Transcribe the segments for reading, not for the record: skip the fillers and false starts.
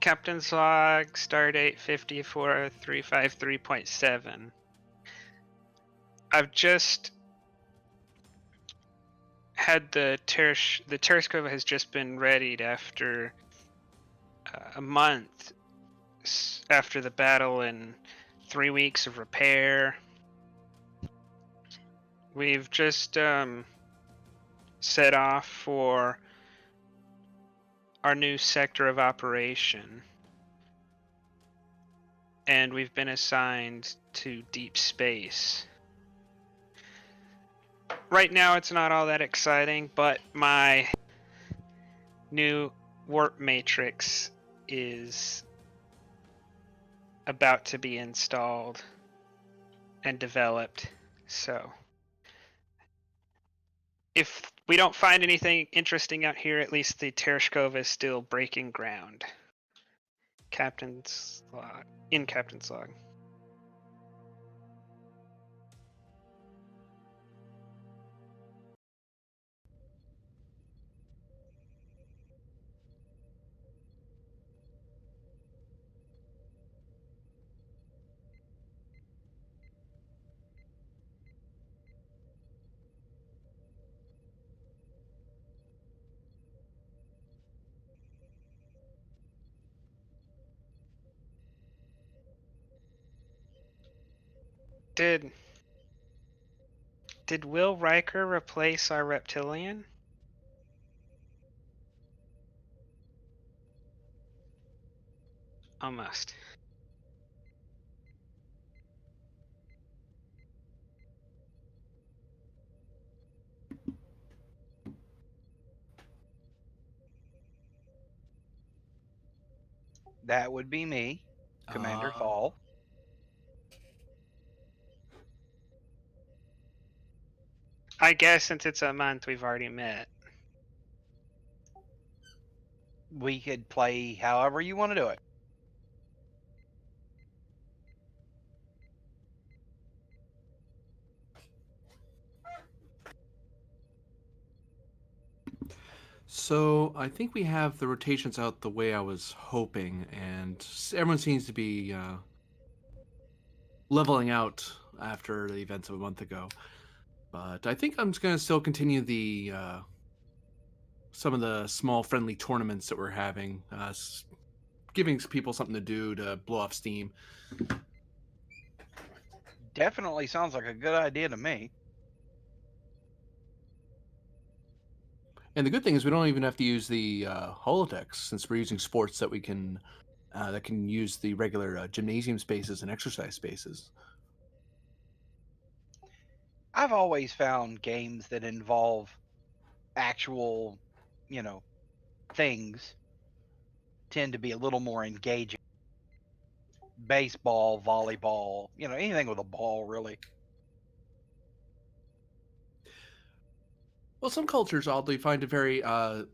Captain's log, stardate 54353.7. I've just had the Tereshkova has just been readied after a month after the battle and 3 weeks of repair. We've just set off for our new sector of operation, and we've been assigned to deep space. Right now it's not all that exciting, but my new warp matrix is about to be installed and developed. So if we don't find anything interesting out here, at least the Tereshkova is still breaking ground. Captain's log. In Captain's log. Did Will Riker replace our reptilian? Almost. That would be me, Commander Thal. I guess since it's a month, we've already met. We could play however you want to do it. So I think we have the rotations out the way I was hoping, and everyone seems to be leveling out after the events of a month ago. But I think I'm just going to still continue the some of the small friendly tournaments that we're having, giving people something to do to blow off steam. Definitely sounds like a good idea to me. And the good thing is we don't even have to use the holodecks, since we're using sports that we can use the regular gymnasium spaces and exercise spaces. I've always found games that involve actual, things tend to be a little more engaging. Baseball, volleyball, anything with a ball, really. Well, some cultures oddly find it very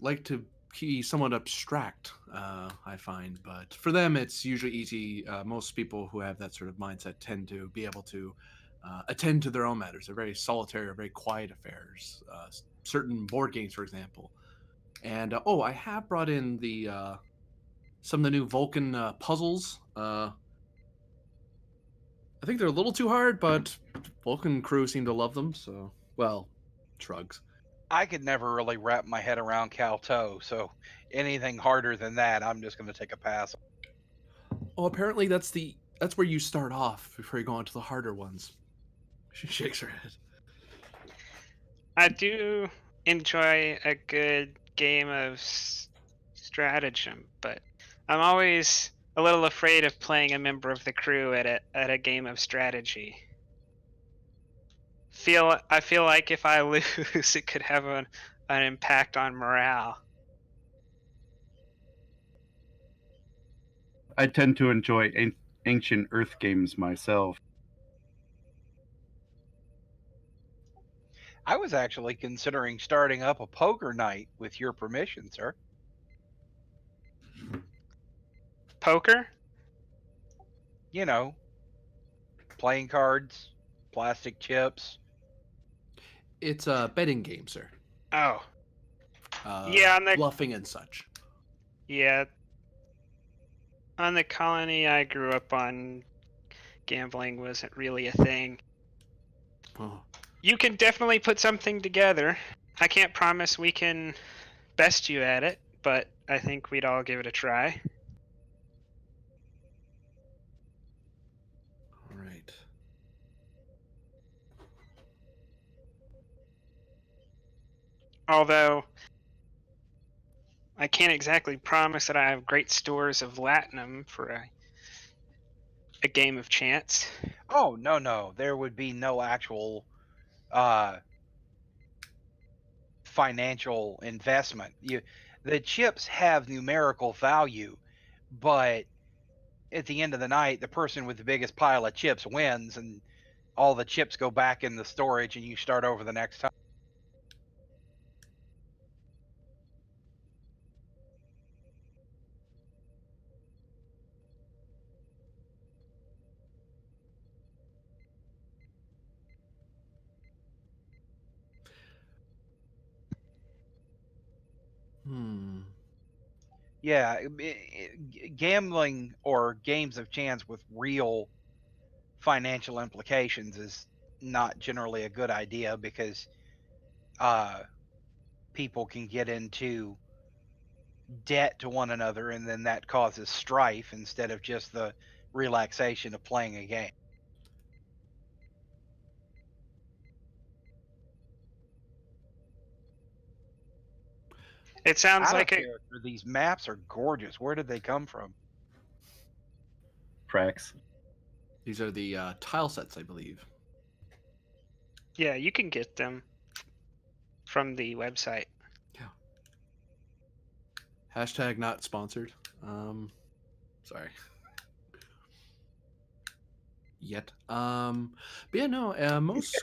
like to be somewhat abstract. I find, but for them, it's usually easy. Most people who have that sort of mindset tend to be able to attend to their own matters. They're very solitary or very quiet affairs. Certain board games, for example. And I have brought in the some of the new Vulcan puzzles. I think they're a little too hard, but Vulcan crew seem to love them. So, well, shrugs. I could never really wrap my head around Calto, so anything harder than that, I'm just going to take a pass. Oh, apparently that's where you start off before you go on to the harder ones. She shakes her head. I do enjoy a good game of stratagem, but I'm always a little afraid of playing a member of the crew at a game of strategy. I feel like if I lose, it could have an impact on morale. I tend to enjoy ancient Earth games myself. I was actually considering starting up a poker night with your permission, sir. Poker? Playing cards, plastic chips. It's a betting game, sir. Oh. Yeah, bluffing and such. Yeah. On the colony I grew up on, gambling wasn't really a thing. Oh, You can definitely put something together. I can't promise we can best you at it, but I think we'd all give it a try. all right. Although I can't exactly promise that I have great stores of latinum for a game of chance. Oh, no. There would be no actual uh, financial investment. The chips have numerical value, but at the end of the night, the person with the biggest pile of chips wins, and all the chips go back in the storage, and you start over the next time. Yeah, gambling or games of chance with real financial implications is not generally a good idea because people can get into debt to one another, and then that causes strife instead of just the relaxation of playing a game. It sounds Out of like a character, these maps are gorgeous. Where did they come from? Prax. These are the tile sets, I believe. yeah, you can get them from the website. Yeah. Hashtag not sponsored. Sorry. Yet. But yeah, no. Most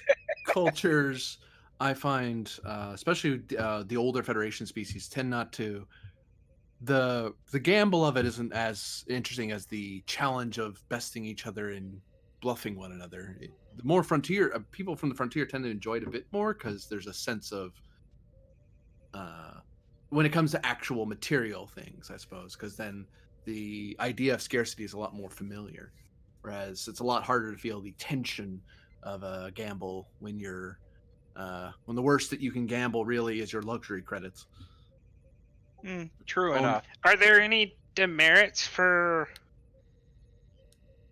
cultures, I find, especially the older Federation species, tend not to. The gamble of it isn't as interesting as the challenge of besting each other and bluffing one another. The more frontier people from the frontier tend to enjoy it a bit more because there's a sense of when it comes to actual material things, I suppose, because then the idea of scarcity is a lot more familiar. Whereas it's a lot harder to feel the tension of a gamble when you're when the worst that you can gamble really is your luxury credits. True Oh, enough. Are there any demerits for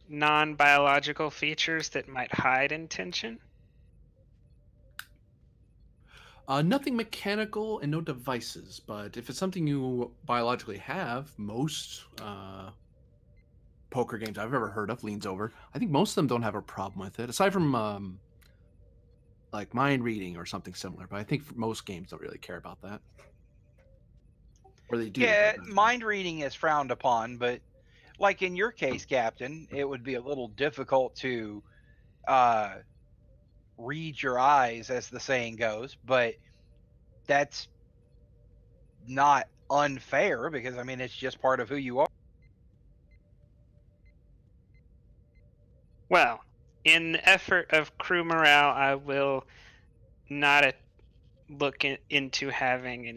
non-biological features that might hide intention? Nothing mechanical and no devices, but if it's something you biologically have, most poker games I've ever heard of leans over. I think most of them don't have a problem with it, aside from like mind reading or something similar. But I think most games don't really care about that, or they do. Yeah, But mind reading is frowned upon, but like in your case, Captain, it would be a little difficult to uh, read your eyes, as the saying goes, but that's not unfair because I mean it's just part of who you are. Well, in the effort of crew morale, I will not look into having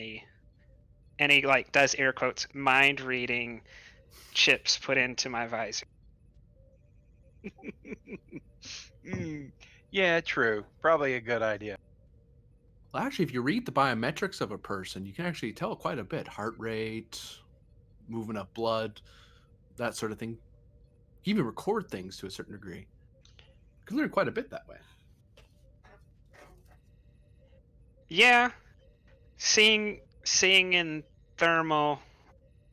any like does air quotes mind reading chips put into my visor. Yeah, true. Probably a good idea. well, actually, if you read the biometrics of a person, you can actually tell quite a bit: heart rate, movement of blood, that sort of thing. You can even record things to a certain degree. You can learn quite a bit that way. Yeah, seeing in thermal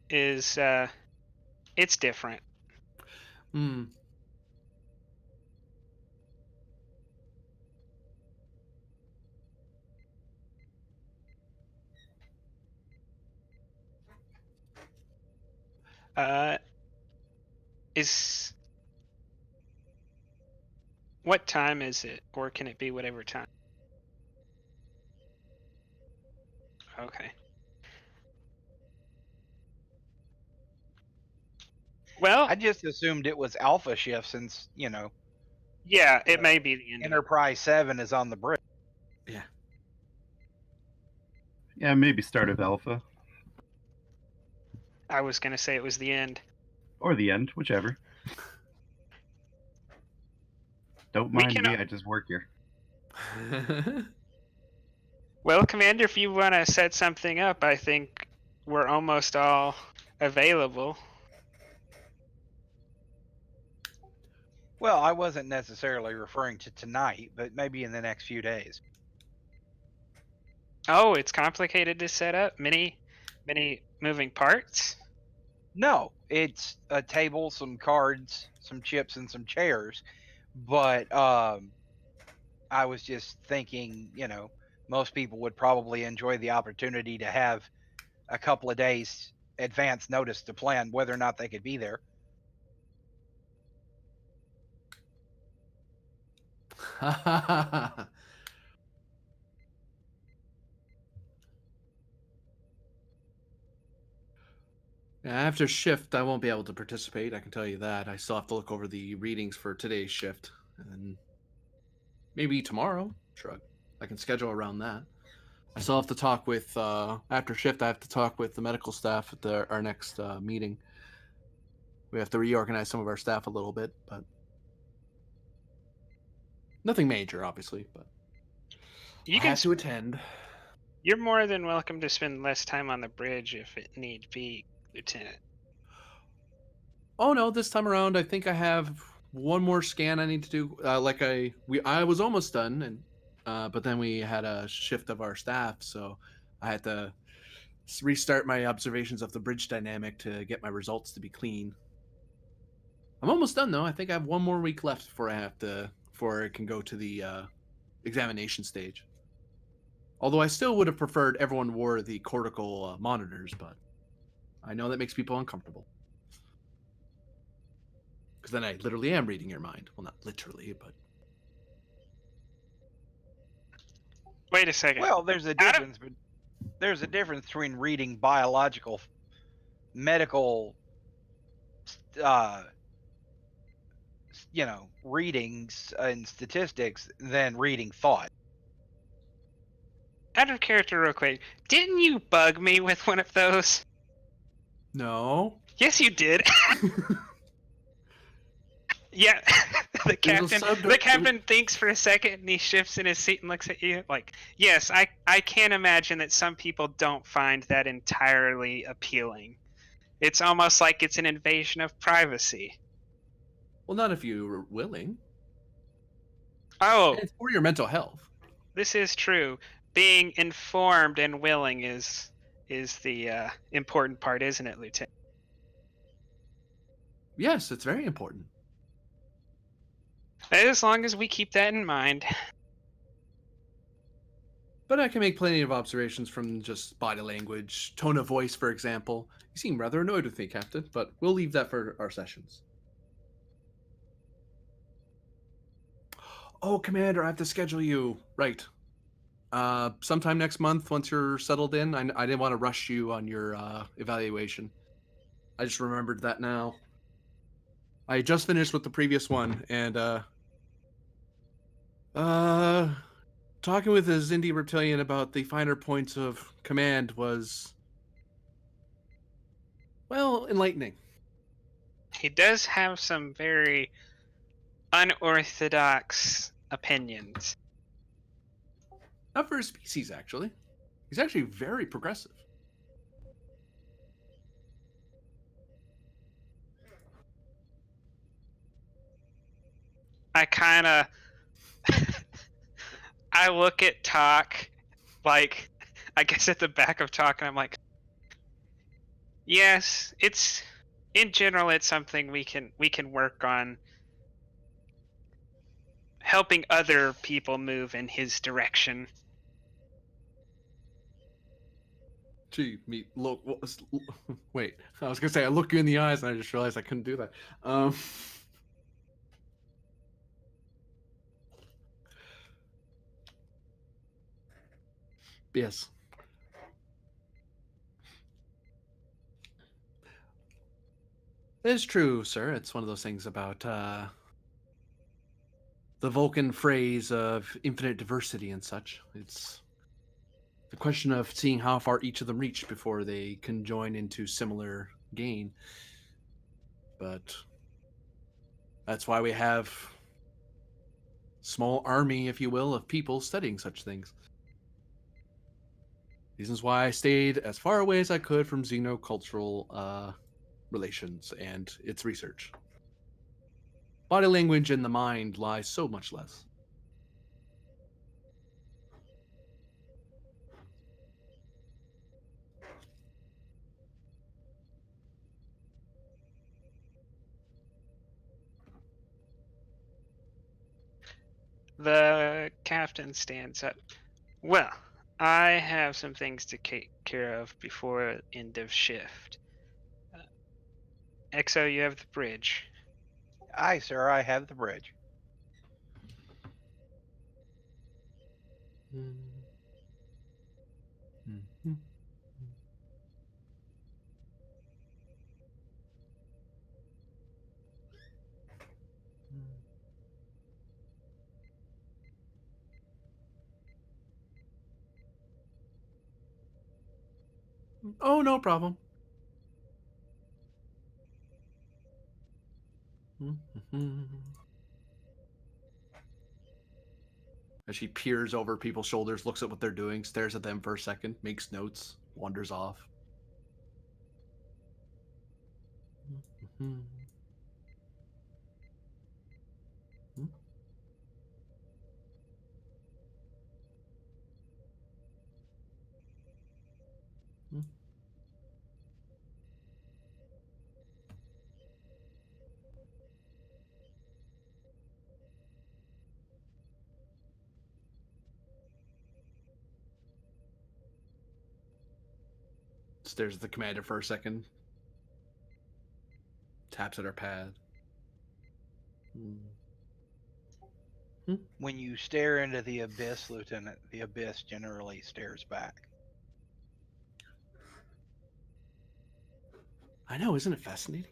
is it's different. Hmm. Is what time is it, or can it be whatever time? Okay. Well, I just assumed it was alpha shift since, yeah, it may be the end of it. Enterprise 7 is on the bridge. Yeah. Yeah, maybe start of alpha. I was gonna say it was the end. Or the end, whichever. Don't We mind can- me, I just work here. Well, Commander, if you want to set something up, I think we're almost all available. Well, I wasn't necessarily referring to tonight, but maybe in the next few days. Oh, it's complicated to set up. Many moving parts. No, it's a table, some cards, some chips, and some chairs. But I was just thinking, most people would probably enjoy the opportunity to have a couple of days advance notice to plan whether or not they could be there. After shift, I won't be able to participate. I can tell you that. I still have to look over the readings for today's shift, and maybe tomorrow. Shrug. I can schedule around that. I still have to talk with after shift. I have to talk with the medical staff at our next meeting. We have to reorganize some of our staff a little bit, but nothing major, obviously. But You I can. have to attend. You're more than welcome to spend less time on the bridge if it need be, Lieutenant. Oh no, this time around, I think I have one more scan I need to do. I was almost done, and but then we had a shift of our staff, so I had to restart my observations of the bridge dynamic to get my results to be clean. I'm almost done though. I think I have one more week left before it can go to the examination stage. Although I still would have preferred everyone wore the cortical monitors, but I know that makes people uncomfortable. Because then I literally am reading your mind. Well, not literally, but... Wait a second. Well, there's a difference, but there's a difference between reading biological, medical, readings and statistics than reading thought. Out of character, real quick. Didn't you bug me with one of those? No. Yes, you did. Yeah, the captain thinks for a second and he shifts in his seat and looks at you like, yes, I can't imagine that some people don't find that entirely appealing. It's almost like it's an invasion of privacy. Well, not if you're willing. Oh, And it's for your mental health. this is true. Being informed and willing is the important part, isn't it, Lieutenant? Yes, it's very important. As long as we keep that in mind. But I can make plenty of observations from just body language, tone of voice, for example. You seem rather annoyed with me, Captain, but we'll leave that for our sessions. Oh, Commander, I have to schedule you. Right. Sometime next month, once you're settled in. I didn't want to rush you on your evaluation. I just remembered that now. I just finished with the previous one, and talking with a Zindi reptilian about the finer points of command was, well, enlightening. He does have some very unorthodox opinions. Not for his species, actually. He's actually very progressive. I kind of I look at Talk, like, I guess at the back of Talk, and I'm like, yes, it's, in general, it's something we can work on, helping other people move in his direction. Gee, look. Wait, I was gonna say I look you in the eyes, and I just realized I couldn't do that. Yes. It's true, sir. It's one of those things about the Vulcan phrase of infinite diversity and such. It's the question of seeing how far each of them reach before they conjoin into similar gain. but that's why we have small army, if you will, of people studying such things. Reasons why I stayed as far away as I could from xenocultural relations and its research. Body language and the mind lie so much less. The captain stands up. Well, I have some things to take care of before end of shift. Exo, you have the bridge. Aye, sir, I have the bridge. Oh, no problem. As she peers over people's shoulders, looks at what they're doing, stares at them for a second, makes notes, wanders off. Stares at the commander for a second. Taps at her pad. When you stare into the abyss, Lieutenant, the abyss generally stares back. I know, isn't it fascinating?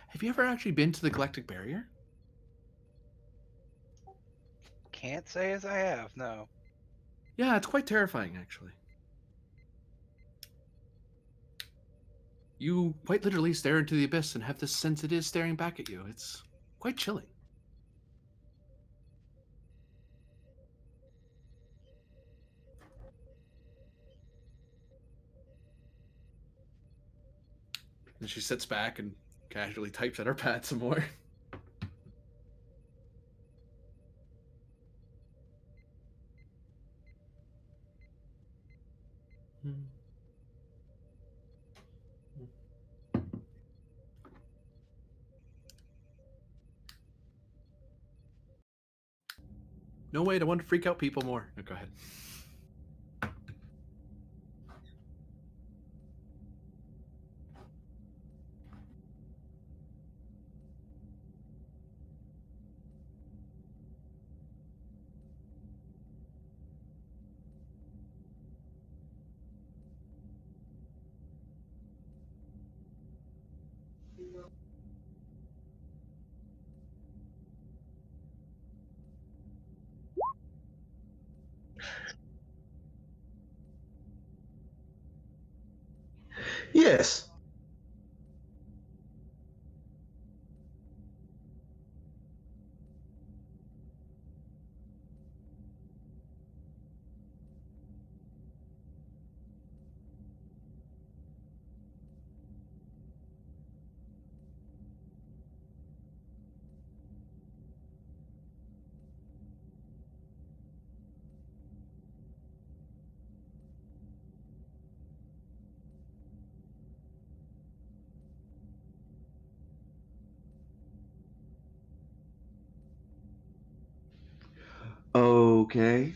Have you ever actually been to the Galactic Barrier? Can't say as I have, no. Yeah, it's quite terrifying, actually. You quite literally stare into the abyss and have this sense it is staring back at you. It's quite chilling. And she sits back and casually types at her pad some more. No way to want to freak out people more. No, go ahead. Yes. Okay.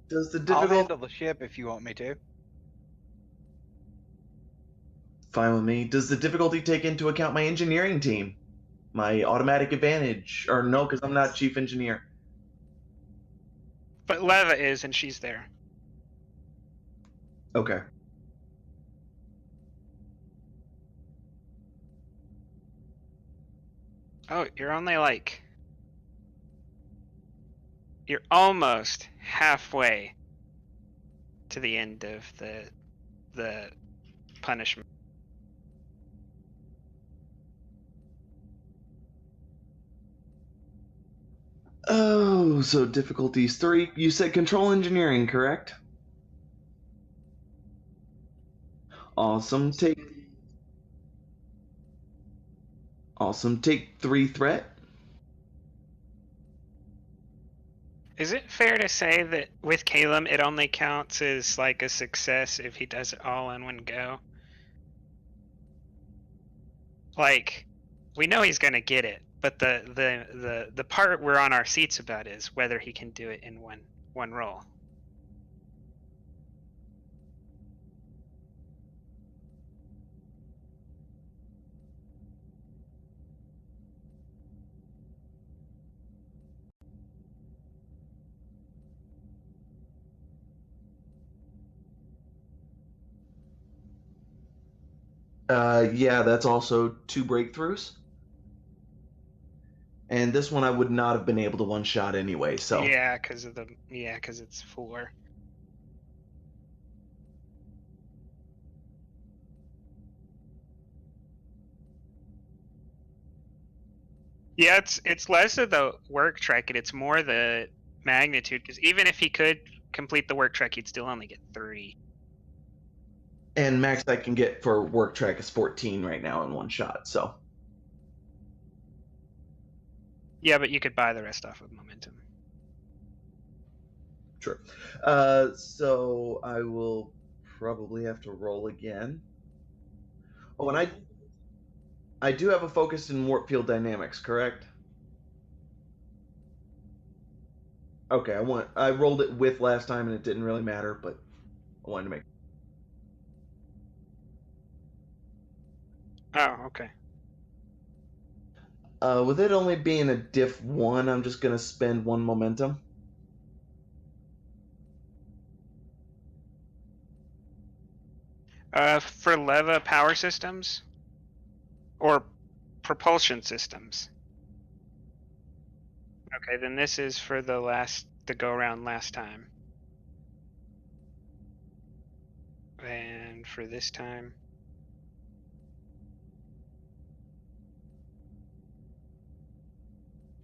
Does the I'll difficult handle the ship if you want me to. fine with me? Does the difficulty take into account my engineering team? My automatic advantage? Or no, because I'm not chief engineer. But Leva is, and she's there. Okay. Oh, you're only like... You're almost halfway to the end of the punishment. Oh, so difficulties 3. You said control engineering, correct? Awesome. Take 3 threat. Is it fair to say that with Caleb, it only counts as like a success if he does it all in one go? Like, we know he's gonna get it, but the part we're on our seats about is whether he can do it in one roll. Yeah, that's also 2 breakthroughs. And this one I would not have been able to one shot anyway, so. Yeah, because it's 4. Yeah, it's less of the work trek, and it's more the magnitude. Because even if he could complete the work trek, he'd still only get 3. And max I can get for work track is 14 right now in one shot, so. Yeah, but you could buy the rest off of momentum. Sure. So I will probably have to roll again. Oh, and I do have a focus in warp field dynamics, correct? Okay, I rolled it with last time and it didn't really matter, but I wanted to make. Oh, okay. With it only being a diff 1, I'm just gonna spend 1 momentum. For Leva power systems or propulsion systems. Okay, then this is for the go around last time. And for this time.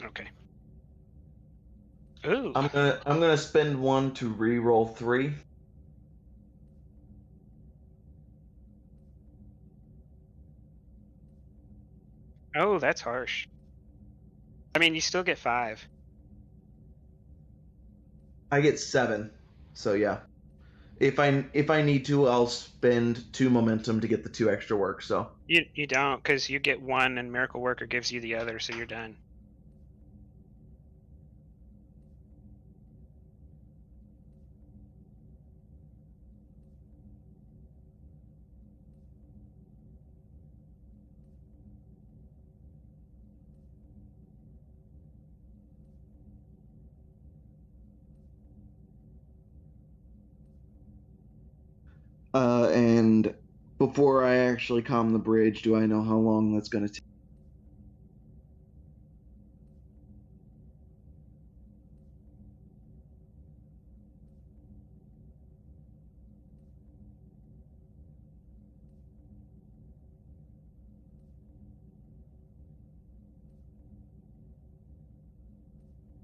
Okay. Ooh. I'm gonna spend 1 to re-roll 3. Oh, that's harsh. I mean, you still get 5. I get 7, so yeah. If I need to, I'll spend 2 momentum to get the 2 extra work. So You don't, because you get 1 and Miracle Worker gives you the other, so you're done. and before I actually calm the bridge, do I know how long that's going to take?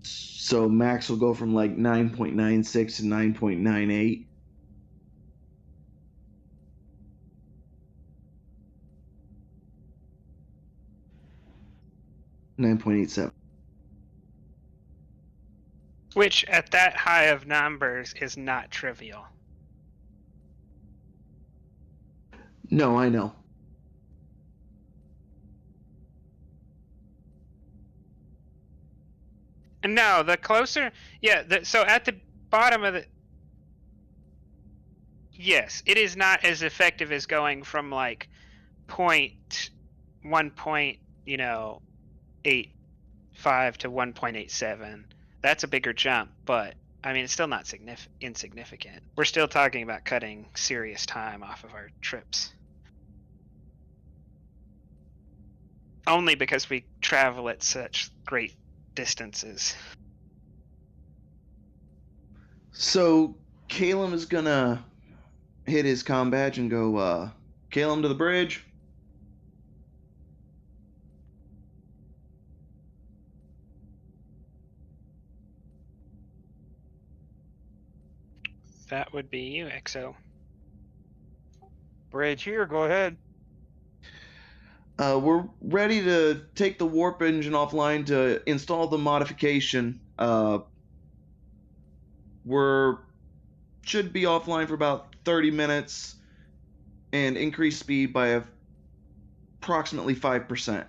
So max will go from like 9.96 to 9.98. $9.87. Which, at that high of numbers, is not trivial. No, I know. No, the closer... Yeah, so at the bottom of the... Yes, it is not as effective as going from, like, 1.85 to 1.87. That's a bigger jump, but I mean, it's still not insignificant. We're still talking about cutting serious time off of our trips. Only because we travel at such great distances. So Caleb is gonna hit his comm badge and go, Caleb to the bridge. That would be you, XO. Bridge here, go ahead. We're ready to take the warp engine offline to install the modification. We're should be offline for about 30 minutes and increase speed by approximately 5%.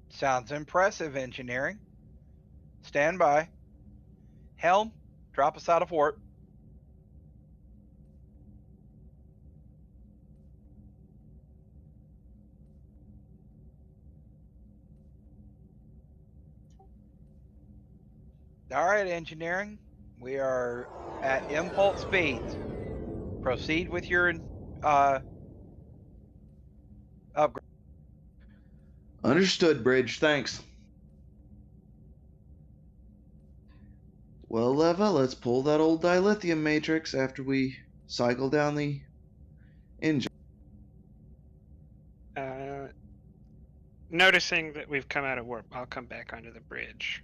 Sounds impressive, engineering. Stand by. Helm, drop us out of warp. All right, engineering. We are at impulse speeds. Proceed with your upgrade. Understood, Bridge. Thanks. Well, Leva, let's pull that old dilithium matrix after we cycle down the engine. Noticing that we've come out of warp, I'll come back onto the bridge.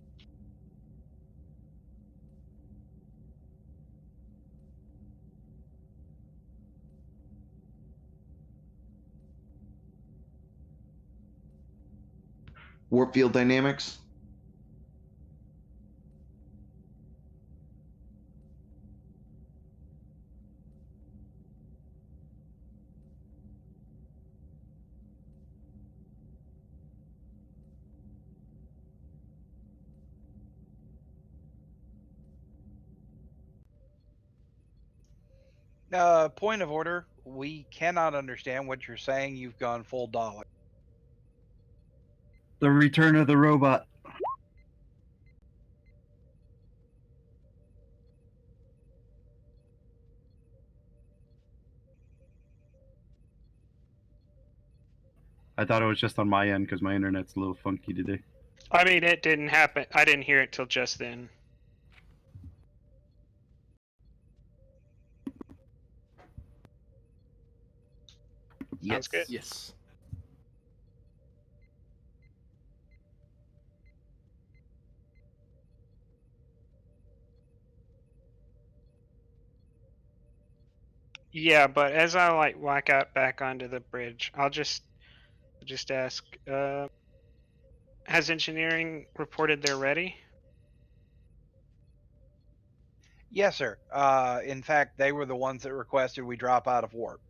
Warp field dynamics. Point of order. We cannot understand what you're saying. You've gone full dollar. The return of the robot. I thought it was just on my end because my internet's a little funky today. I mean, it didn't happen. I didn't hear it till just then. Sounds good. Yes. Yeah, but as I like walk out back onto the bridge, I'll just ask, has engineering reported they're ready? Yes, sir. In fact, they were the ones that requested we drop out of warp.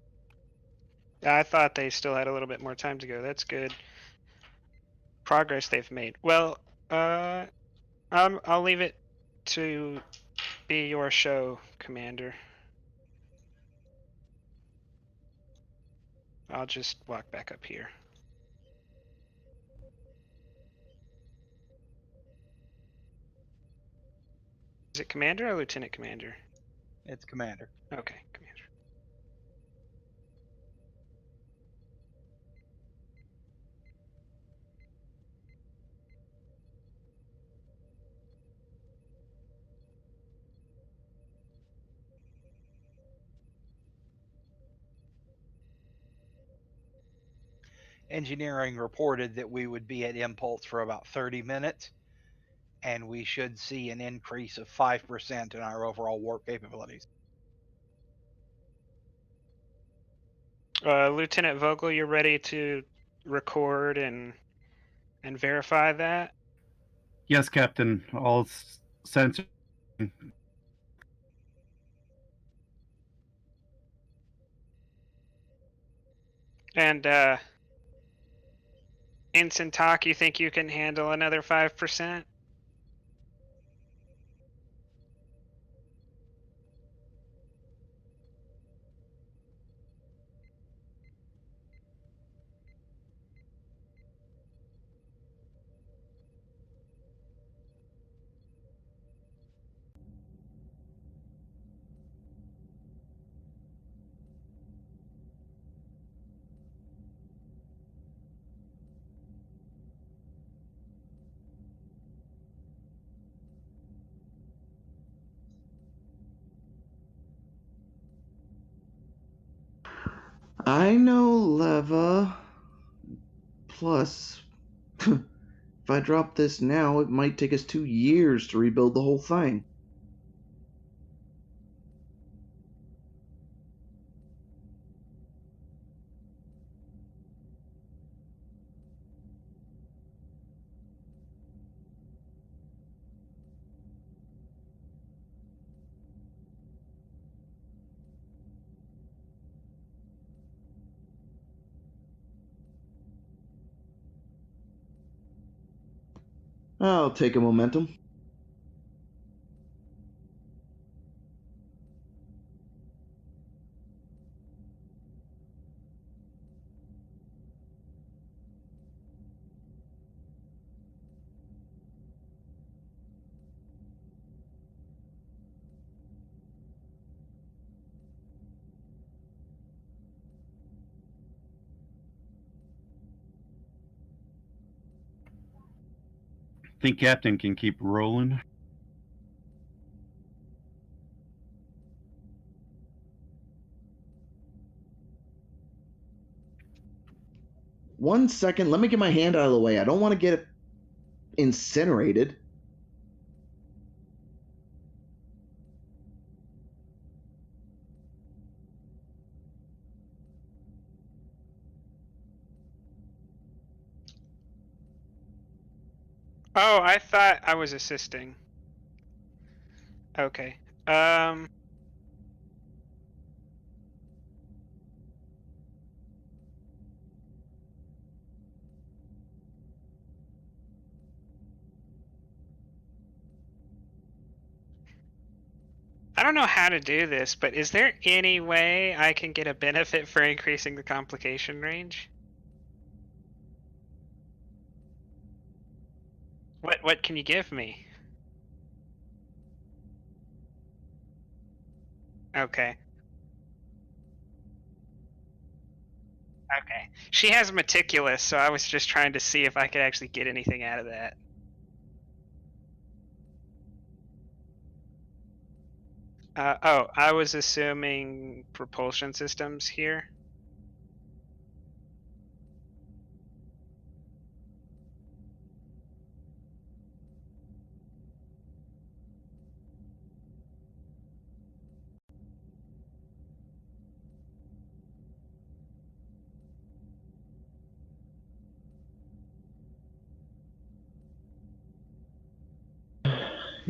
I thought they still had a little bit more time to go. That's good. Progress they've made. Well, I'll leave it to be your show, Commander. I'll just walk back up here. Is it Commander or Lieutenant Commander? It's Commander. Okay, Commander. Engineering reported that we would be at impulse for about 30 minutes, and we should see an increase of 5% in our overall warp capabilities. Lieutenant Vogel, you're ready to record and verify that? Yes, Captain. All sensors. And Ensign Talk, you think you can handle another 5%? I know, Leva. Plus, if I drop this now, it might take us 2 years to rebuild the whole thing. I'll take a momentum. Think Captain can keep rolling. One second, let me get my hand out of the way. I don't want to get it incinerated. Oh, I thought I was assisting. Okay. I don't know how to do this, but is there any way I can get a benefit for increasing the complication range? What can you give me? Okay. Okay. She has meticulous, so I was just trying to see if I could actually get anything out of that. Oh, I was assuming propulsion systems here.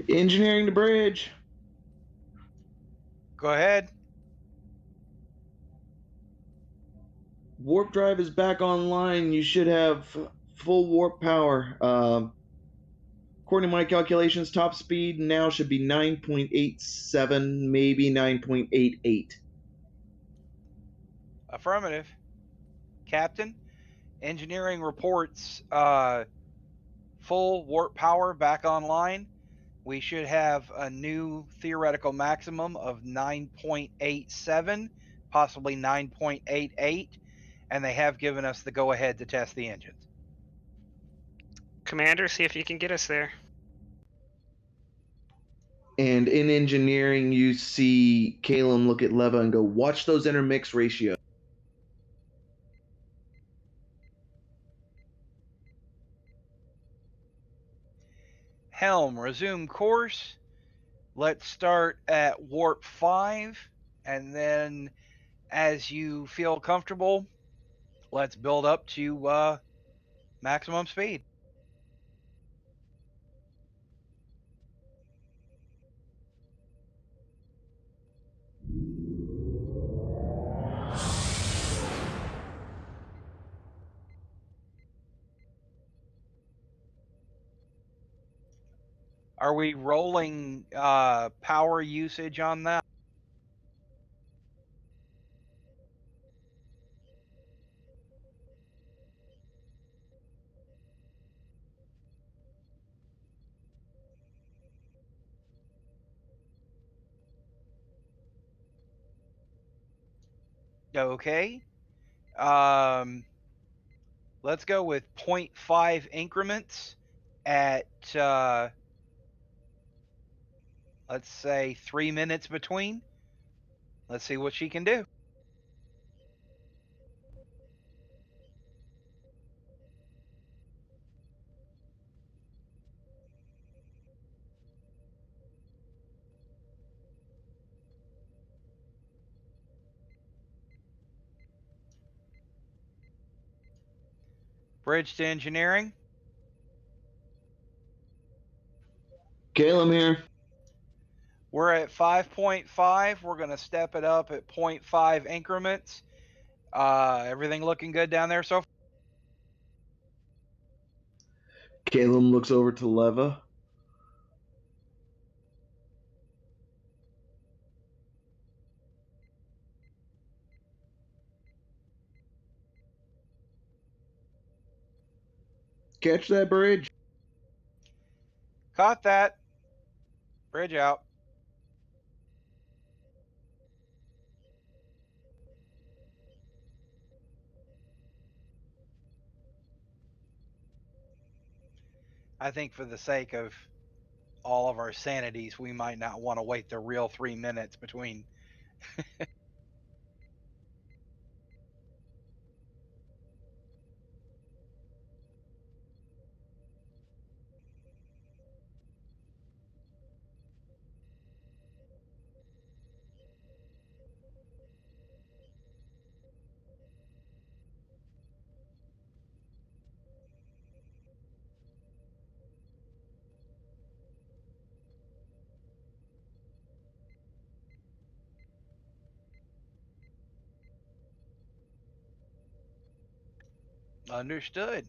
Engineering the bridge. Go ahead. Warp drive is back online. You should have full warp power. According to my calculations, top speed now should be 9.87, maybe 9.88. Affirmative. Captain, engineering reports full warp power back online. We should have a new theoretical maximum of 9.87, possibly 9.88, and they have given us the go-ahead to test the engines. Commander, see if you can get us there. And in engineering, you see Calum look at Leva and go, watch those intermix ratios. Helm, resume course. Let's start at warp 5, and then as you feel comfortable, let's build up to maximum speed. Are we rolling power usage on that? Okay. Let's go with 0.5 increments at, let's say 3 minutes between. Let's see what she can do. Bridge to engineering. Caleb here. We're at 5.5. We're going to step it up at 0.5 increments. Everything looking good down there so far? Caleb looks over to Leva. Catch that bridge. Caught that. Bridge out. I think for the sake of all of our sanities, we might not want to wait the real 3 minutes between. Understood.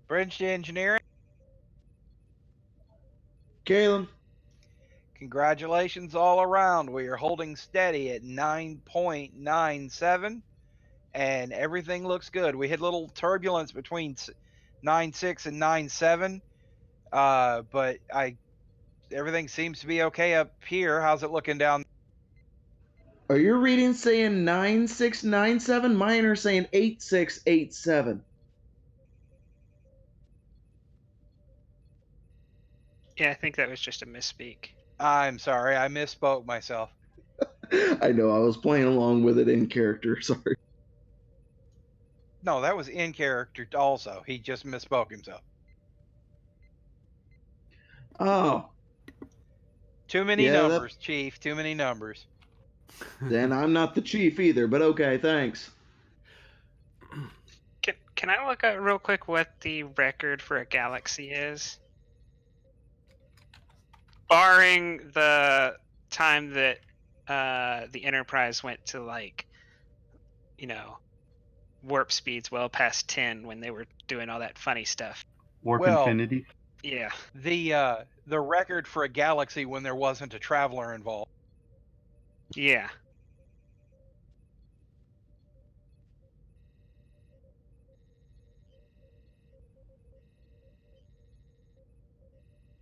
Bridge to engineering. Caleb. Congratulations all around. We are holding steady at 9.97, and everything looks good. We had a little turbulence between 9.6 and 9.7, but everything seems to be okay up here. How's it looking down? Are your readings saying 9697? Mine are saying 8687. Yeah, I think that was just a misspeak. I'm sorry, I misspoke myself. I know, I was playing along with it in character. Sorry. No, that was in character also. He just misspoke himself. Oh, Too many Yeah, that- numbers, Chief. Too many numbers. then I'm not the chief either, but okay, thanks. Can I look up real quick what the record for a galaxy is? Barring the time that the Enterprise went to, like, warp speeds well past 10 when they were doing all that funny stuff. Warp Well- Infinity. Yeah. The record for a galaxy when there wasn't a traveler involved. Yeah.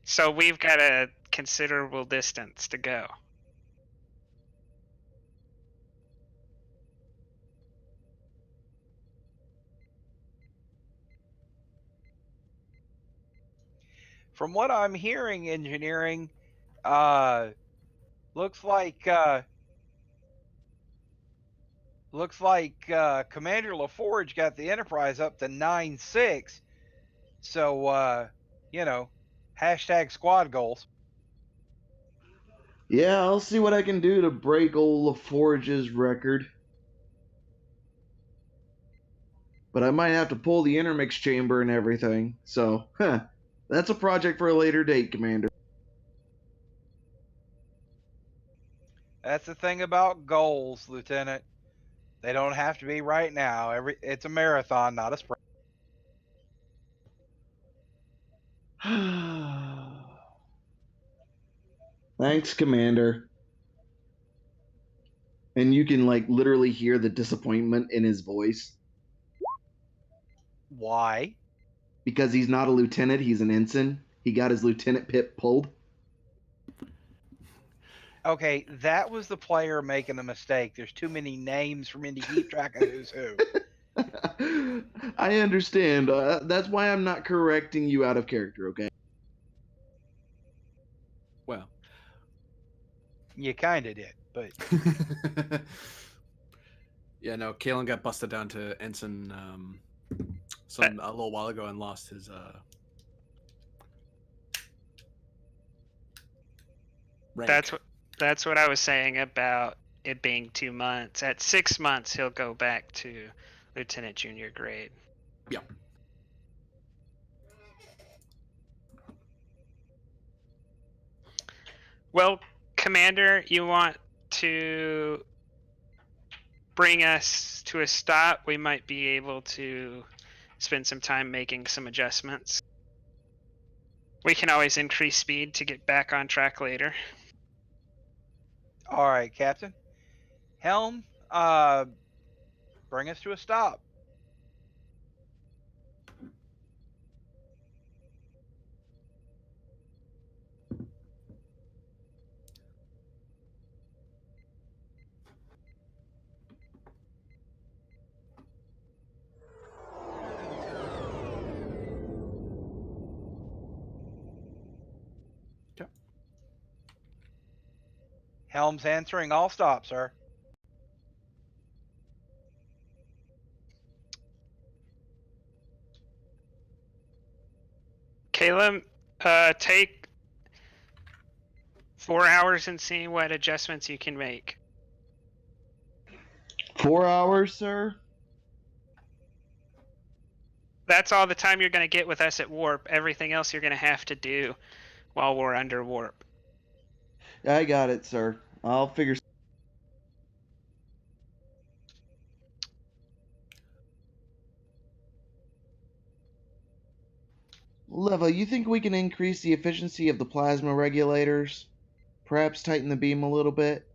So we've got a considerable distance to go. From what I'm hearing, engineering, looks like Commander LaForge got the Enterprise up to 9.6. So hashtag squad goals. Yeah, I'll see what I can do to break old LaForge's record. But I might have to pull the intermix chamber and everything. So, that's a project for a later date, Commander. That's the thing about goals, Lieutenant. They don't have to be right now. It's a marathon, not a sprint. Thanks, Commander. And you can, like, literally hear the disappointment in his voice. Why? Because he's not a lieutenant, he's an ensign. He got his lieutenant pip pulled. Okay, that was the player making a mistake. There's too many names for me to keep track of who's who. I understand. That's why I'm not correcting you out of character, okay? Well, You kind of did, but yeah, no, Kalen got busted down to ensign a little while ago and lost his rank. That's what I was saying about it being 2 months. At 6 months, he'll go back to Lieutenant Junior grade. Yep. Well, Commander, you want to bring us to a stop? We might be able to spend some time making some adjustments. We can always increase speed to get back on track later. All right, Captain. Helm, bring us to a stop. Okay. Helm's answering all stop, sir. Caleb, take 4 hours and see what adjustments you can make. 4 hours, sir? That's all the time you're going to get with us at warp. Everything else you're going to have to do while we're under warp. I got it, sir. I'll figure. Leva, you think we can increase the efficiency of the plasma regulators? Perhaps tighten the beam a little bit?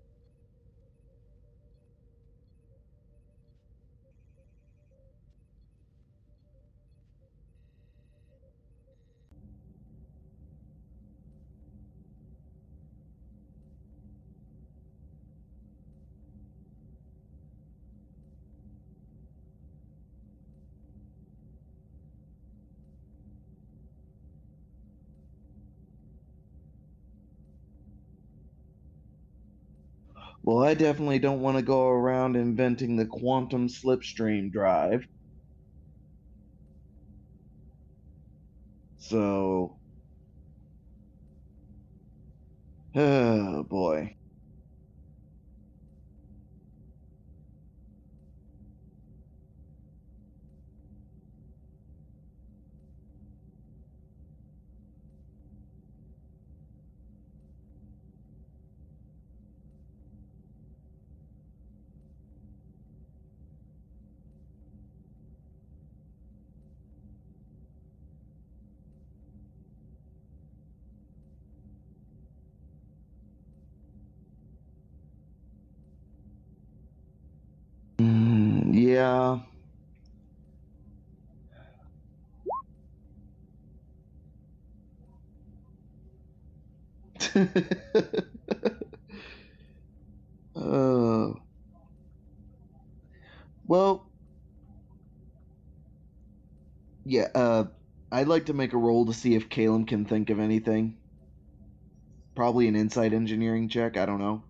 Well, I definitely don't want to go around inventing the quantum slipstream drive. So. Oh, boy. Yeah. Oh. Well, yeah, I'd like to make a roll to see if Caleb can think of anything. Probably an insight engineering check, I don't know.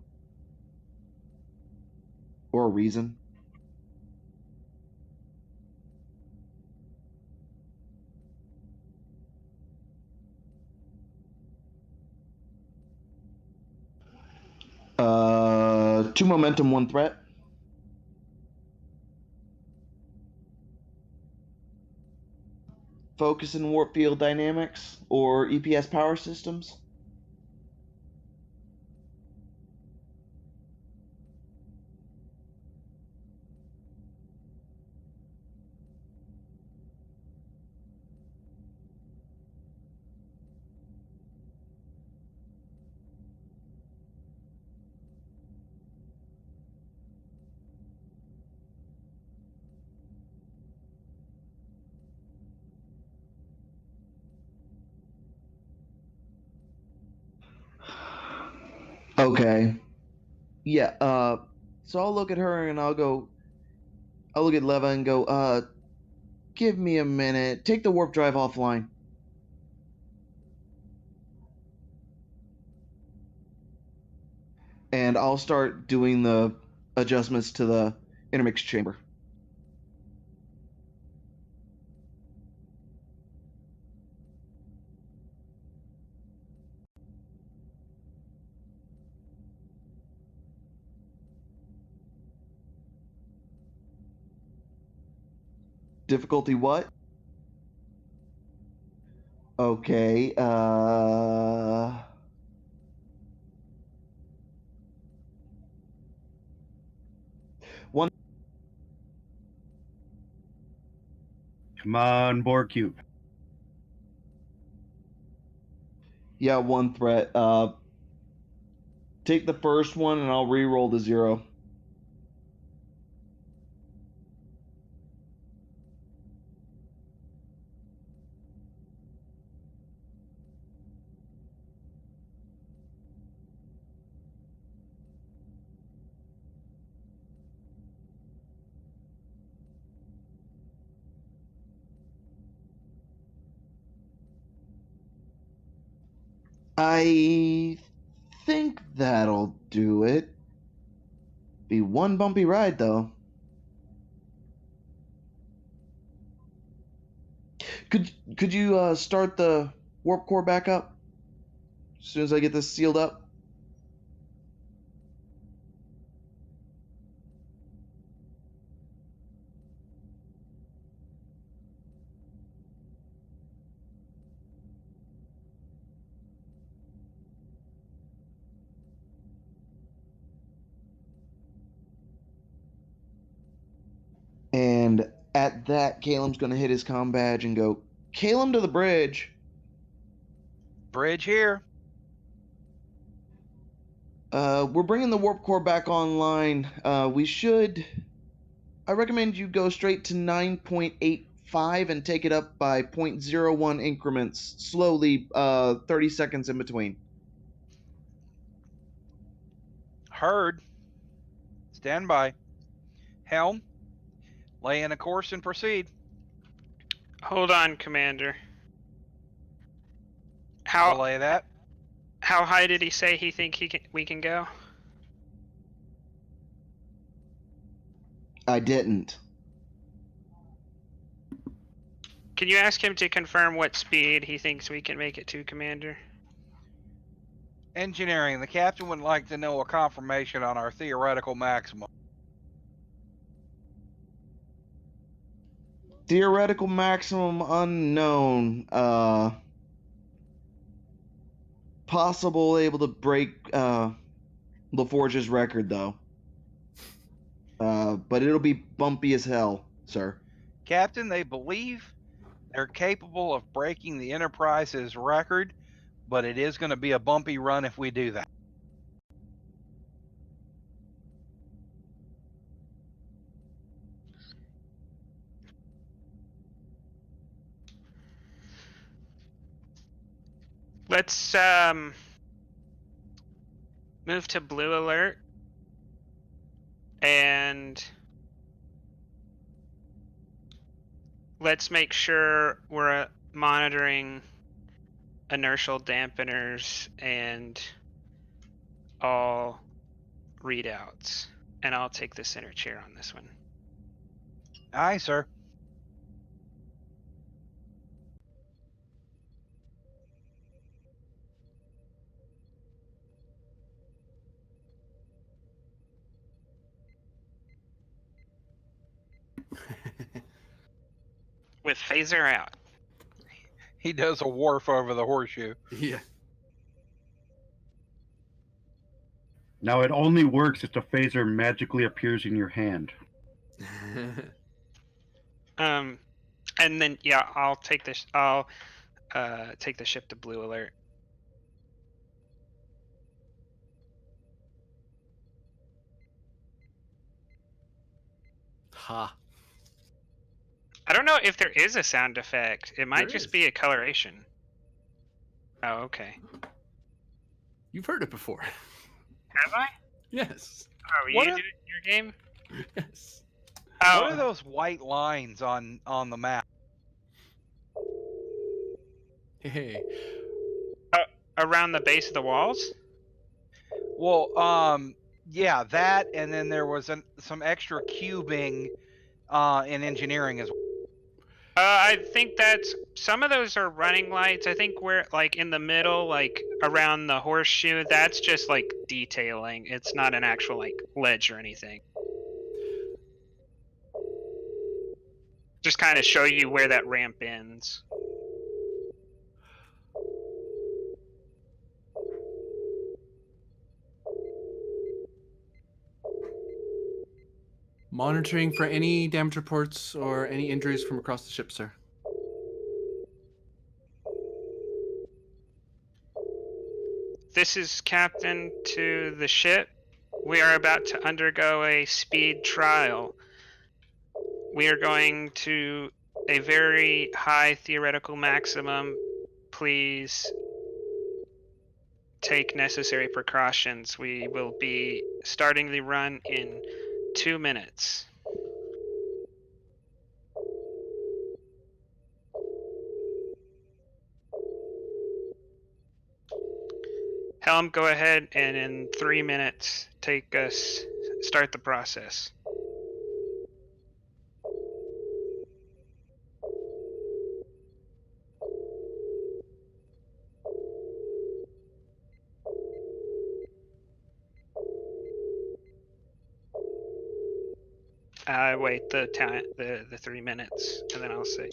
Or a reason. Two momentum, one threat. Focus and warp field dynamics or EPS power systems. Okay. Yeah, so I'll look at her and I'll look at Leva and go, give me a minute. Take the warp drive offline. And I'll start doing the adjustments to the intermix chamber. Difficulty what? Okay, Come on, Borg Cube. Yeah, one threat. Take the first one and I'll re-roll the 0. I think that'll do it. Be one bumpy ride, though. Could you start the warp core back up as soon as I get this sealed up? And at that, Caleb's going to hit his comm badge and go, Caleb to the bridge. Bridge here. We're bringing the warp core back online. We should. I recommend you go straight to 9.85 and take it up by 0.01 increments, slowly, 30 seconds in between. Heard. Stand by. Helm. Lay in a course and proceed. Hold on, Commander. How Belay that. how high did he say we can go? I didn't. Can you ask him to confirm what speed he thinks we can make it to, Commander? Engineering. The captain would like to know a confirmation on our theoretical maximum. Theoretical maximum unknown. Possible able to break LaForge's record, though. But it'll be bumpy as hell, sir. Captain, they believe they're capable of breaking the Enterprise's record, but it is going to be a bumpy run if we do that. Let's move to blue alert and let's make sure we're monitoring inertial dampeners and all readouts. And I'll take the center chair on this one. Aye, sir. With phaser out. He does a wharf over the horseshoe. Yeah. Now it only works if the phaser magically appears in your hand. And then yeah, I'll take this. I'll take the ship to blue alert. Ha. I don't know if there is a sound effect. It might There just is. be a coloration. Oh, okay. You've heard it before. Have I? Yes. Oh, you What did are- it in your game? Yes. Oh, What are those white lines on the map? Hey. around the base of the walls? Well, yeah, that, and then there was some extra cubing in engineering as well. I think that's some of those are running lights. I think we're like in the middle, like around the horseshoe. That's just like detailing. It's not an actual like ledge or anything. Just kind of show you where that ramp ends. Monitoring for any damage reports or any injuries from across the ship, sir. This is Captain to the ship. We are about to undergo a speed trial. We are going to a very high theoretical maximum. Please take necessary precautions. We will be starting the run in 2 minutes. Helm, go ahead and in 3 minutes start the process. Wait the 3 minutes, and then I'll say.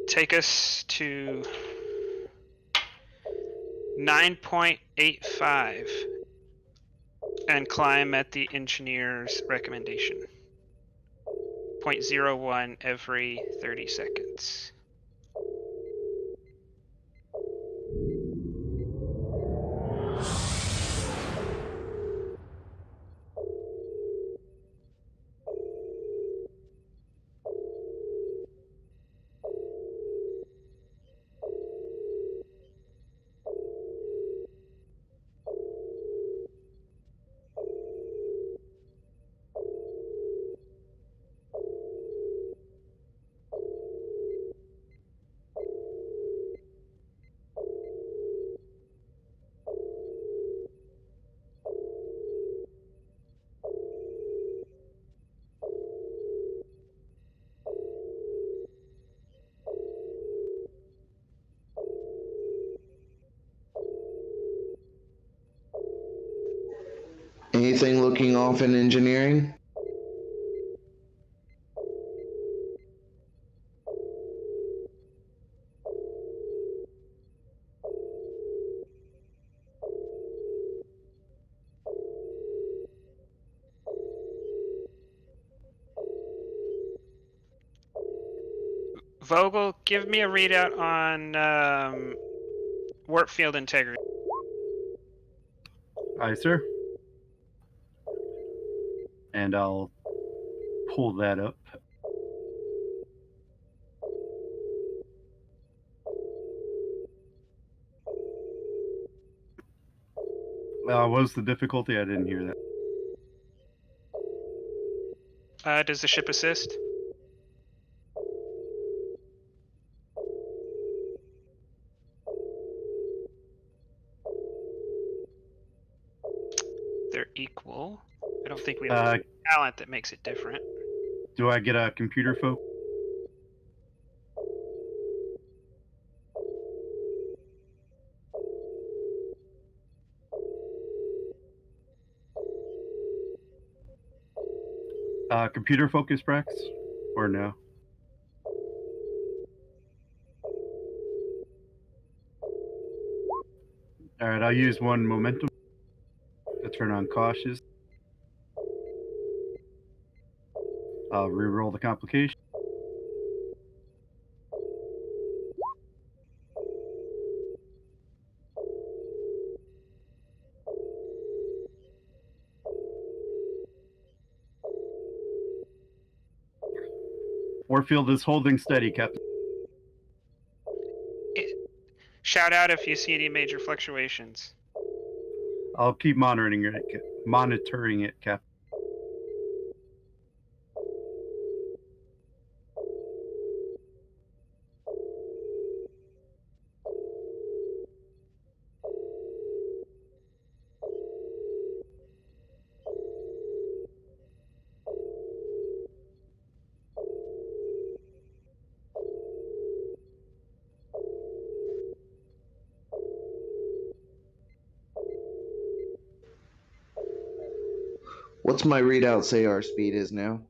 Take us to 9.85 and climb at the engineer's recommendation. 0.01 every 30 seconds. Anything looking off in engineering? Vogel, give me a readout on warp field integrity. Aye, sir. And I'll pull that up. What was the difficulty? I didn't hear that. Does the ship assist? They're equal. I don't think we have talent that makes it different. Do I get a computer folk? Computer focus, Brax? Or no? Alright, I'll use one momentum to turn on cautious. I'll reroll the complication. Warfield is holding steady, Captain. Shout out if you see any major fluctuations. I'll keep monitoring it, Captain. What's my readout say our speed is now?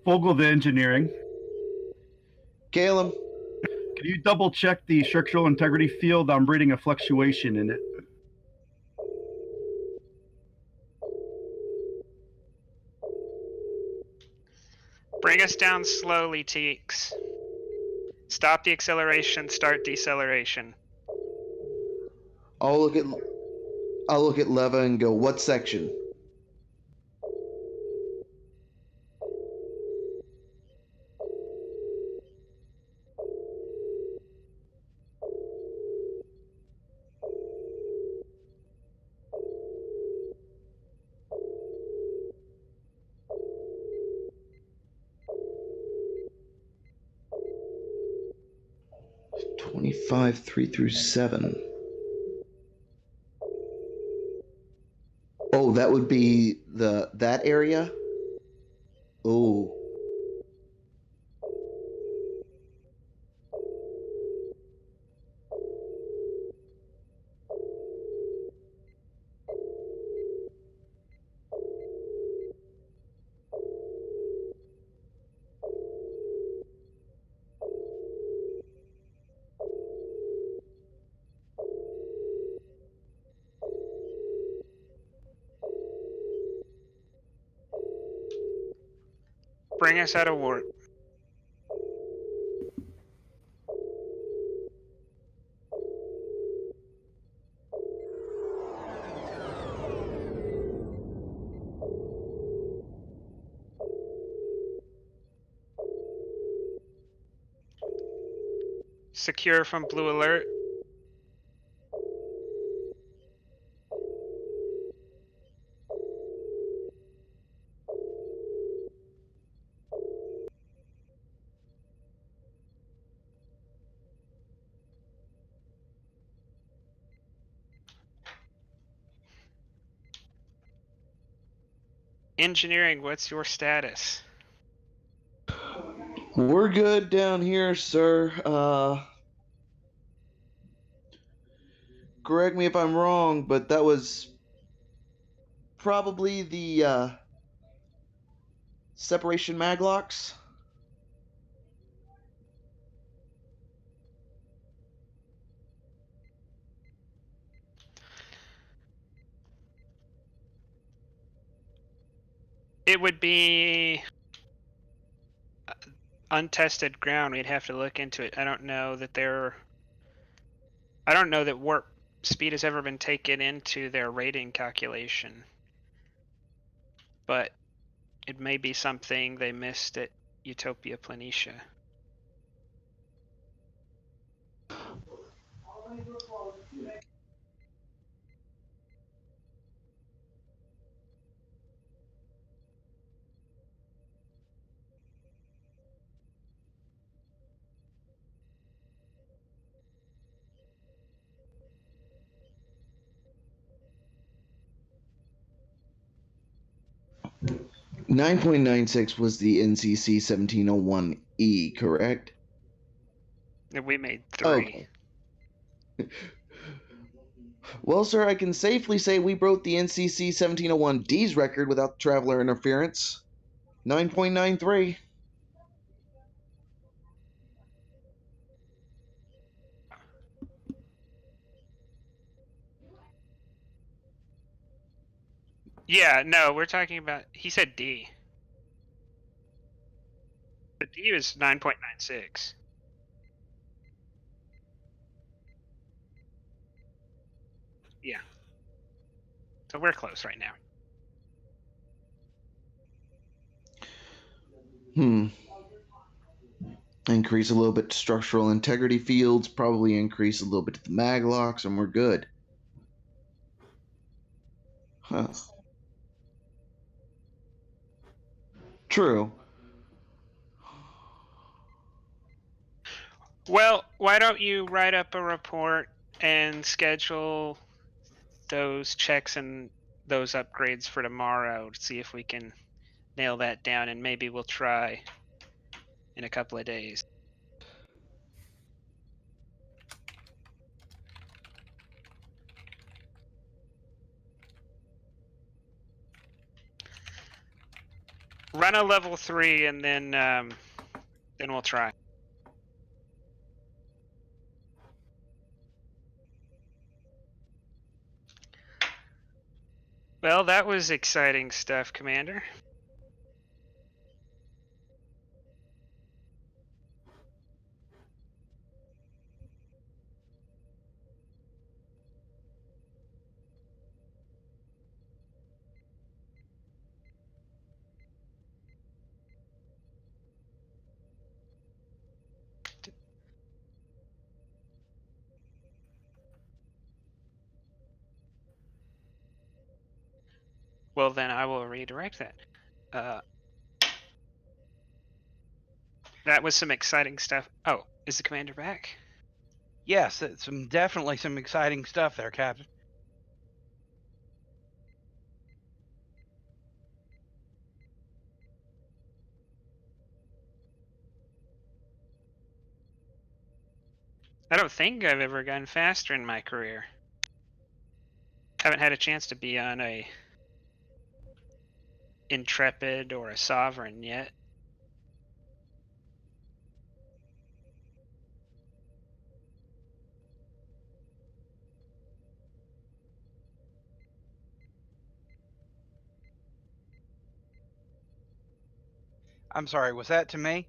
Vogel the engineering. Caleb. Can you double check the structural integrity field? I'm reading a fluctuation in it. Bring us down slowly, Teeks. Stop the acceleration, start deceleration. I'll look at Leva and go, what section? "25, 3 through 7. Oh, that would be that area? Oh. Bring us out of warp. Secure from blue alert. Engineering, what's your status? We're good down here, sir. Correct me if I'm wrong, but that was probably the separation maglocks. It would be untested ground. We'd have to look into it. I don't know that warp speed has ever been taken into their rating calculation. But it may be something they missed at Utopia Planitia. .96 was the NCC 1701E, correct? And we made 3. Okay. Well, sir, I can safely say we broke the NCC 1701D's record without traveler interference. 9.93. Yeah, no, we're talking about. He said D. The D was 9.96. Yeah. So we're close right now. Increase a little bit to structural integrity fields, probably increase a little bit to the maglocks, and we're good. Huh. True. Well, why don't you write up a report and schedule those checks and those upgrades for tomorrow to see if we can nail that down, and maybe we'll try in a couple of days. Run a level 3 and then we'll try. Well, that was exciting stuff, Commander. Well, then I will redirect that. That was some exciting stuff. Oh, is the commander back? Yes, it's definitely some exciting stuff there, Captain. I don't think I've ever gone faster in my career. Haven't had a chance to be on a Intrepid or a Sovereign yet. I'm sorry, was that to me?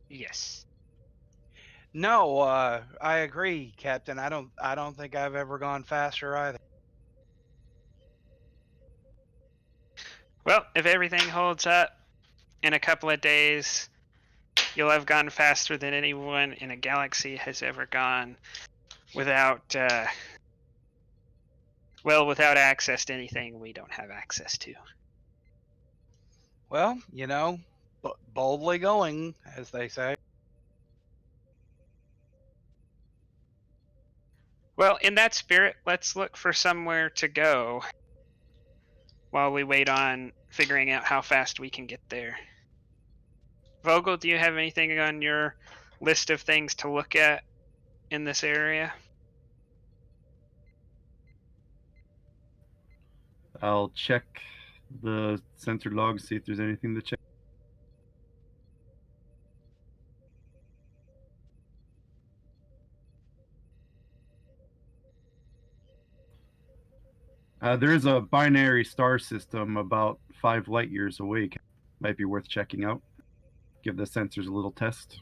Yes. No, I agree, Captain. I don't think I've ever gone faster either. Well, if everything holds up, in a couple of days, you'll have gone faster than anyone in a galaxy has ever gone without, without access to anything we don't have access to. Well, you know, boldly going, as they say. Well, in that spirit, let's look for somewhere to go while we wait on figuring out how fast we can get there. Vogel, do you have anything on your list of things to look at in this area? I'll check the sensor logs, see if there's anything to check. There is a binary star system about 5 light years away. Might be worth checking out. Give the sensors a little test.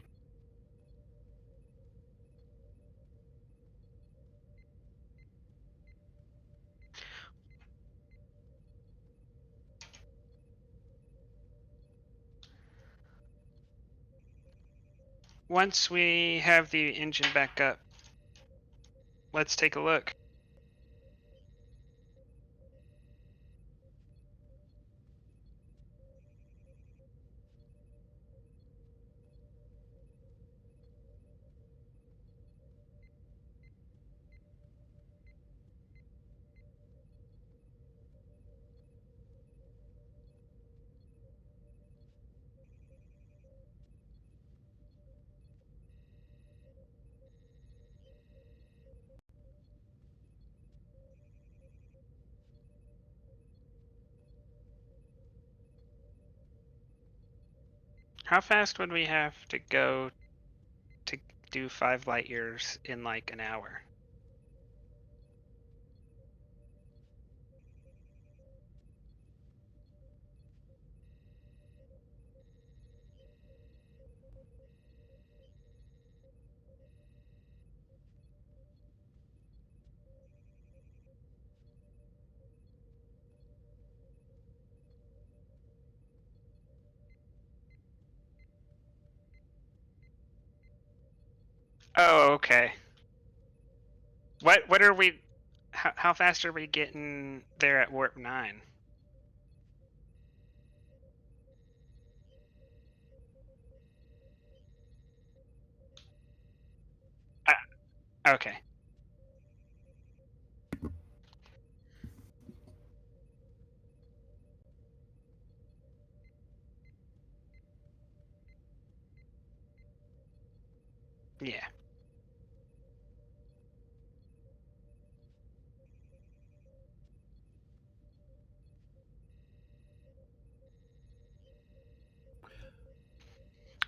Once we have the engine back up, let's take a look. How fast would we have to go to do 5 light years in like an hour? Oh, okay. What are we? How fast are we getting there at warp 9? Okay. Yeah.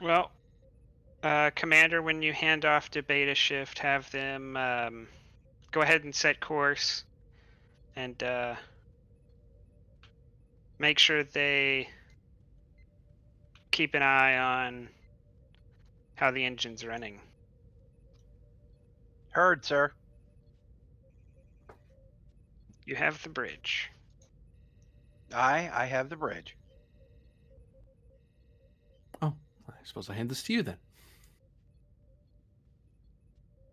Well, Commander, when you hand off to Beta Shift, have them go ahead and set course, and make sure they keep an eye on how the engine's running. Heard, sir. You have the bridge. I have the bridge. Oh, I suppose I'll hand this to you then.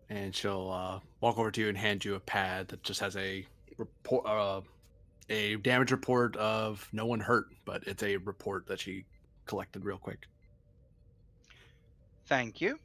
And she'll walk over to you and hand you a pad that just has a report, a damage report of no one hurt, but it's a report that she collected real quick. Thank you.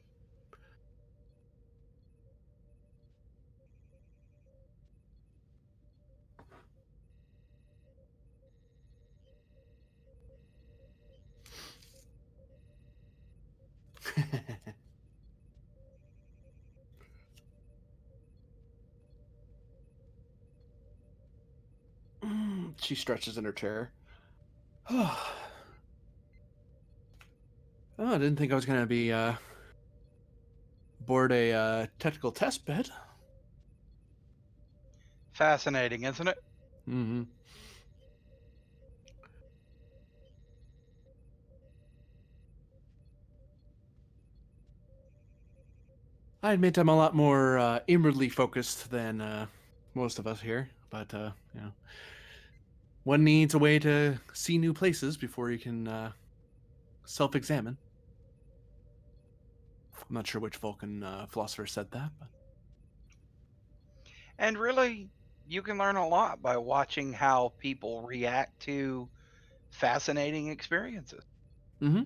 She stretches in her chair. Oh, I didn't think I was going to be aboard a technical test bed. Fascinating, isn't it? Mm-hmm. I admit I'm a lot more inwardly focused than most of us here, but you know, one needs a way to see new places before you can self-examine. I'm not sure which Vulcan philosopher said that, but And really, you can learn a lot by watching how people react to fascinating experiences. mm-hmm.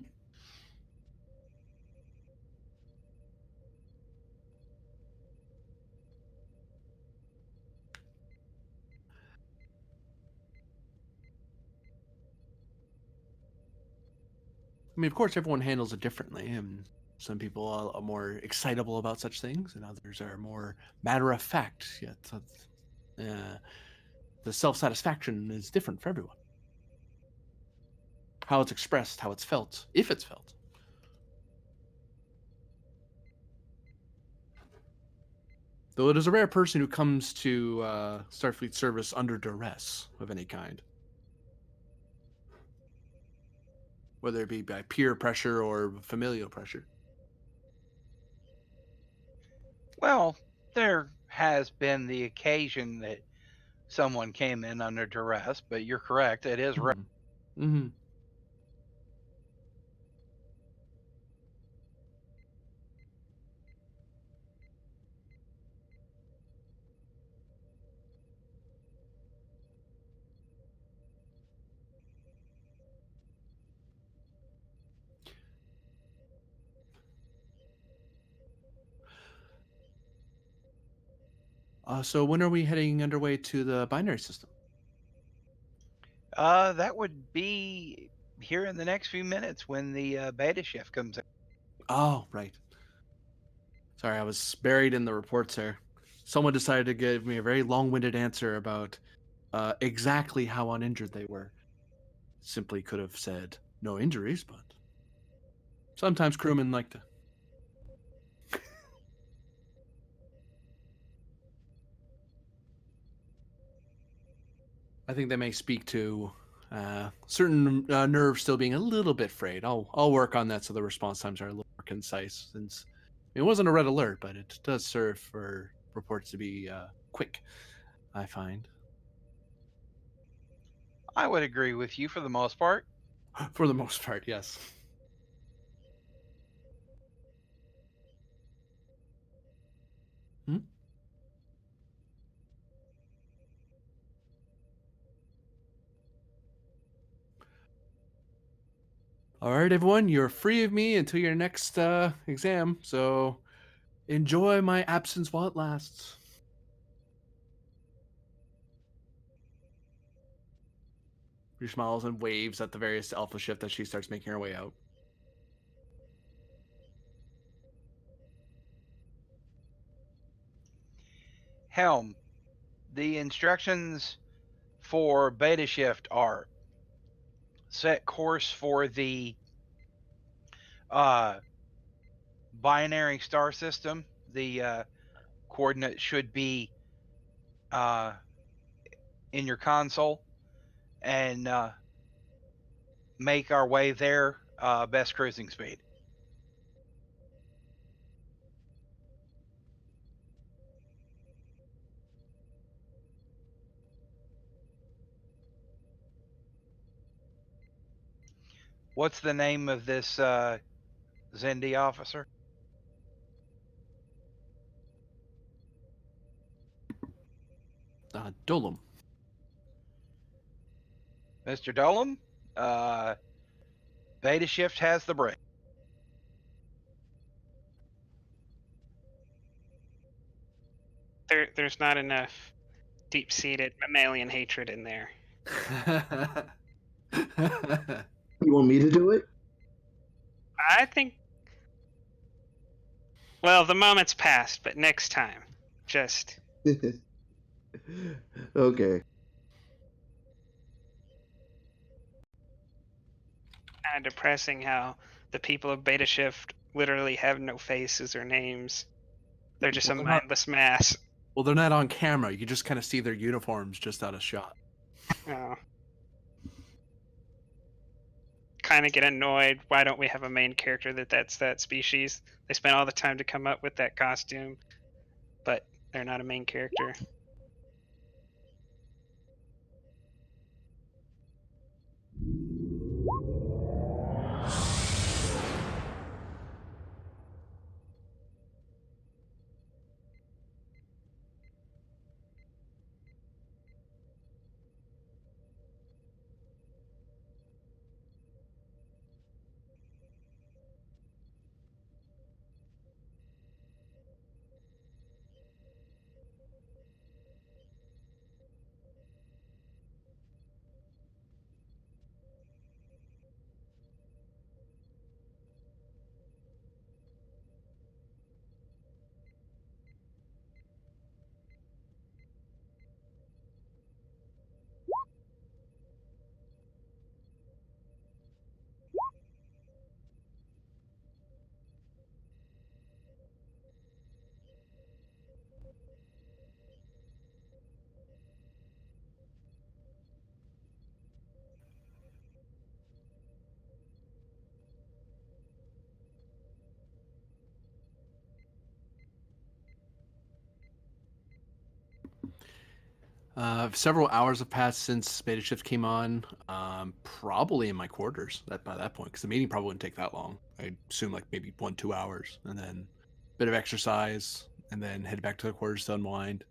I mean, of course, everyone handles it differently, and some people are more excitable about such things, and others are more matter of fact. Yet, the self-satisfaction is different for everyone. How it's expressed, how it's felt, if it's felt. Though it is a rare person who comes to Starfleet service under duress of any kind. Whether it be by peer pressure or familial pressure. Well, there has been the occasion that someone came in under duress, but you're correct. It is rare. Mm-hmm. So when are we heading underway to the binary system? That would be here in the next few minutes when the beta shift comes in. Oh, right. Sorry, I was buried in the reports there. Someone decided to give me a very long-winded answer about exactly how uninjured they were. Simply could have said no injuries, but sometimes crewmen like to. I think they may speak to certain nerves still being a little bit frayed. I'll work on that so the response times are a little more concise. Since it wasn't a red alert, but it does serve for reports to be quick, I find. I would agree with you for the most part. For the most part, yes. Hmm? All right, everyone, you're free of me until your next exam, so enjoy my absence while it lasts. She smiles and waves at the various alpha shift as she starts making her way out. Helm, the instructions for beta shift are set course for the uh, binary star system. The coordinate should be uh, in your console, and make our way there, best cruising speed. What's the name of this Zindi officer? Dolum. Mr. Dolam, Beta Shift has the bridge. There's not enough deep-seated mammalian hatred in there. You want me to do it? I think. Well, the moment's passed, but next time, just Okay. kind of depressing how the people of Beta Shift literally have no faces or names. They're just a Well, they're not- mindless mass. Well, they're not on camera. You just kind of see their uniforms just out of shot. Kind of get annoyed. Why don't we have a main character that's that species? They spent all the time to come up with that costume, but they're not a main character. Several hours have passed since Beta Shift came on. Probably in my quarters by that point, because the meeting probably wouldn't take that long. I assume like maybe 1-2 hours, and then a bit of exercise, and then head back to the quarters to unwind,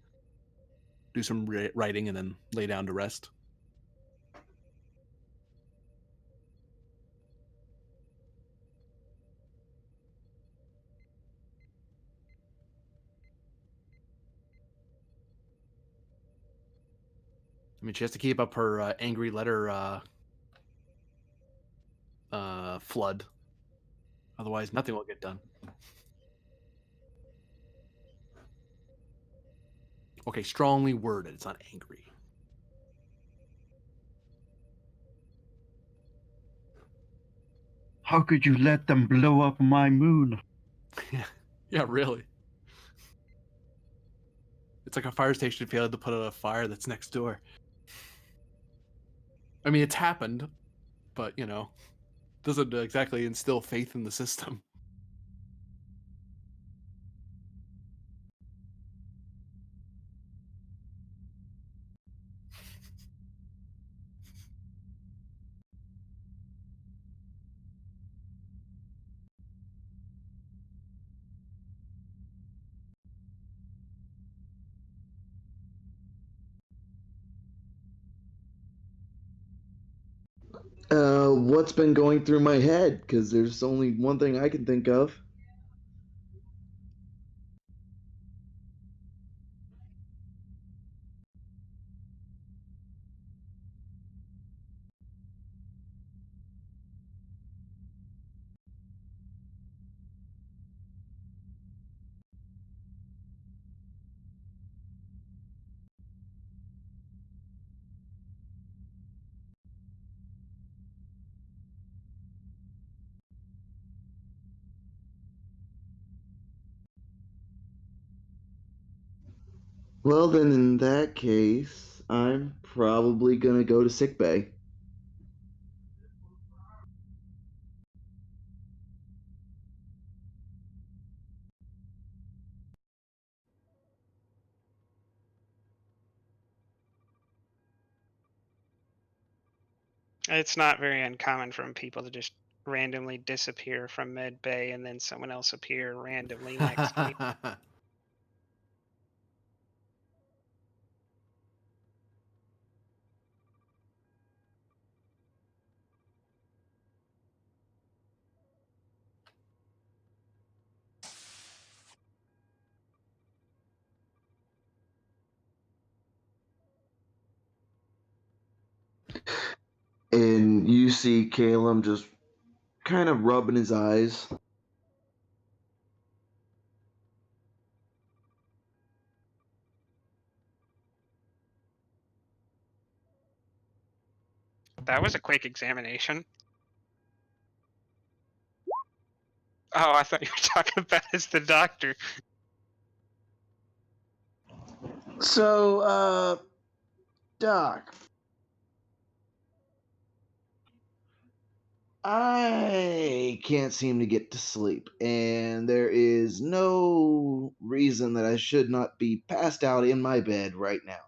do some writing, and then lay down to rest. I mean, she has to keep up her angry letter flood. Otherwise, nothing will get done. Okay, strongly worded. It's not angry. How could you let them blow up my moon? Yeah, really. It's like a fire station failed to put out a fire that's next door. I mean, it's happened, but, you know, doesn't exactly instill faith in the system. What's been going through my head? Because there's only one thing I can think of. Well, then in that case, I'm probably gonna go to sick bay. It's not very uncommon for people to just randomly disappear from med bay and then someone else appear randomly next to you. And you see Caleb just kind of rubbing his eyes. That was a quick examination. Oh, I thought you were talking about as the doctor. So, Doc, I can't seem to get to sleep, and there is no reason that I should not be passed out in my bed right now.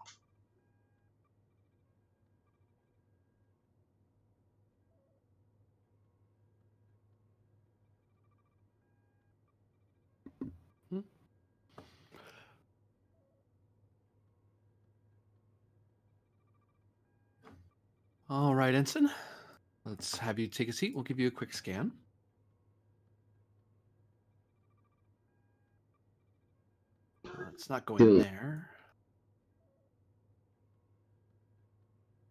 All right, Ensign. Let's have you take a seat. We'll give you a quick scan. It's not going Good. there.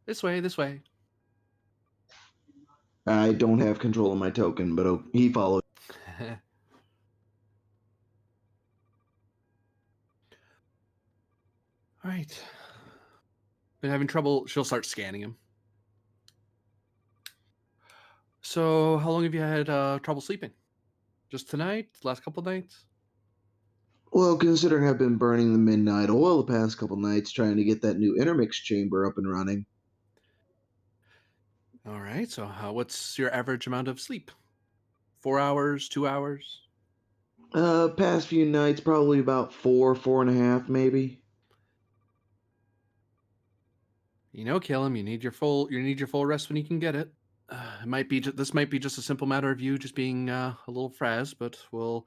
This way, this way. I don't have control of my token, but he followed. All right. Been having trouble. She'll start scanning him. So, how long have you had trouble sleeping? Just tonight? Last couple nights? Well, considering I've been burning the midnight oil the past couple nights trying to get that new intermix chamber up and running. All right. So, what's your average amount of sleep? 4 hours, 2 hours? Past few nights, probably about 4.5, maybe. You know, Caleb, you need your full rest when you can get it. It might be this might be just a simple matter of you just being a little frazzed, but we'll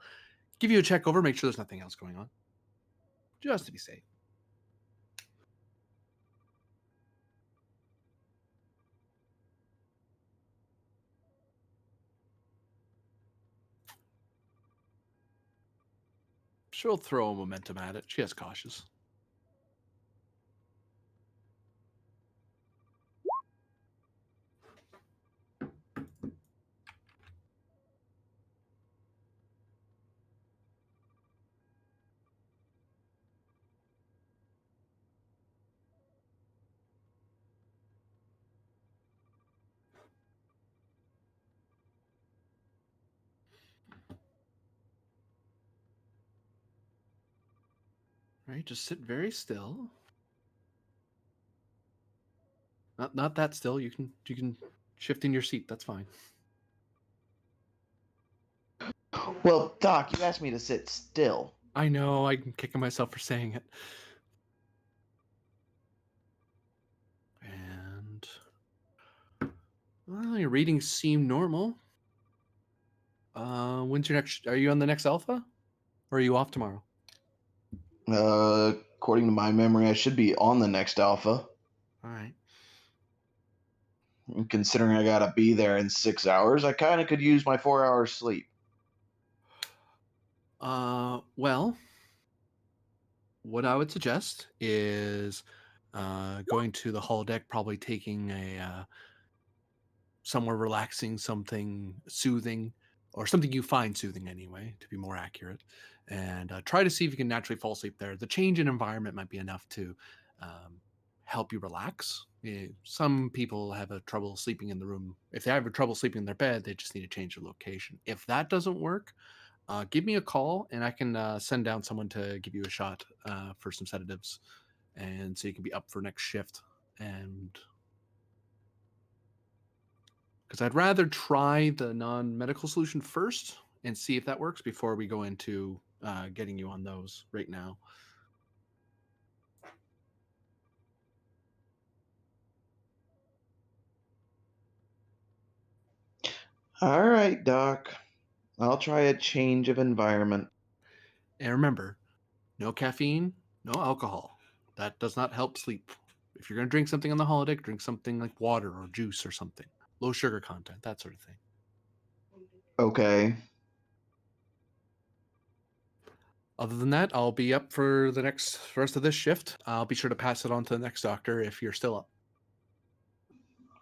give you a check over, make sure there's nothing else going on, just to be safe. She'll throw a momentum at it. She has cautious. Right, just sit very still. Not that still. You can shift in your seat. That's fine. Well, Doc, you asked me to sit still. I know. I'm kicking myself for saying it. And well, your readings seem normal. When's your next? Are you on the next alpha, or are you off tomorrow? According to my memory, I should be on the next alpha. All right. And considering I gotta be there in 6 hours, I kind of could use my 4 hours sleep. Well, what I would suggest is going to the hall deck, probably taking a somewhere relaxing, something soothing, or something you find soothing anyway, to be more accurate, and try to see if you can naturally fall asleep there. The change in environment might be enough to help you relax. Some people have a trouble sleeping in the room. If they have a trouble sleeping in their bed, they just need to change the location. If that doesn't work, give me a call and I can send down someone to give you a shot for some sedatives, and so you can be up for next shift. And because I'd rather try the non-medical solution first and see if that works before we go into getting you on those right now. All right, Doc. I'll try a change of environment. And remember, no caffeine, no alcohol. That does not help sleep. If you're going to drink something on the holodeck, drink something like water or juice or something. Low sugar content, that sort of thing. Okay. Other than that, I'll be up for the rest of this shift. I'll be sure to pass it on to the next doctor if you're still up.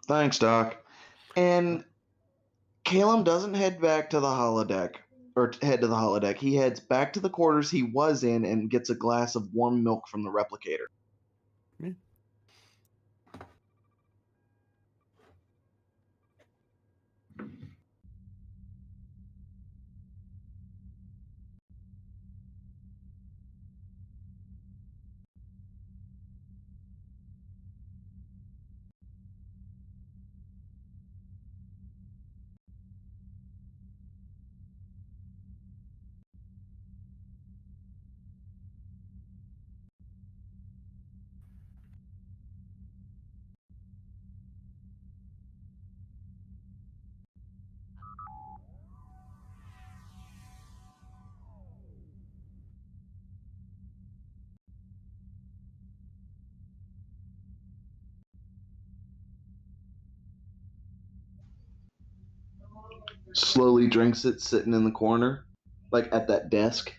Thanks, Doc. And Calum doesn't head back to the holodeck or head to the holodeck. He heads back to the quarters he was in and gets a glass of warm milk from the replicator. Yeah. Slowly drinks it sitting in the corner, like at that desk,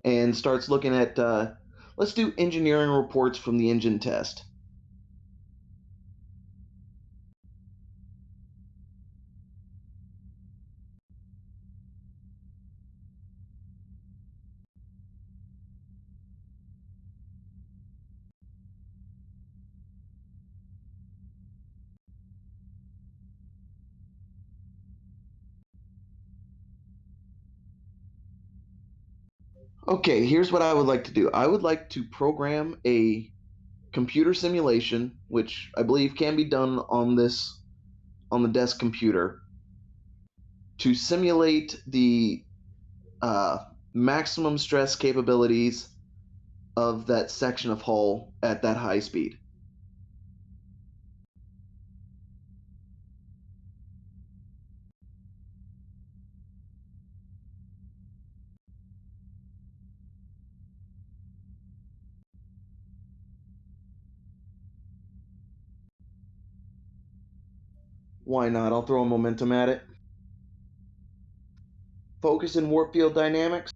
and starts looking at, let's do engineering reports from the engine test. Okay, here's what I would like to do. I would like to program a computer simulation, which I believe can be done on the desk computer, to simulate the uh, maximum stress capabilities of that section of hull at that high speed. Why not? I'll throw a momentum at it. Focus in warp field dynamics.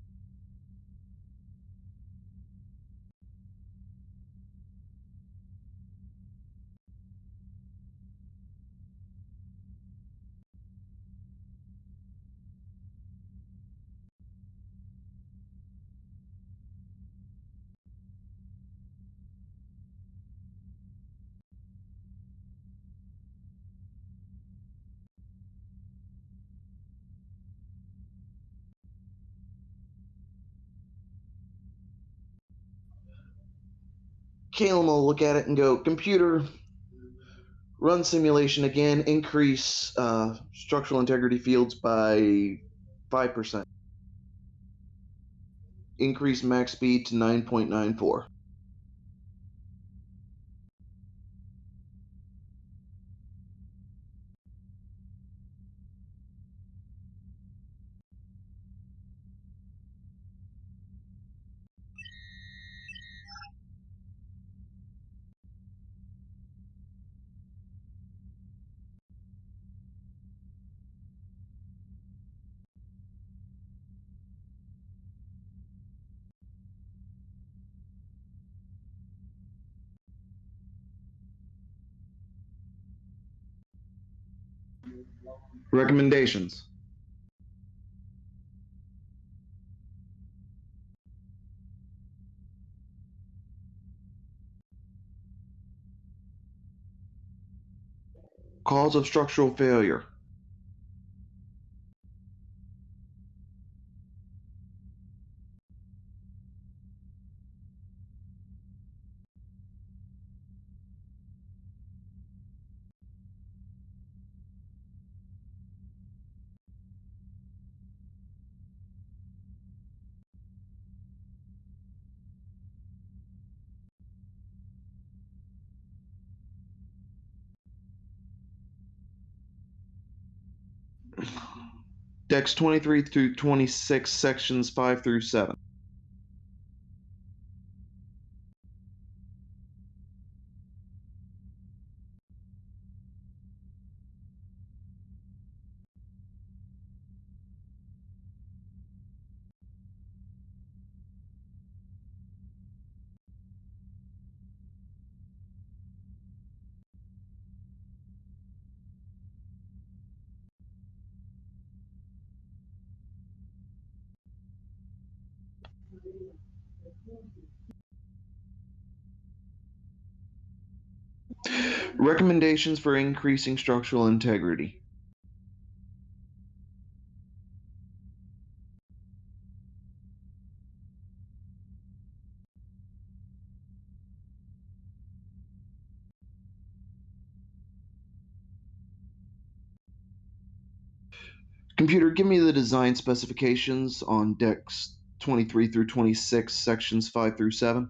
Calum will look at it and go, computer, run simulation again, increase structural integrity fields by 5%. Increase max speed to 9.94. Recommendations. Cause of structural failure. Decks 23 through 26, sections 5 through 7. Recommendations for increasing structural integrity. Computer, give me the design specifications on decks 23 through 26, sections 5 through 7.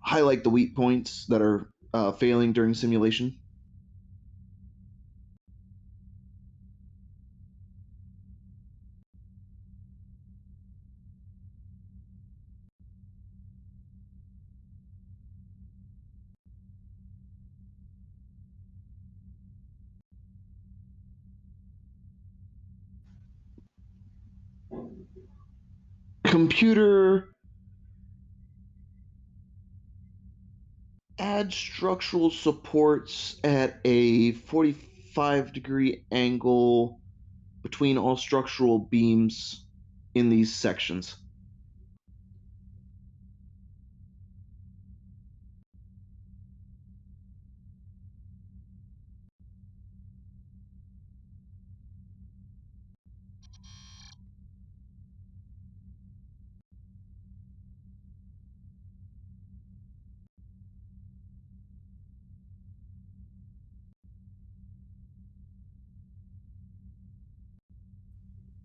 Highlight the weak points that are failing during simulation. Computer, add structural supports at a 45-degree angle between all structural beams in these sections.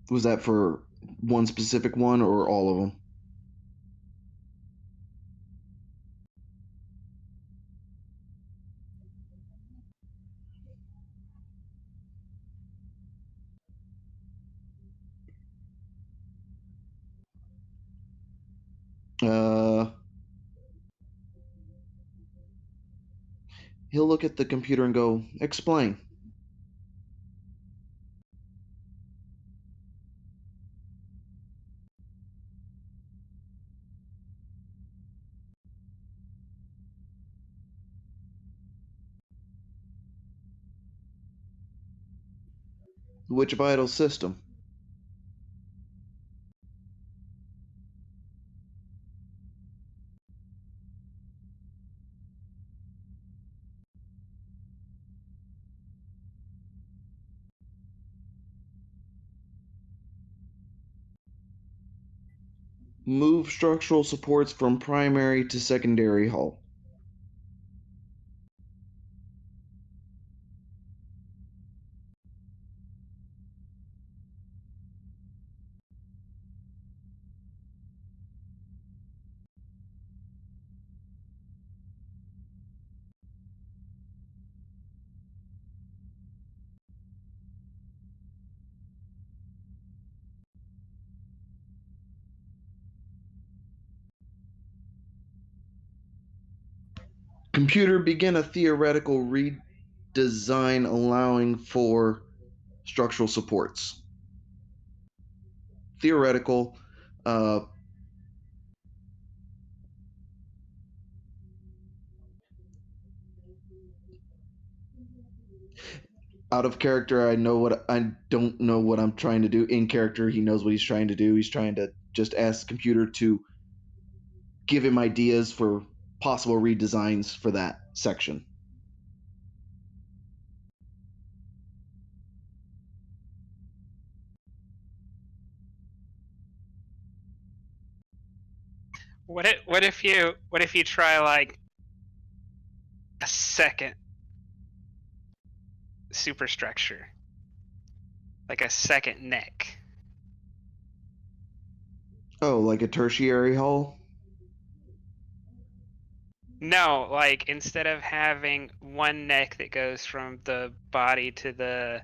Was that for one specific one or all of them? He'll look at the computer and go, explain. Which vital system? Move structural supports from primary to secondary hull. Computer, begin a theoretical redesign allowing for structural supports. Theoretical, out of character, I don't know what I'm trying to do. In character, he knows what he's trying to do. He's trying to just ask the computer to give him ideas for possible redesigns for that section. What if you try like a second superstructure, like a second neck? Oh, like a tertiary hull? No, like instead of having one neck that goes from the body to the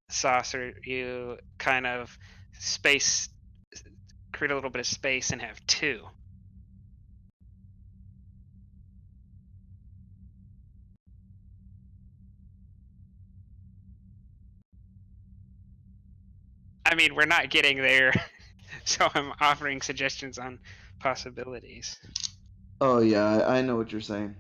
saucer, you kind of create a little bit of space and have two. I mean, we're not getting there, so I'm offering suggestions on possibilities. Oh yeah, I know what you're saying.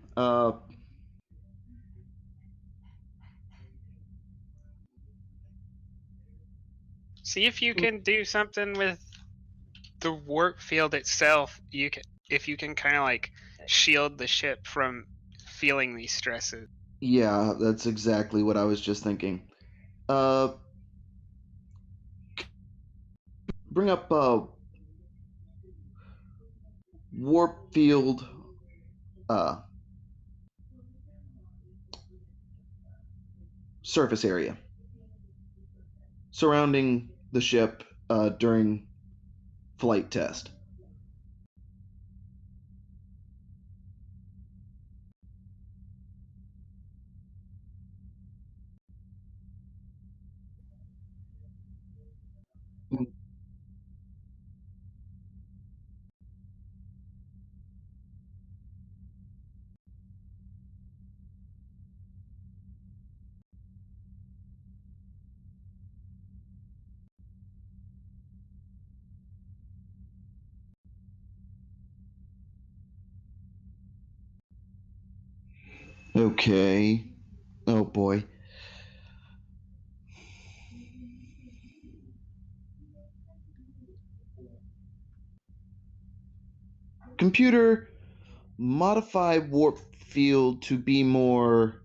See if you can do something with the warp field itself. If you can kind of like shield the ship from feeling these stresses. Yeah, that's exactly what I was just thinking. Bring up warp field uh surface area surrounding the ship during flight test. Okay. Oh boy. Computer, modify warp field to be more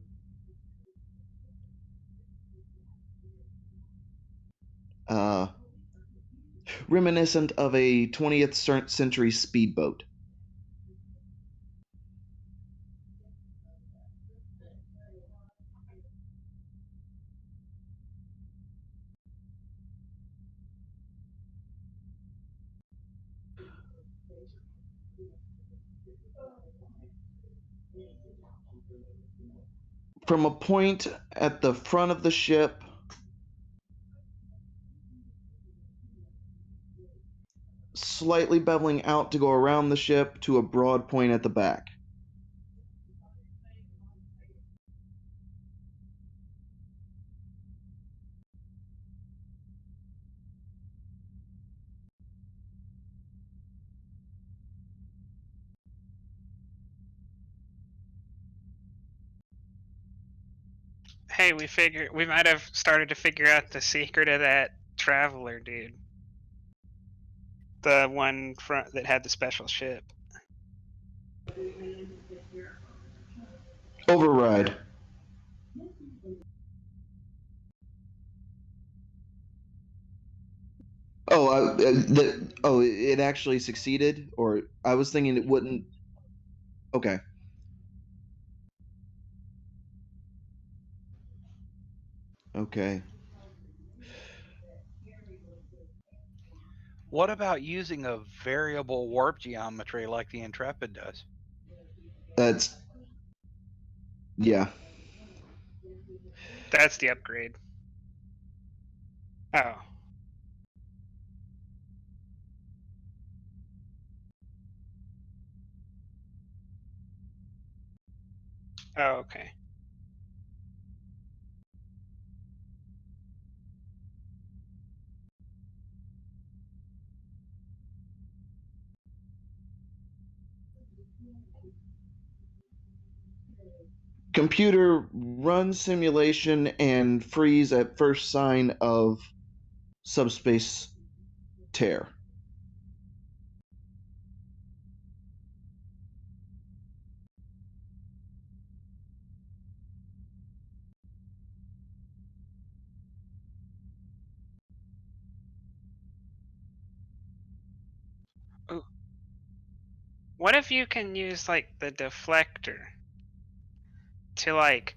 uh, reminiscent of a 20th century speedboat. From a point at the front of the ship, slightly beveling out to go around the ship to a broad point at the back. Hey, we might have started to figure out the secret of that traveler dude. The one front that had the special ship. Override. Oh, it actually succeeded, or I was thinking it wouldn't. Okay. Okay. What about using a variable warp geometry like the Intrepid does? That's yeah. That's the upgrade. Oh. Oh, okay. Computer, run simulation and freeze at first sign of subspace tear. Ooh. What if you can use like the deflector to like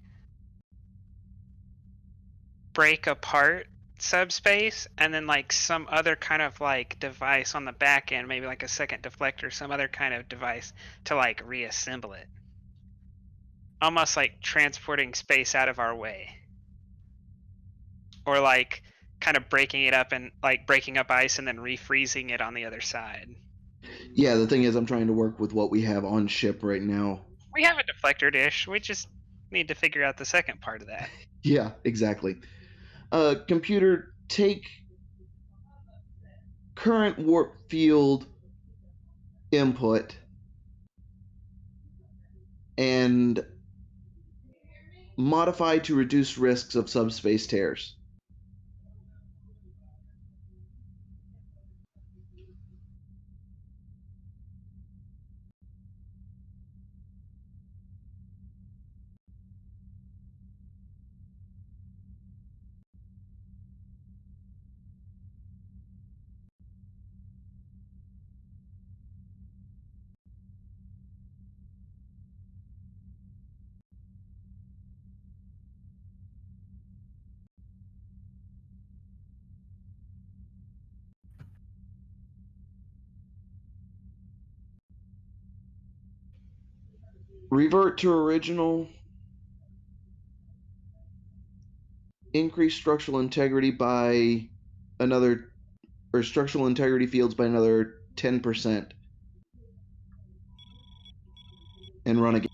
break apart subspace and then like some other kind of like device on the back end, maybe like a second deflector, some other kind of device to like reassemble it. Almost like transporting space out of our way. Or like kind of breaking it up and like breaking up ice and then refreezing it on the other side. Yeah, the thing is, I'm trying to work with what we have on ship right now. We have a deflector dish. We just need to figure out the second part of that. Yeah, exactly. Computer, take current warp field input and modify to reduce risks of subspace tears. Revert to original. Increase structural integrity by another, or structural integrity fields by another 10%. And run again.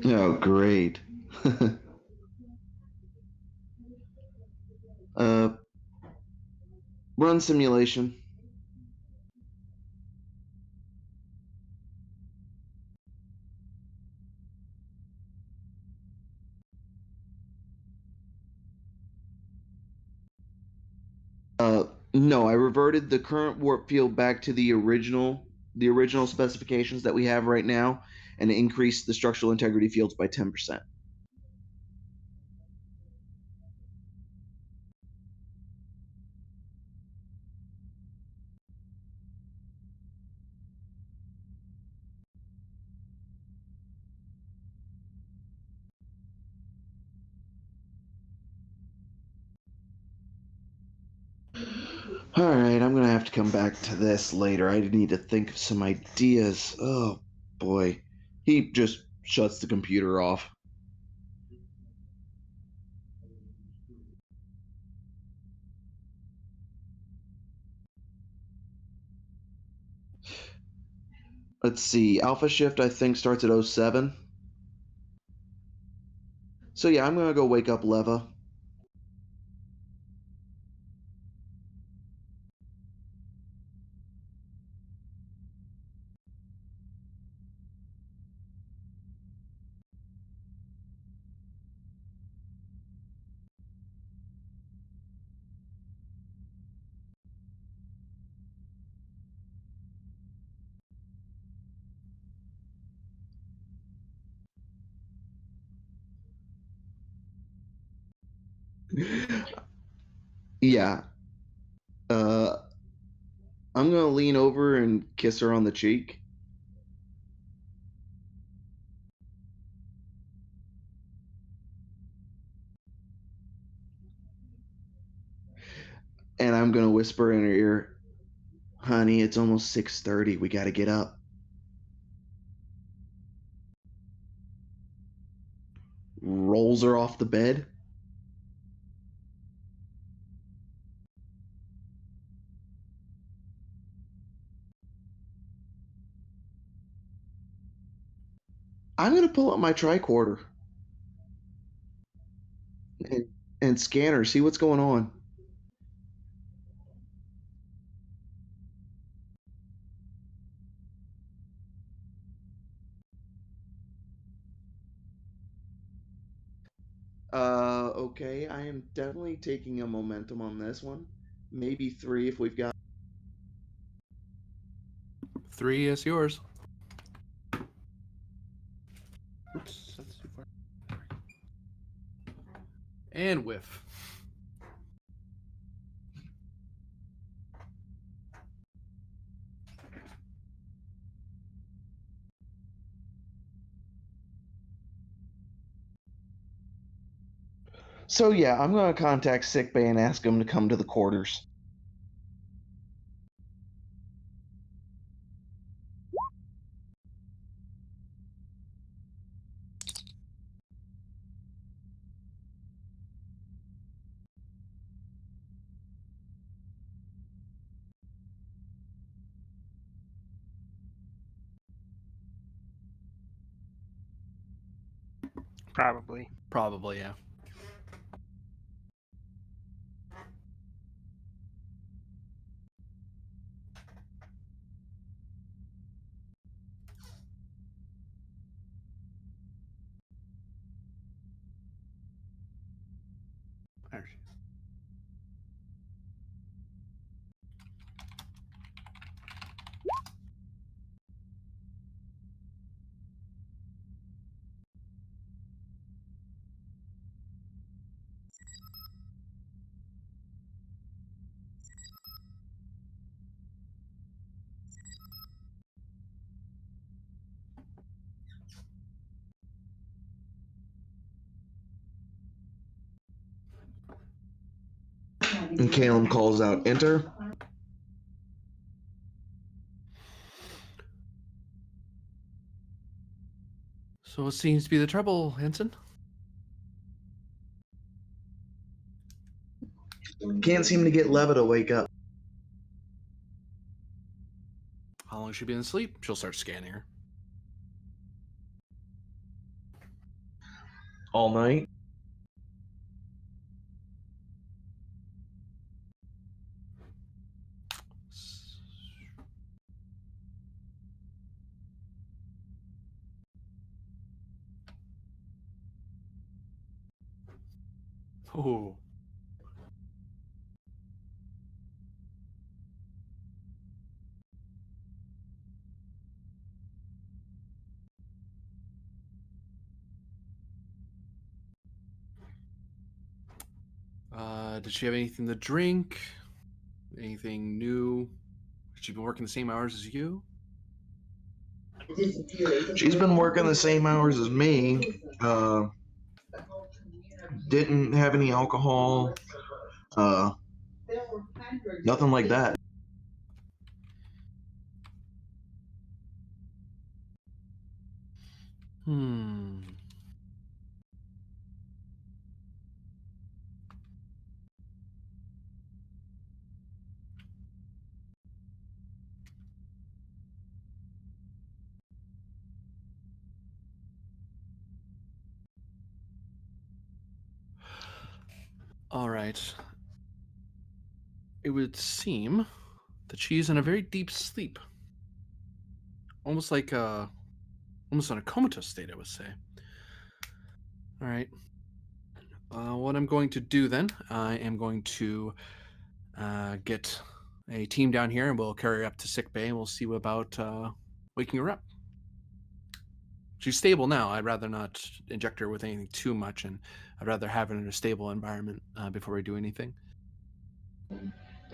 Oh, great. uh, Run simulation. No, I reverted the current warp field back to the original specifications that we have right now, and increased the structural integrity fields by 10%. All right, I'm gonna have to come back to this later. I need to think of some ideas. Oh boy, he just shuts the computer off. Let's see. Alpha shift I think starts at 07. So yeah, I'm gonna go wake up Leva. Yeah. Uh, I'm gonna lean over and kiss her on the cheek. And I'm gonna whisper in her ear, "Honey, it's almost 6:30. We gotta get up." Rolls her off the bed. I'm gonna pull up my tricorder and, and scan her, see what's going on. Okay, I am definitely taking a momentum on this one. Maybe 3 if we've got 3 is yours. Oops, that's too far. And whiff. So yeah, I'm gonna contact sickbay and ask him to come to the quarters. Probably. Probably, yeah. There she is. And Caleb calls out, "Enter." So what seems to be the trouble, Ensign? Can't seem to get Leva to wake up. How long has she been asleep? She'll start scanning her. All night. Oh. Did she have anything to drink? Anything new? Has she been working the same hours as you? She's been working the same hours as me. Didn't have any alcohol. Nothing like that. Hmm. All right. It would seem that she's in a very deep sleep. Almost like almost in a comatose state, I would say. All right. What I'm going to do then, I am going to get a team down here and we'll carry her up to sick bay and we'll see about waking her up. She's stable now. I'd rather not inject her with anything too much, and I'd rather have her in a stable environment before we do anything.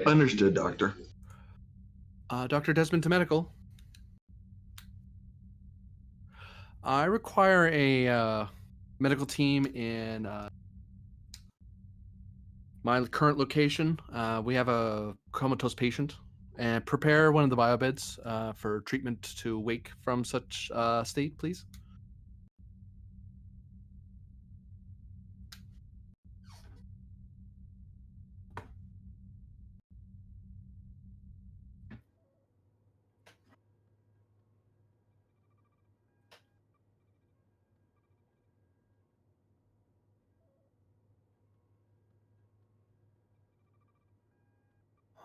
Understood, Doctor. Dr. Desmond to medical. I require a medical team in my current location. We have a comatose patient, and prepare one of the biobeds for treatment to wake from such state, please.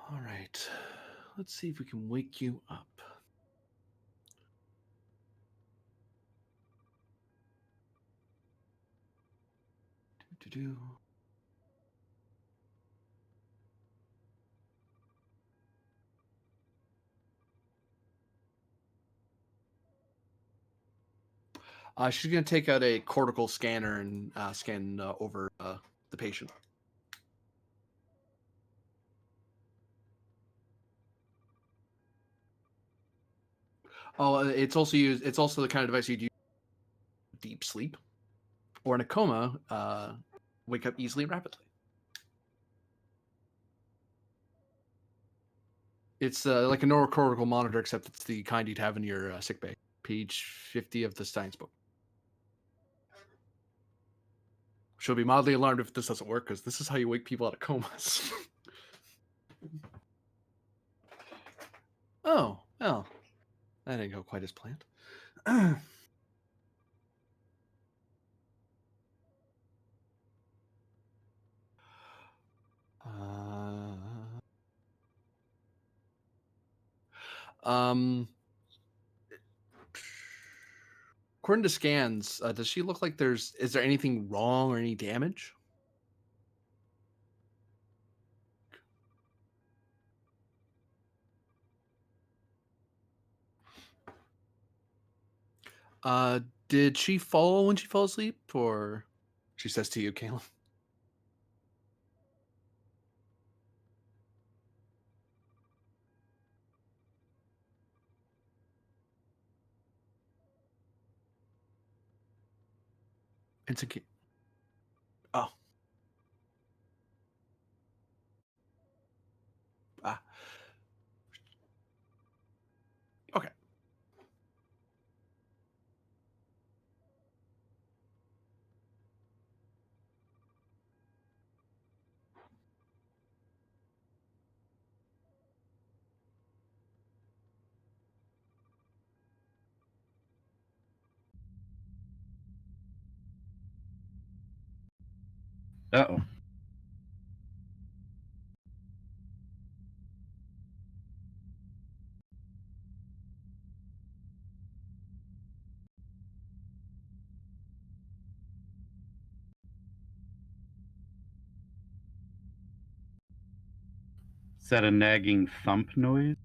All right. Let's see if we can wake you up. Do-do-do. She's going to take out a cortical scanner and scan over the patient. Oh, it's also the kind of device you'd use in deep sleep or in a coma, wake up easily and rapidly. It's like a neurocortical monitor, except it's the kind you'd have in your sick bay. Page 50 of the science book. She'll be mildly alarmed if this doesn't work, because this is how you wake people out of comas. Oh, well. That didn't go quite as planned. According to scans, does she look like is there anything wrong or any damage? Did she fall when she fell asleep, or she says to you, Caleb? It's a oh. Ah. Okay. Uh-oh. Is that a nagging thump noise?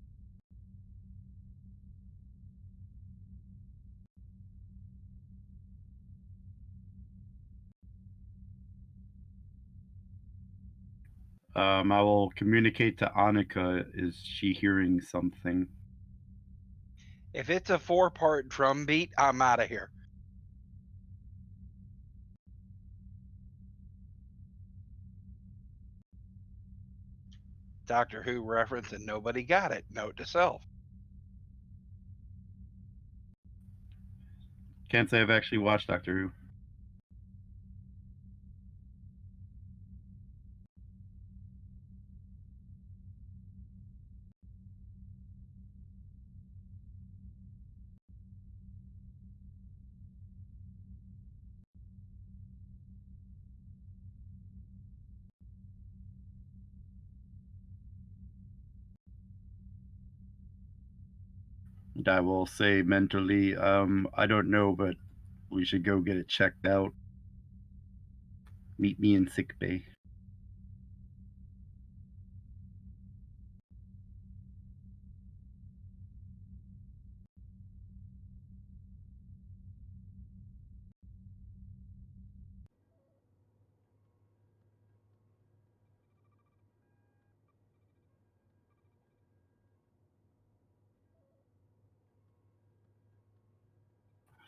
I will communicate to Annika. Is she hearing something? If it's a 4-part drum beat, I'm out of here. Doctor Who reference and nobody got it. Note to self. Can't say I've actually watched Doctor Who. And I will say mentally, I don't know, but we should go get it checked out. Meet me in sick bay.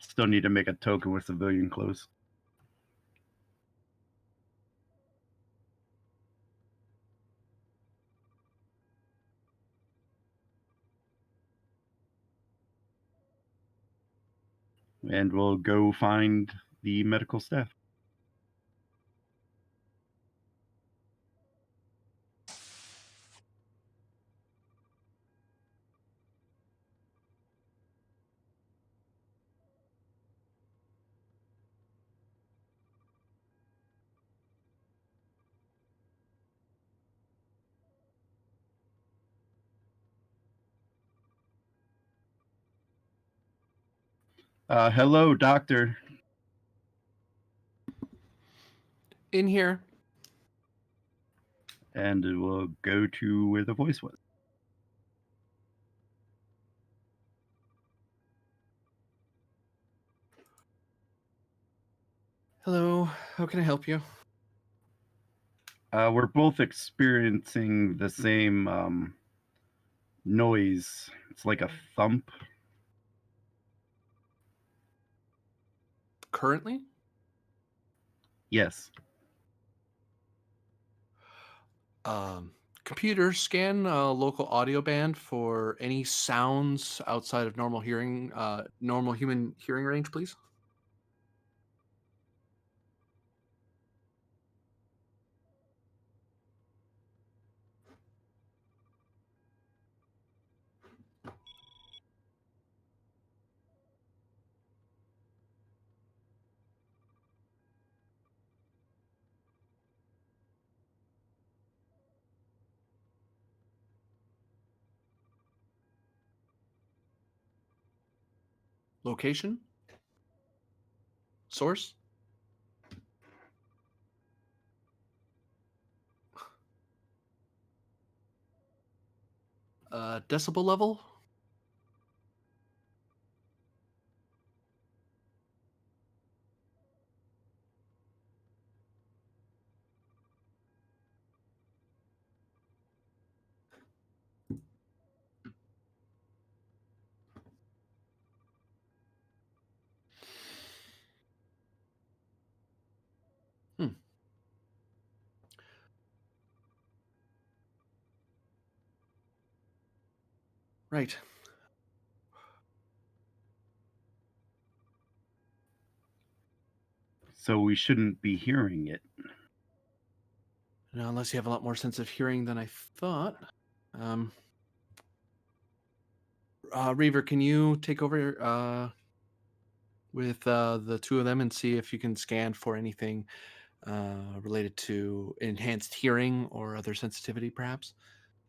Still need to make a token with civilian clothes. And we'll go find the medical staff. Hello, doctor. In here. And we'll go to where the voice was. how can I help you? We're both experiencing the same noise. It's like a thump. Currently? Yes. Computer, scan a local audio band for any sounds outside of normal hearing, normal human hearing range, please. Location? Source? Decibel level? Hmm. Right. So we shouldn't be hearing it. Now, unless you have a lot more sense of hearing than I thought. Reaver, can you take over with the two of them and see if you can scan for anything related to enhanced hearing or other sensitivity, perhaps?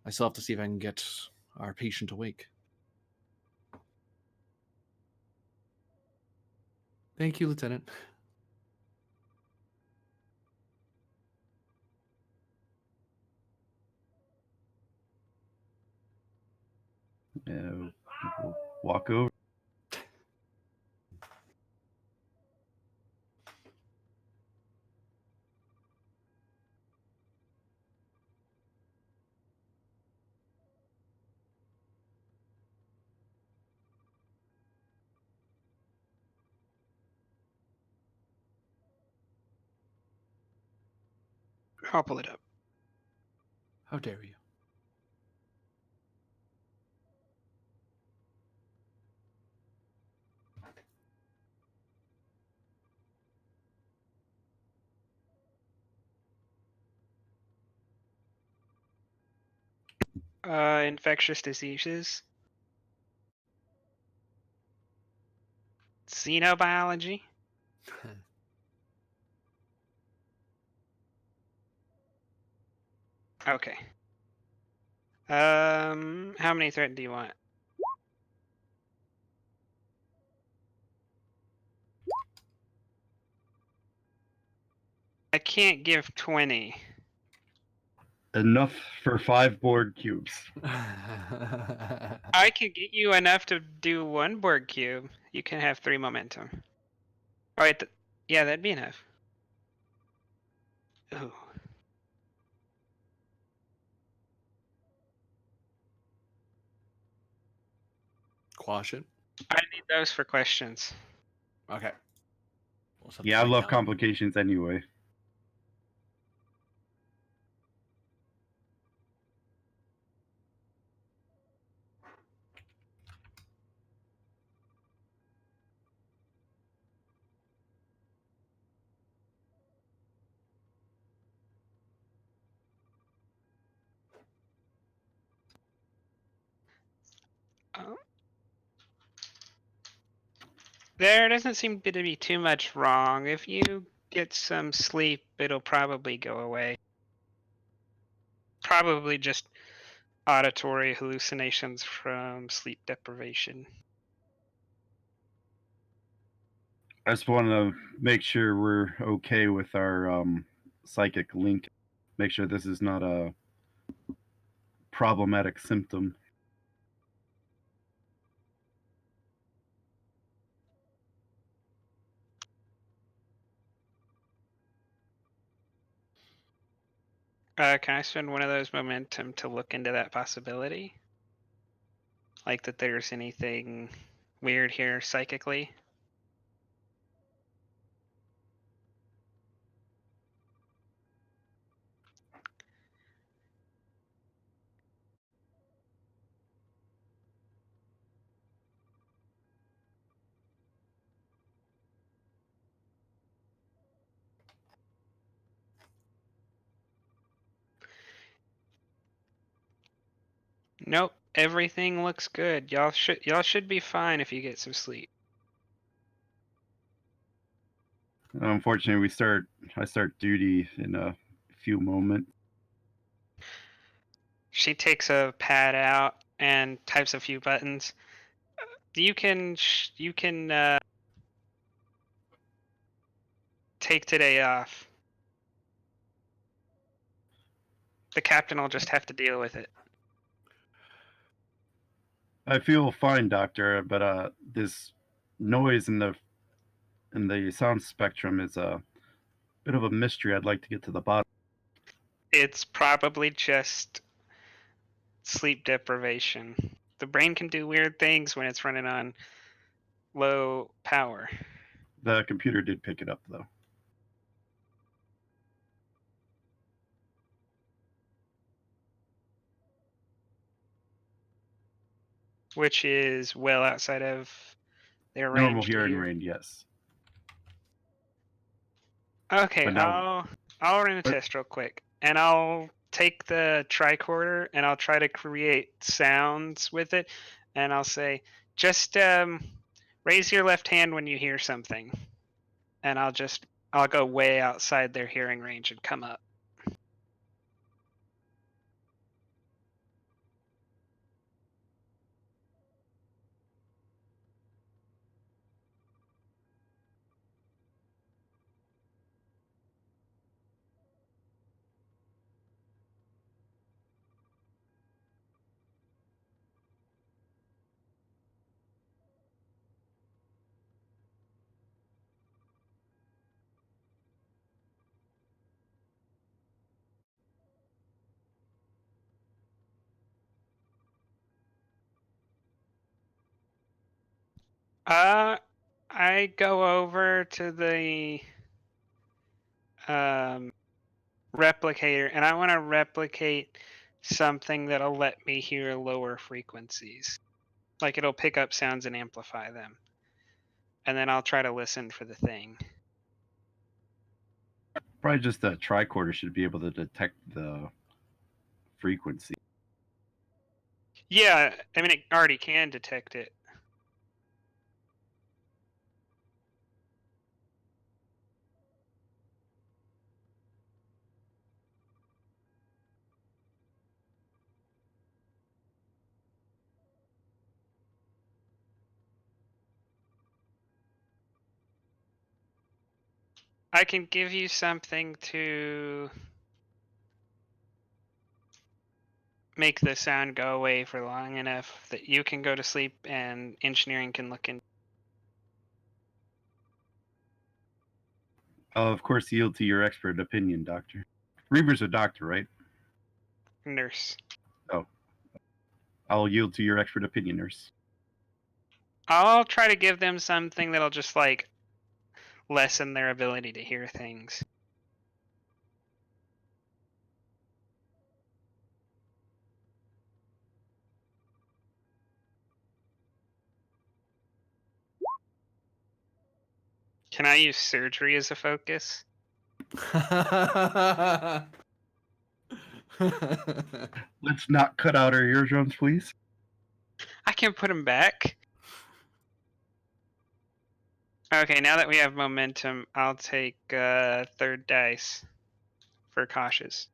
I still have to see if I can get our patient awake. Thank you, Lieutenant. We'll walk over. I'll pull it up. How dare you? Infectious diseases. Xenobiology. Okay. How many threat do you want? I can't give 20. Enough for 5 board cubes. I can get you enough to do 1 Borg cube. You can have 3 momentum. Alright, yeah, that'd be enough. Ooh. Quash it. I need those for questions. Okay. We'll just have to Yeah, I find love out. complications anyway. Oh. There doesn't seem to be too much wrong. If you get some sleep, it'll probably go away. Probably just auditory hallucinations from sleep deprivation. I just want to make sure we're okay with our psychic link. Make sure this is not a problematic symptom. Can I spend one of those momentum to look into that possibility? Like that there's anything weird here psychically? Nope, everything looks good. Y'all should be fine if you get some sleep. Unfortunately, I start duty in a few moments. She takes a pad out and types a few buttons. You can take today off. The captain will just have to deal with it. I feel fine, Doctor, but this noise in the sound spectrum is a bit of a mystery. I'd like to get to the bottom. It's probably just sleep deprivation. The brain can do weird things when it's running on low power. The computer did pick it up, though. Which is well outside of their range. Normal hearing range, yes. Okay, But now, I'll run a test real quick, and I'll take the tricorder and I'll try to create sounds with it, and I'll say, just raise your left hand when you hear something, and I'll go way outside their hearing range and come up. I go over to the replicator, and I want to replicate something that'll let me hear lower frequencies. Like it'll pick up sounds and amplify them. And then I'll try to listen for the thing. probably just the tricorder should be able to detect the frequency. Yeah, I mean, it already can detect it. I can give you something to make the sound go away for long enough that you can go to sleep and engineering can look in. I'll, of course, yield to your expert opinion, Doctor. Reaver's a doctor, right? Nurse. Oh. I'll yield to your expert opinion, nurse. I'll try to give them something that'll just like lessen their ability to hear things. Can I use surgery as a focus? Let's not cut out our eardrums, please. I can put them back. Okay, now that we have momentum, I'll take third dice for cautious.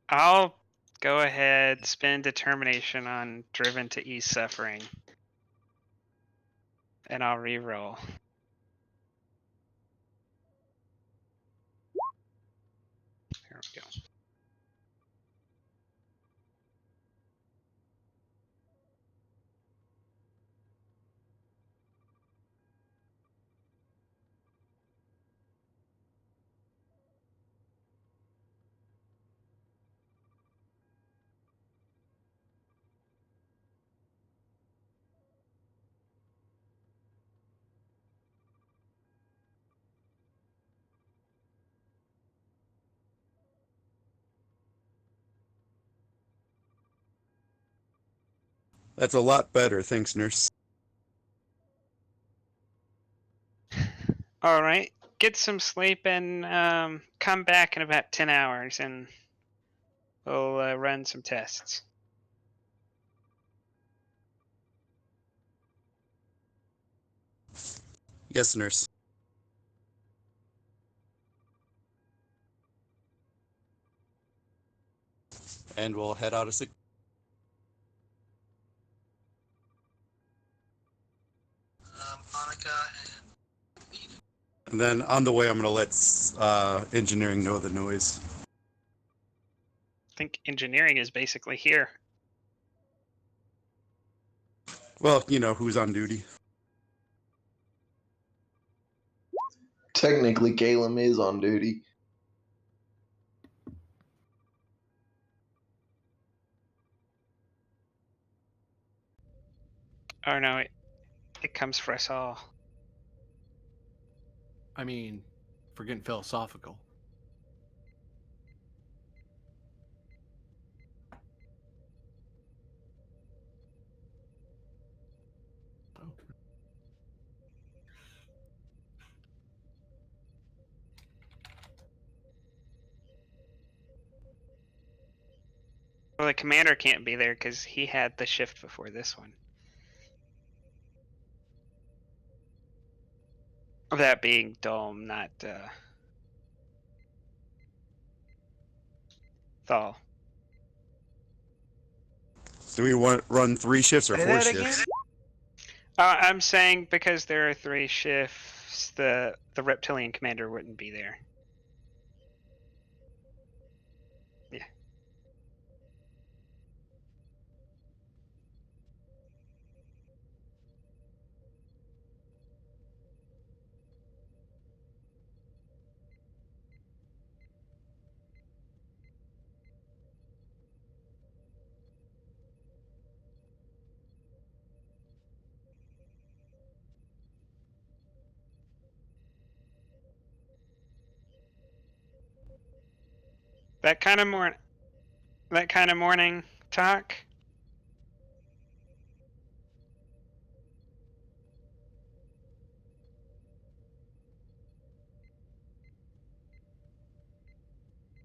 I'll go ahead, spend determination on driven to ease suffering. And I'll re-roll. There we go. That's a lot better. Thanks, nurse. All right. Get some sleep and come back in about 10 hours and we'll run some tests. Yes, nurse. And we'll head out of sick. And then on the way, I'm going to let engineering know the noise. I think engineering is basically here. Well, you know who's on duty. Technically, Caleb is on duty. Oh no, it comes for us all. I mean, if we're getting philosophical. Oh. Well, the commander can't be there because he had the shift before this one. That being Dome, not Thal. Do we want run 3 shifts or Say 4 that shifts? again? I'm saying because there are 3 shifts, the reptilian commander wouldn't be there. Yeah. That kind of morning talk.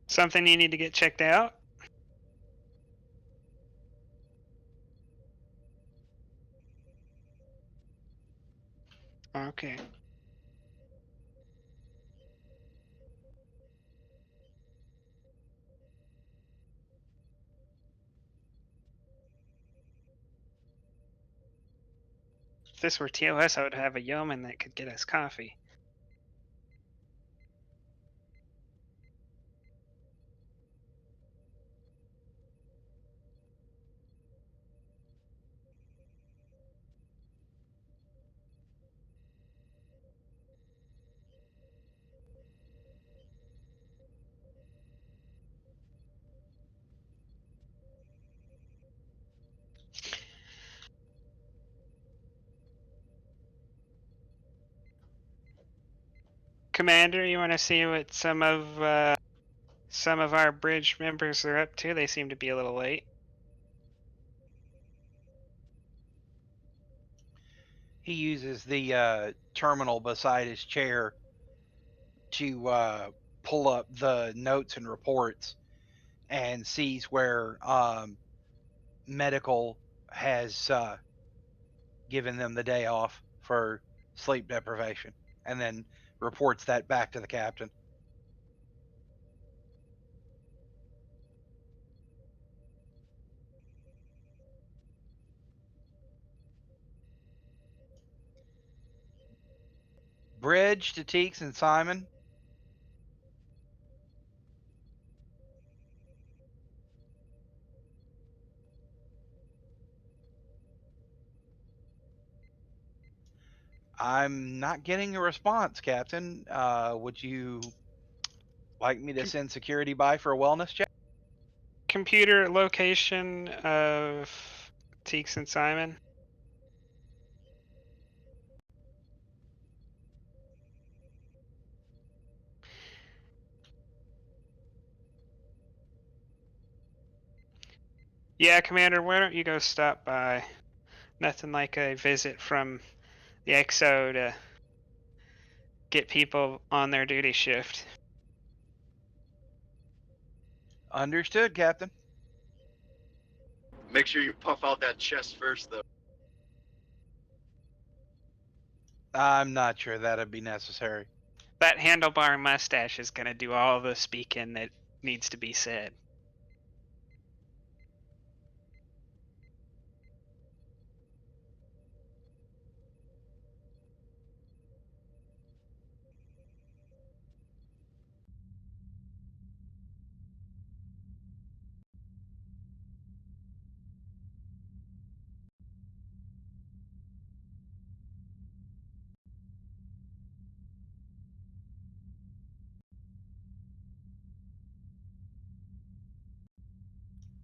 Something you need to get checked out. Okay. If this were TOS, I would have a yeoman that could get us coffee. Commander, you want to see what some of our bridge members are up to? They seem to be a little late. He uses the terminal beside his chair to pull up the notes and reports and sees where medical has given them the day off for sleep deprivation, and then reports that back to the captain. Bridge to Teeks and Simon. I'm not getting a response, Captain. Would you like me to send security by for a wellness check? Computer location of Teeks and Simon. Yeah, Commander, why don't you go stop by? Nothing like a visit from the XO to get people on their duty shift. Understood, Captain. Make sure you puff out that chest first, though. I'm not sure that'd be necessary. That handlebar mustache is going to do all the speaking that needs to be said.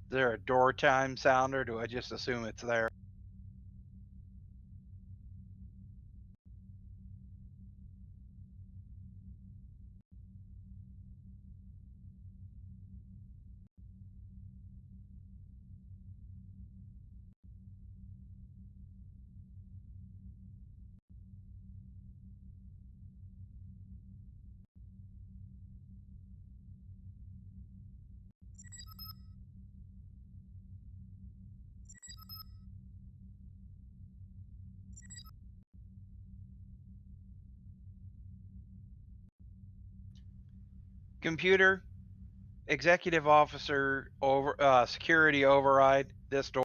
Is there a door chime sound, or do I just assume it's there? Computer, executive officer, security override this door.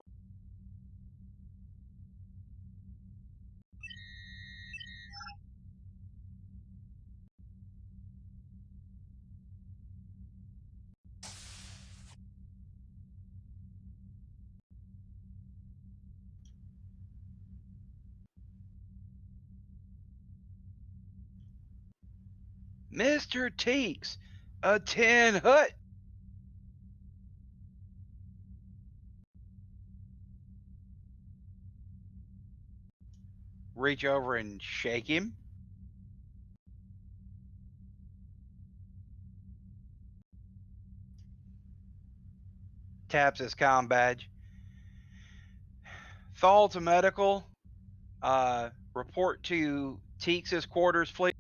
Mr. Teeks, a tin hut. Reach over and shake him. Taps his comm badge. Thal to medical. Report to Teeks' quarters, please.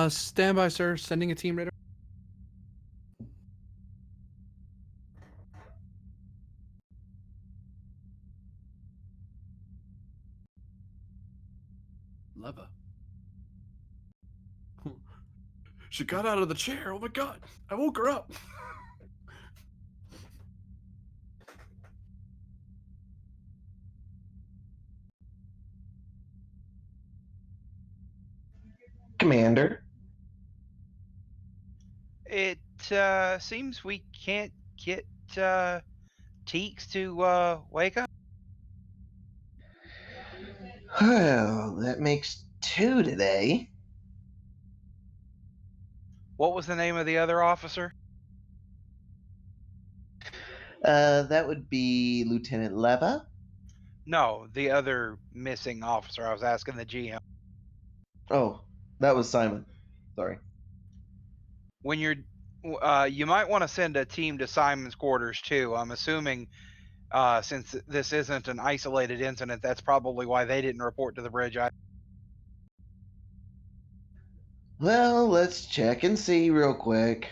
Stand by, sir. Sending a team radar. Leva. She got out of the chair. Oh my god. I woke her up. Commander. It seems we can't get Teeks to wake up. Well, that makes 2 today. What was the name of the other officer? That would be Lieutenant Leva. No, the other missing officer. I was asking the GM. Oh, that was Simon. Sorry. When you're, you might want to send a team to Simon's quarters too. I'm assuming, since this isn't an isolated incident, that's probably why they didn't report to the bridge. Well, let's check and see real quick.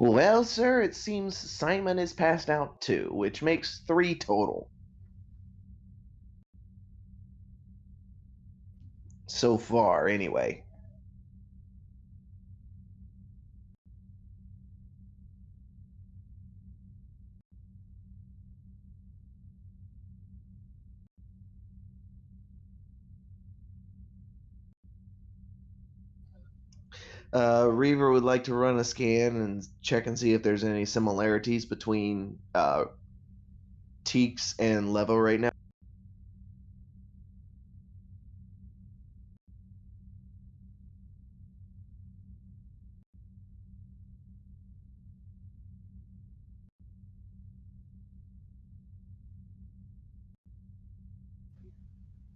Well, sir, it seems Simon is passed out too, which makes 3 total. So far, anyway. Reaver would like to run a scan and check and see if there's any similarities between Teeks and Levo right now.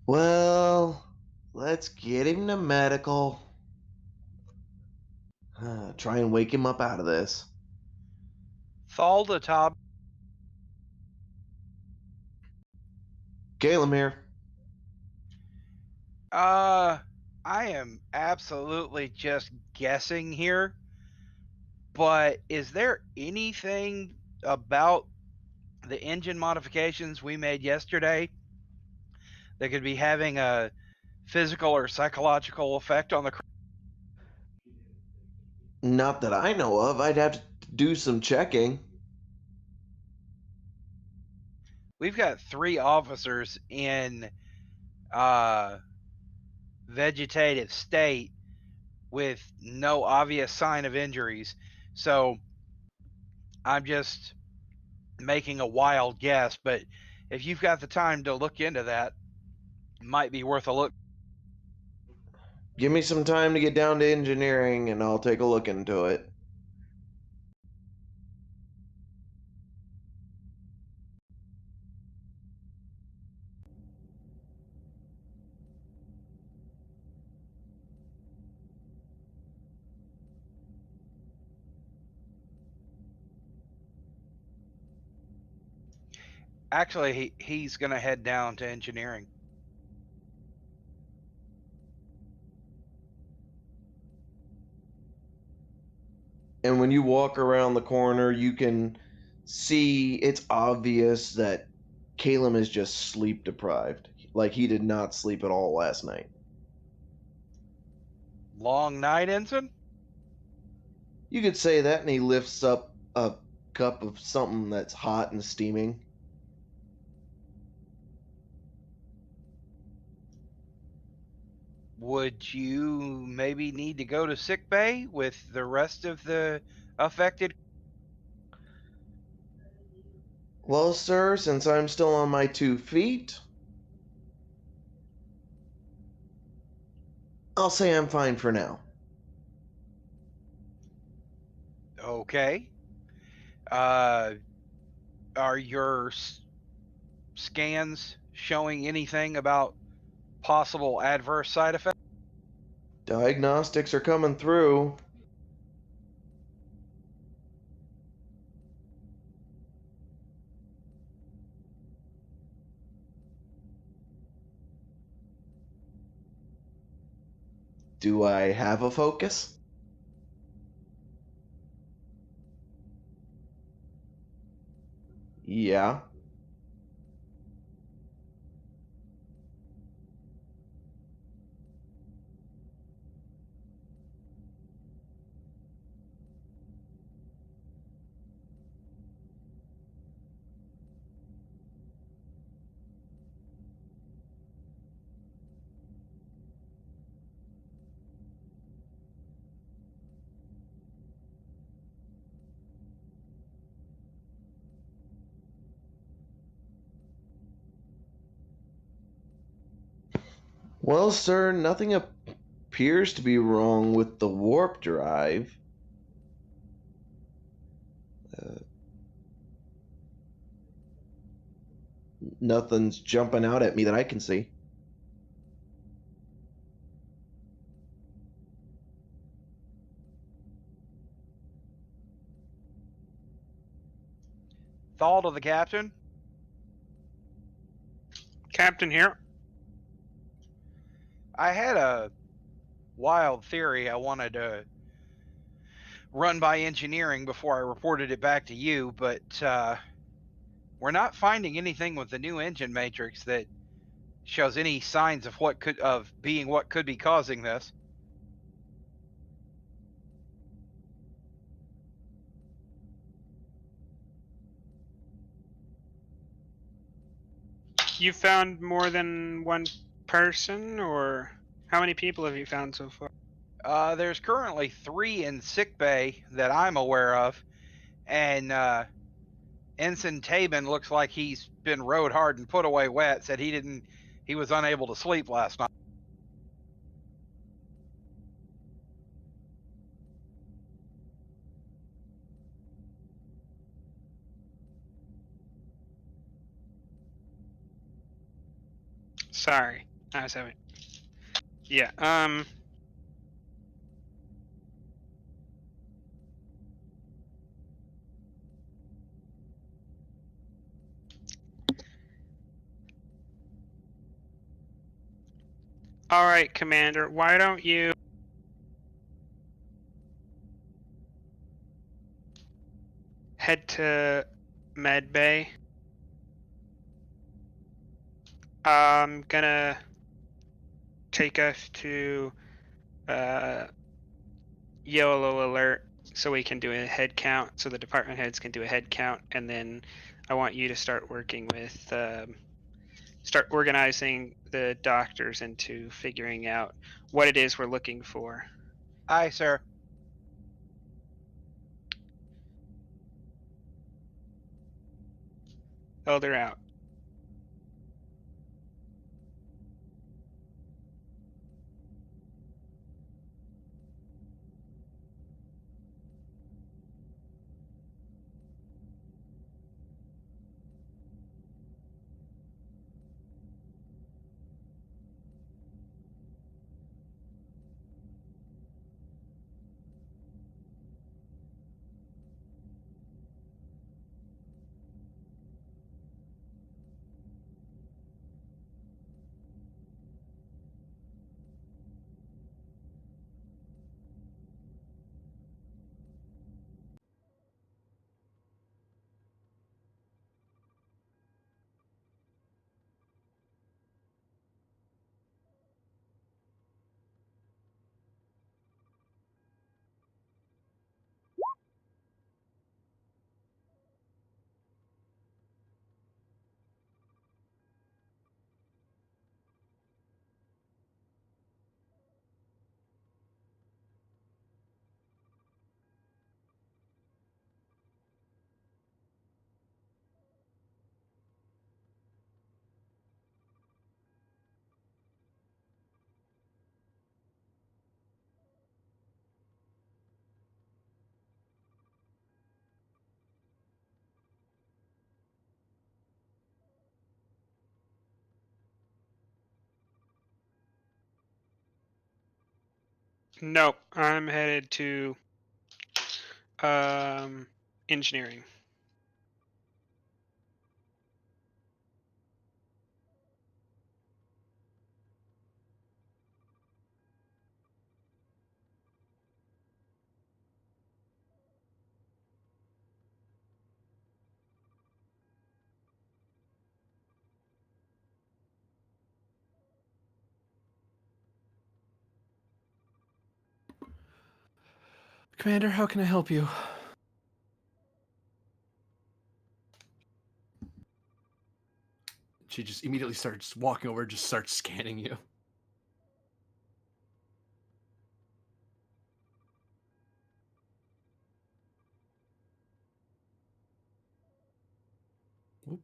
Well, let's get him to medical. Try and wake him up out of this. Thalda, Tob. Caleb here. I am absolutely just guessing here, but is there anything about the engine modifications we made yesterday that could be having a physical or psychological effect on the crew? Not that I know of. I'd have to do some checking. We've got 3 officers in vegetative state with no obvious sign of injuries. So I'm just making a wild guess, but if you've got the time to look into that, it might be worth a look. Give me some time to get down to engineering and I'll take a look into it. Actually, he's going to head down to engineering. And when you walk around the corner, you can see it's obvious that Caleb is just sleep deprived. Like he did not sleep at all last night. Long night, Ensign? You could say that, and he lifts up a cup of something that's hot and steaming. Would you maybe need to go to sick bay with the rest of the affected? Well, sir, since I'm still on my 2 feet, I'll say I'm fine for now. Okay. Are your scans showing anything about possible adverse side effects? Diagnostics are coming through. Do I have a focus? Yeah. Well, sir, nothing appears to be wrong with the warp drive. Nothing's jumping out at me that I can see. Thought of the captain? Captain here. I had a wild theory I wanted to run by engineering before I reported it back to you, but we're not finding anything with the new engine matrix that shows any signs of what could be causing this. You found more than one person, or how many people have you found so far? There's currently 3 in sick bay that I'm aware of, and Ensign Tabin looks like he's been rode hard and put away wet. Said he was unable to sleep last night. Sorry, I was having. Yeah. All right, Commander. Why don't you head to Med Bay? I'm gonna take us to Yellow Alert so we can do a head count, so the department heads can do a head count, and then I want you to start working with, start organizing the doctors into figuring out what it is we're looking for. Aye, sir. Elder out. Nope, I'm headed to engineering. Commander, how can I help you? She just immediately starts walking over, just starts scanning you. Oop.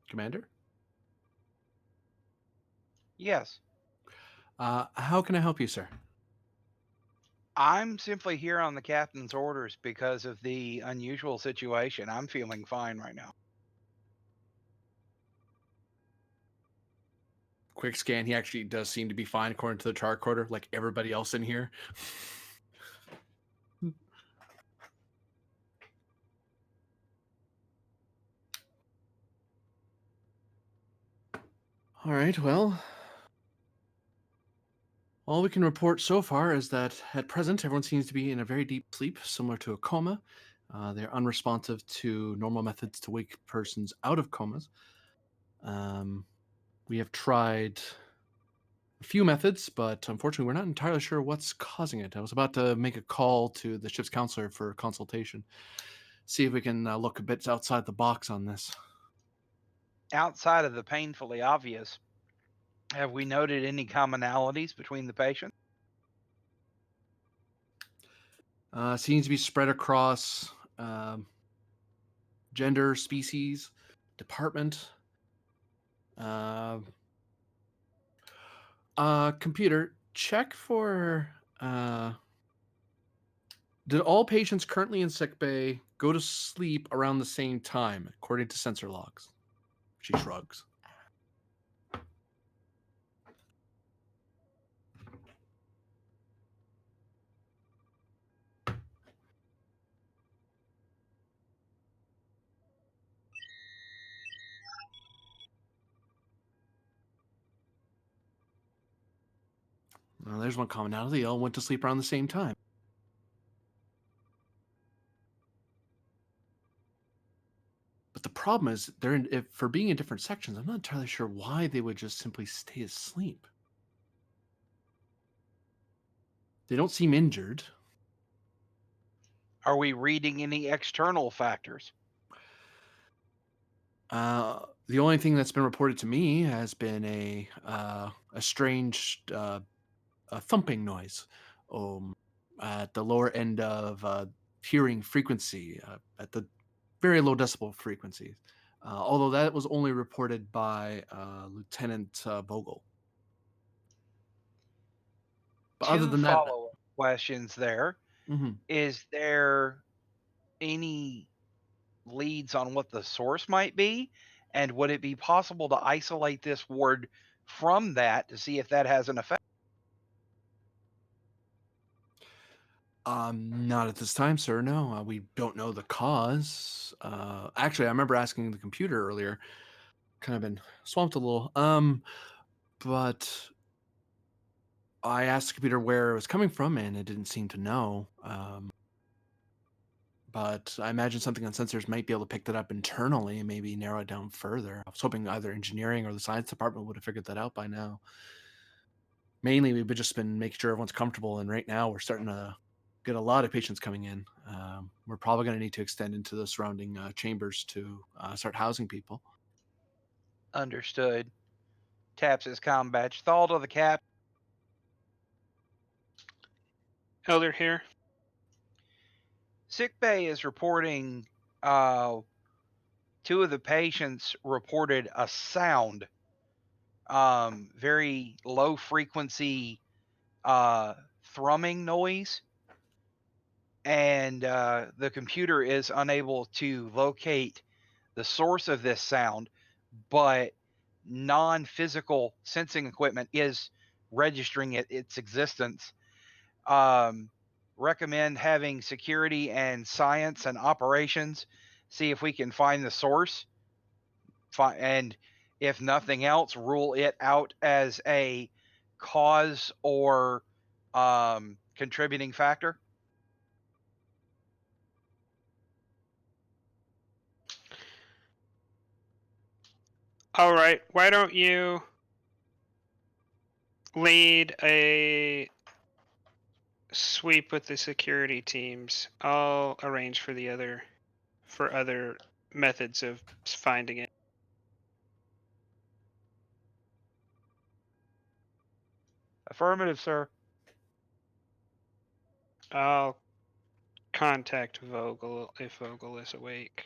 Commander? Yes. How can I help you, sir? I'm simply here on the captain's orders because of the unusual situation. I'm feeling fine right now. Quick scan, he actually does seem to be fine according to the chart quarter, like everybody else in here. All right, well, all we can report so far is that at present, everyone seems to be in a very deep sleep, similar to a coma. They're unresponsive to normal methods to wake persons out of comas. We have tried a few methods, but unfortunately, we're not entirely sure what's causing it. I was about to make a call to the ship's counselor for consultation. see if we can look a bit outside the box on this. Outside of the painfully obvious, have we noted any commonalities between the patients? Seems to be spread across gender, species, department. Computer, check for. Did all patients currently in sickbay go to sleep around the same time, according to sensor logs? She shrugs. Well, there's one commonality. They all went to sleep around the same time. But the problem is, for being in different sections, I'm not entirely sure why they would just simply stay asleep. They don't seem injured. Are we reading any external factors? The only thing that's been reported to me has been a strange a thumping noise at the lower end of hearing frequency, at the very low decibel frequencies. Although that was only reported by Lieutenant Vogel. But other Two than that, follow-up questions there. mhm. Is there any leads on what the source might be? And would it be possible to isolate this ward from that to see if that has an effect? Not at this time, sir. No, we don't know the cause. Actually, I remember asking the computer earlier. Kind of been swamped a little. But I asked the computer where it was coming from, and it didn't seem to know. But I imagine something on sensors might be able to pick that up internally and maybe narrow it down further. I was hoping either engineering or the science department would have figured that out by now. Mainly, we've just been making sure everyone's comfortable, and right now we're starting to get a lot of patients coming in. We're probably going to need to extend into the surrounding chambers to start housing people. Understood. Taps his comm badge. Thal to the cap. Elder here. Sickbay is reporting two of the patients reported a sound, very low frequency thrumming noise, and the computer is unable to locate the source of this sound, but non-physical sensing equipment is registering its existence. Recommend having security and science and operations see if we can find the source, and if nothing else, rule it out as a cause or contributing factor. All right, why don't you lead a sweep with the security teams? I'll arrange for other methods of finding it. Affirmative, sir. I'll contact Vogel if Vogel is awake.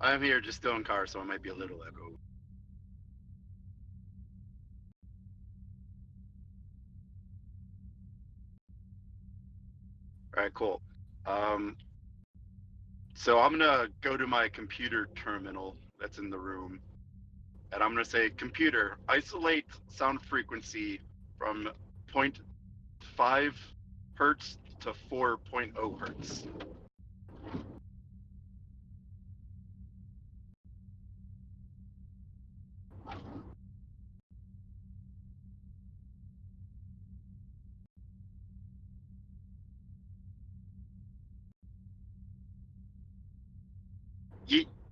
I'm here, just still in car, so it might be a little echo. All right, cool. So I'm gonna go to my computer terminal that's in the room, and I'm gonna say, computer, isolate sound frequency from 0.5 hertz to 4.0 hertz.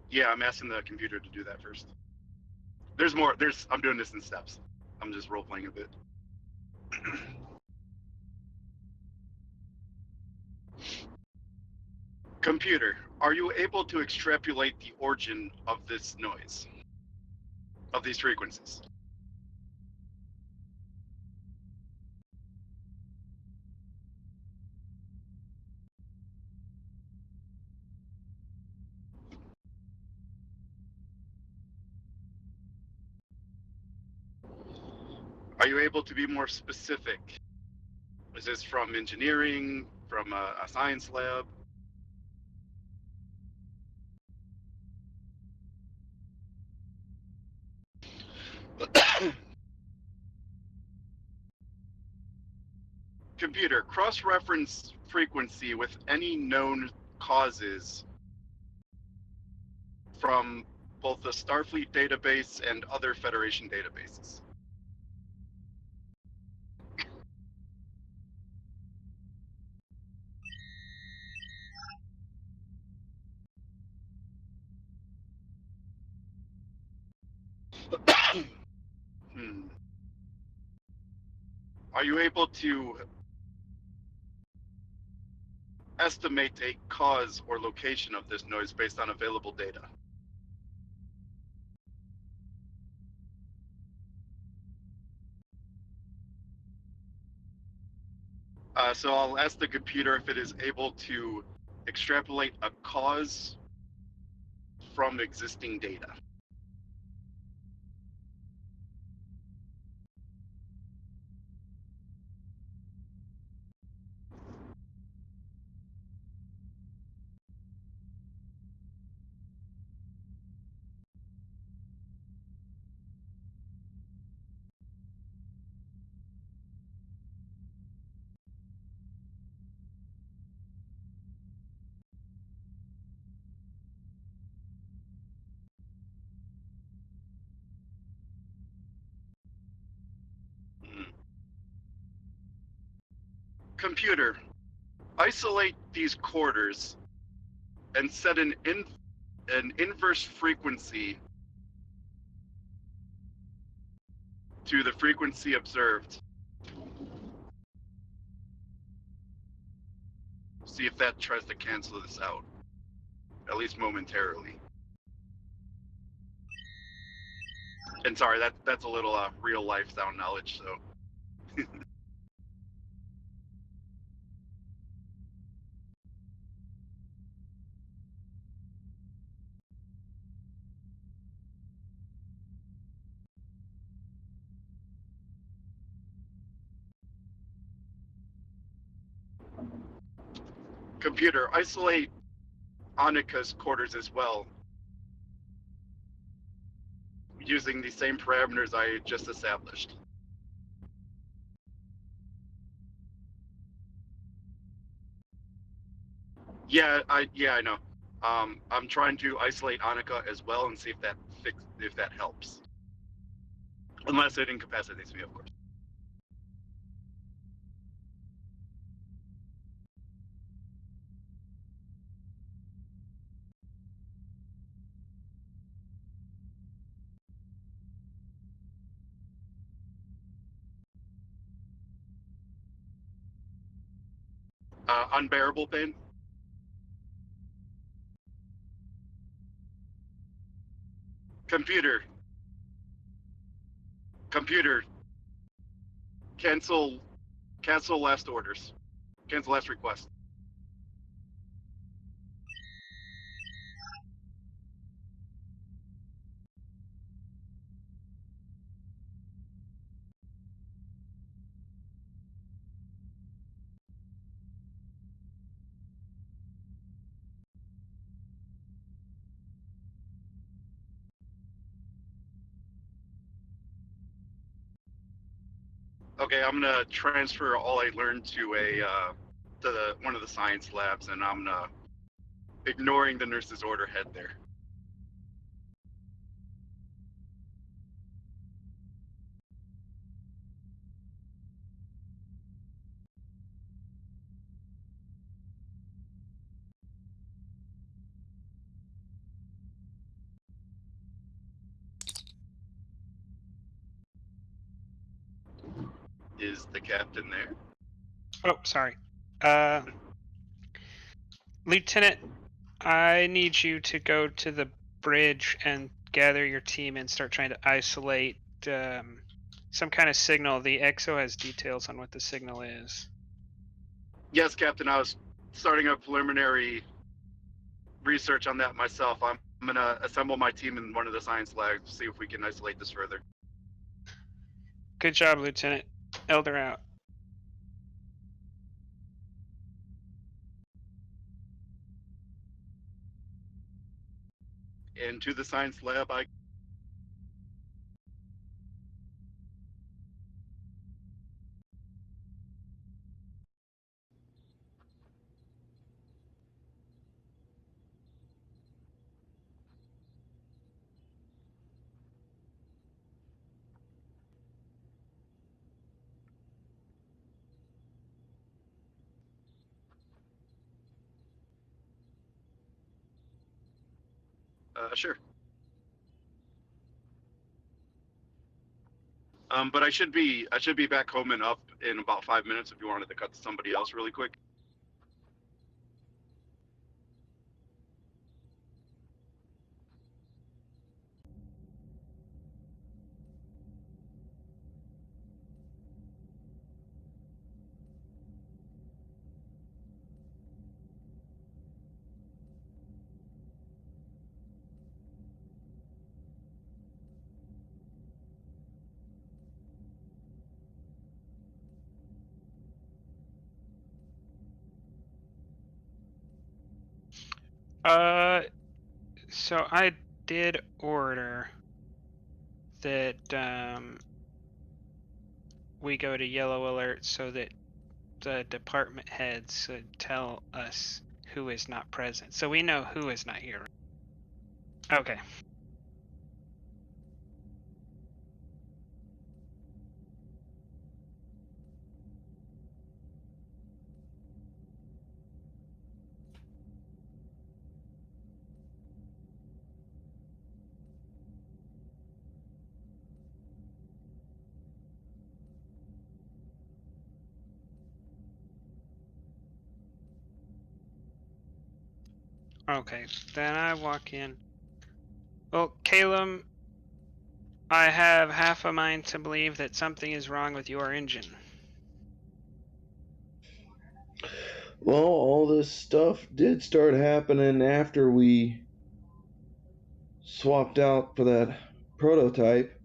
Yeah, I'm asking the computer to do that first. There's more. I'm doing this in steps. I'm just role playing a bit. Computer, are you able to extrapolate the origin of this noise, of these frequencies? Are you able to be more specific? Is this from engineering, from a science lab? Computer, cross-reference frequency with any known causes from both the Starfleet database and other Federation databases. Are you able to estimate a cause or location of this noise based on available data? So I'll ask the computer if it is able to extrapolate a cause from existing data. Hmm. Computer, isolate these quarters and set an inverse frequency to the frequency observed. See if that tries to cancel this out, at least momentarily. And sorry, that's a little real life sound knowledge, so. Computer, isolate Annika's quarters as well, using the same parameters I just established. Yeah, I know. I'm trying to isolate Annika as well and see if that helps. Unless it incapacitates me, of course. Unbearable pain. Computer, cancel last orders. Cancel last request. Okay, I'm gonna transfer all I learned to one of the science labs, and I'm ignoring the nurse's order head there. Is the captain there? Oh, sorry. Lieutenant, I need you to go to the bridge and gather your team and start trying to isolate some kind of signal. The XO has details on what the signal is. Yes, Captain. I was starting a preliminary research on that myself. I'm gonna assemble my team in one of the science labs, see if we can isolate this further. Good job, Lieutenant. Elder out. And to the science lab, I. Sure. But I should be back home and up in about 5 minutes if you wanted to cut to somebody else really quick. So I did order that we go to yellow alert so that the department heads tell us who is not present. So we know who is not here. Okay. Okay, then I walk in. Well, Caleb, I have half a mind to believe that something is wrong with your engine. Well, all this stuff did start happening after we swapped out for that prototype.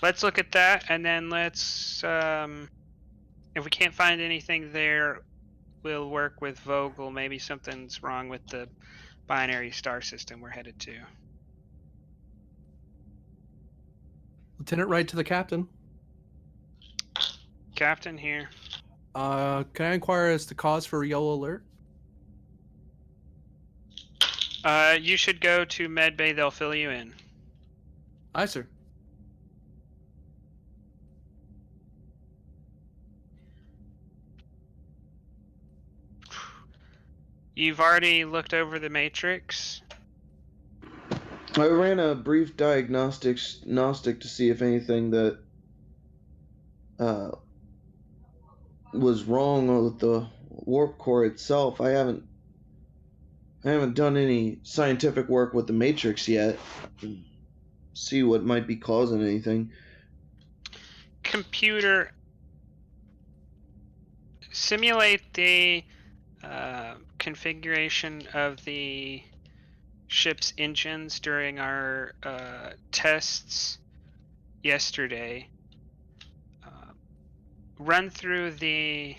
Let's look at that, and then let's, if we can't find anything there, we'll work with Vogel. Maybe something's wrong with the binary star system we're headed to. Lieutenant Wright to the captain. Captain here. Can I inquire as to cause for yellow alert? You should go to medbay. They'll fill you in. Aye, sir. You've already looked over the matrix. I ran a brief diagnostic to see if anything that was wrong with the warp core itself. I haven't done any scientific work with the matrix yet. See what might be causing anything. Computer, simulate the configuration of the ship's engines during our tests yesterday. Run through the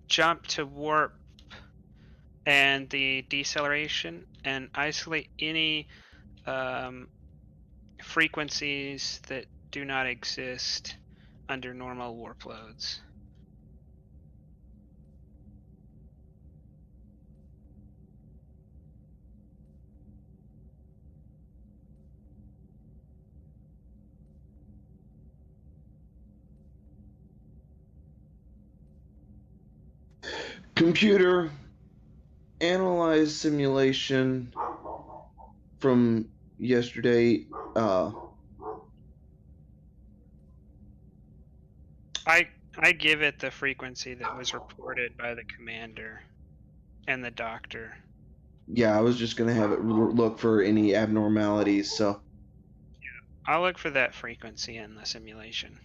jump to warp and the deceleration and isolate any frequencies that do not exist under normal warp loads. Computer, analyze simulation from yesterday. I give it the frequency that was reported by the commander and the doctor. Yeah, I was just gonna have it look for any abnormalities. So I'll look for that frequency in the simulation.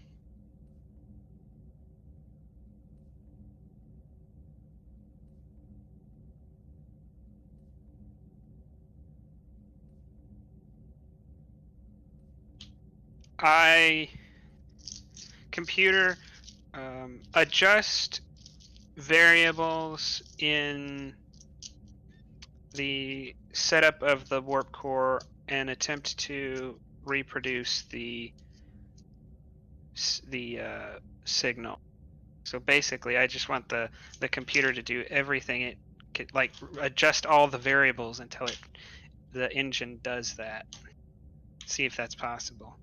Computer, adjust variables in the setup of the warp core and attempt to reproduce the signal. So basically, I just want the computer to do everything it could, like adjust all the variables until the engine does that. See if that's possible.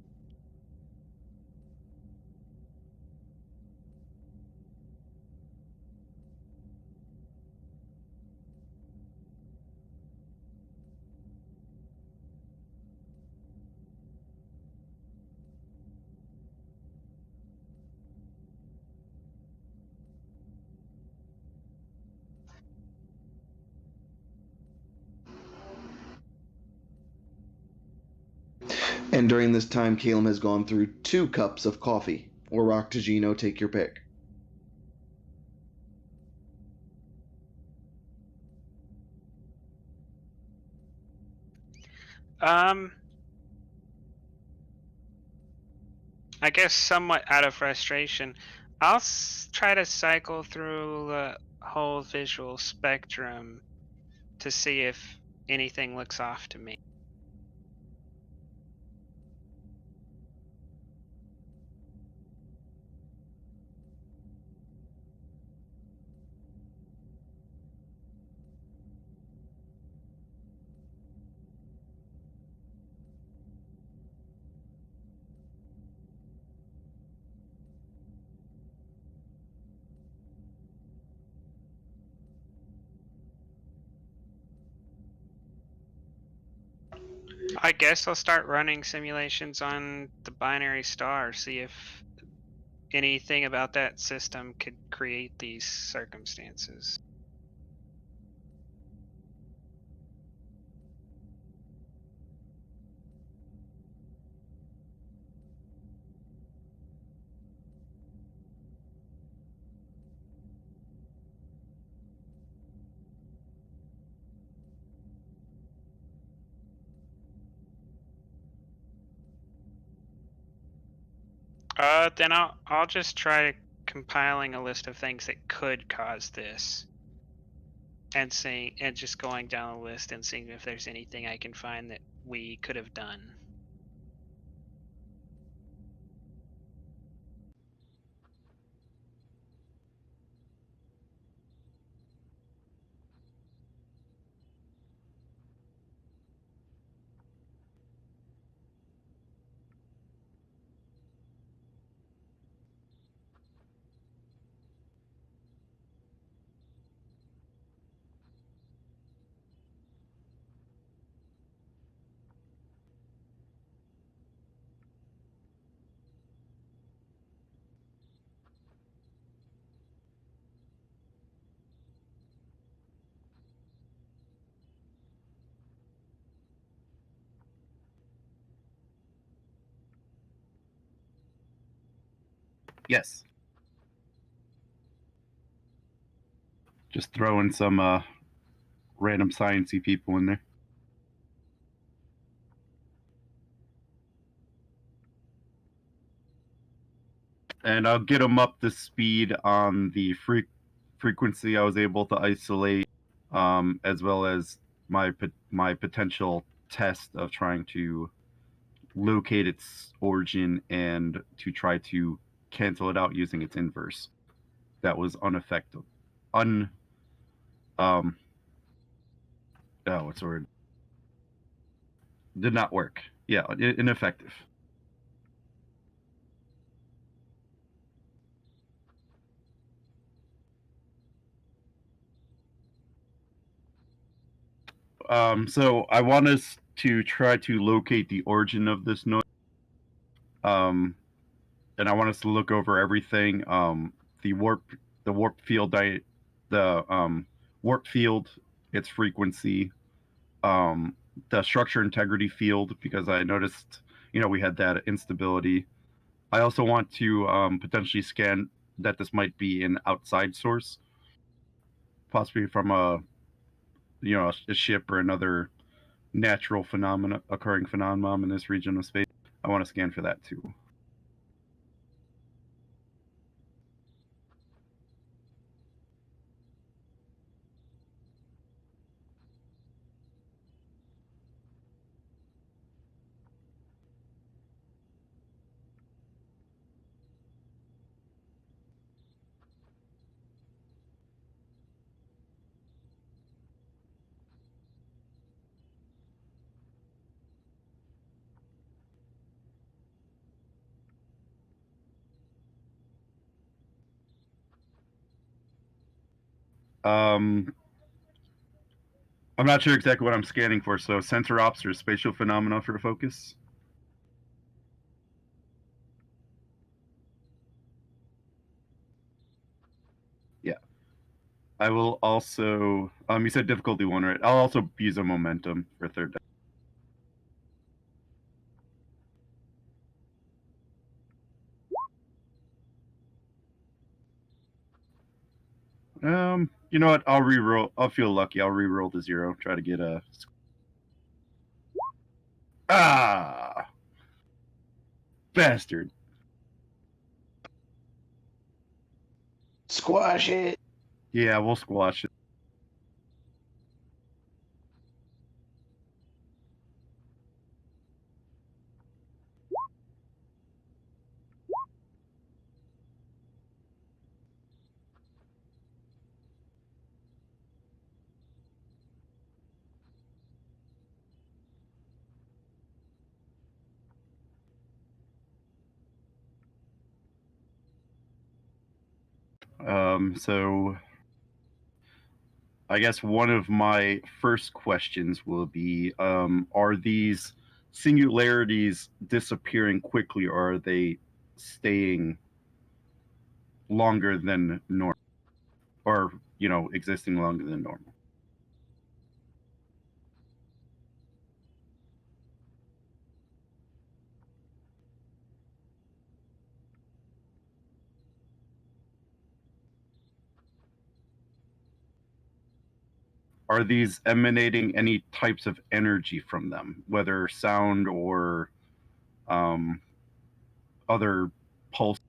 and during this time, Caleb has gone through 2 cups of coffee. Or Octagino, take your pick. I guess somewhat out of frustration, I'll try to cycle through the whole visual spectrum to see if anything looks off to me. I guess I'll start running simulations on the binary star, see if anything about that system could create these circumstances. Then I'll just try compiling a list of things that could cause this, and just going down the list and seeing if there's anything I can find that we could have done. Yes. Just throwing some random sciencey people in there. And I'll get them up to speed on the frequency I was able to isolate, as well as my potential test of trying to locate its origin and to try to cancel it out using its inverse. That was ineffective. What's the word? Did not work. Yeah, ineffective. So I want us to try to locate the origin of this noise. and I want us to look over everything. The warp, the warp field, the warp field, its frequency, um, the structure integrity field, because I noticed, we had that instability. I also want to potentially scan that this might be an outside source, possibly from a ship or another natural occurring phenomenon in this region of space. I want to scan for that too. Um, I'm not sure exactly what I'm scanning for, so sensor ops or spatial phenomena for focus. Yeah. I will also, you said difficulty 1, right? I'll also use a momentum for third. You know what? I'll re-roll. I'll feel lucky. I'll re-roll to 0. Try to get a. Ah, bastard. Squash it. Yeah, we'll squash it. So I guess one of my first questions will be, are these singularities disappearing quickly, or are they staying longer than normal, or existing longer than normal? Are these emanating any types of energy from them, whether sound or um, other pulse?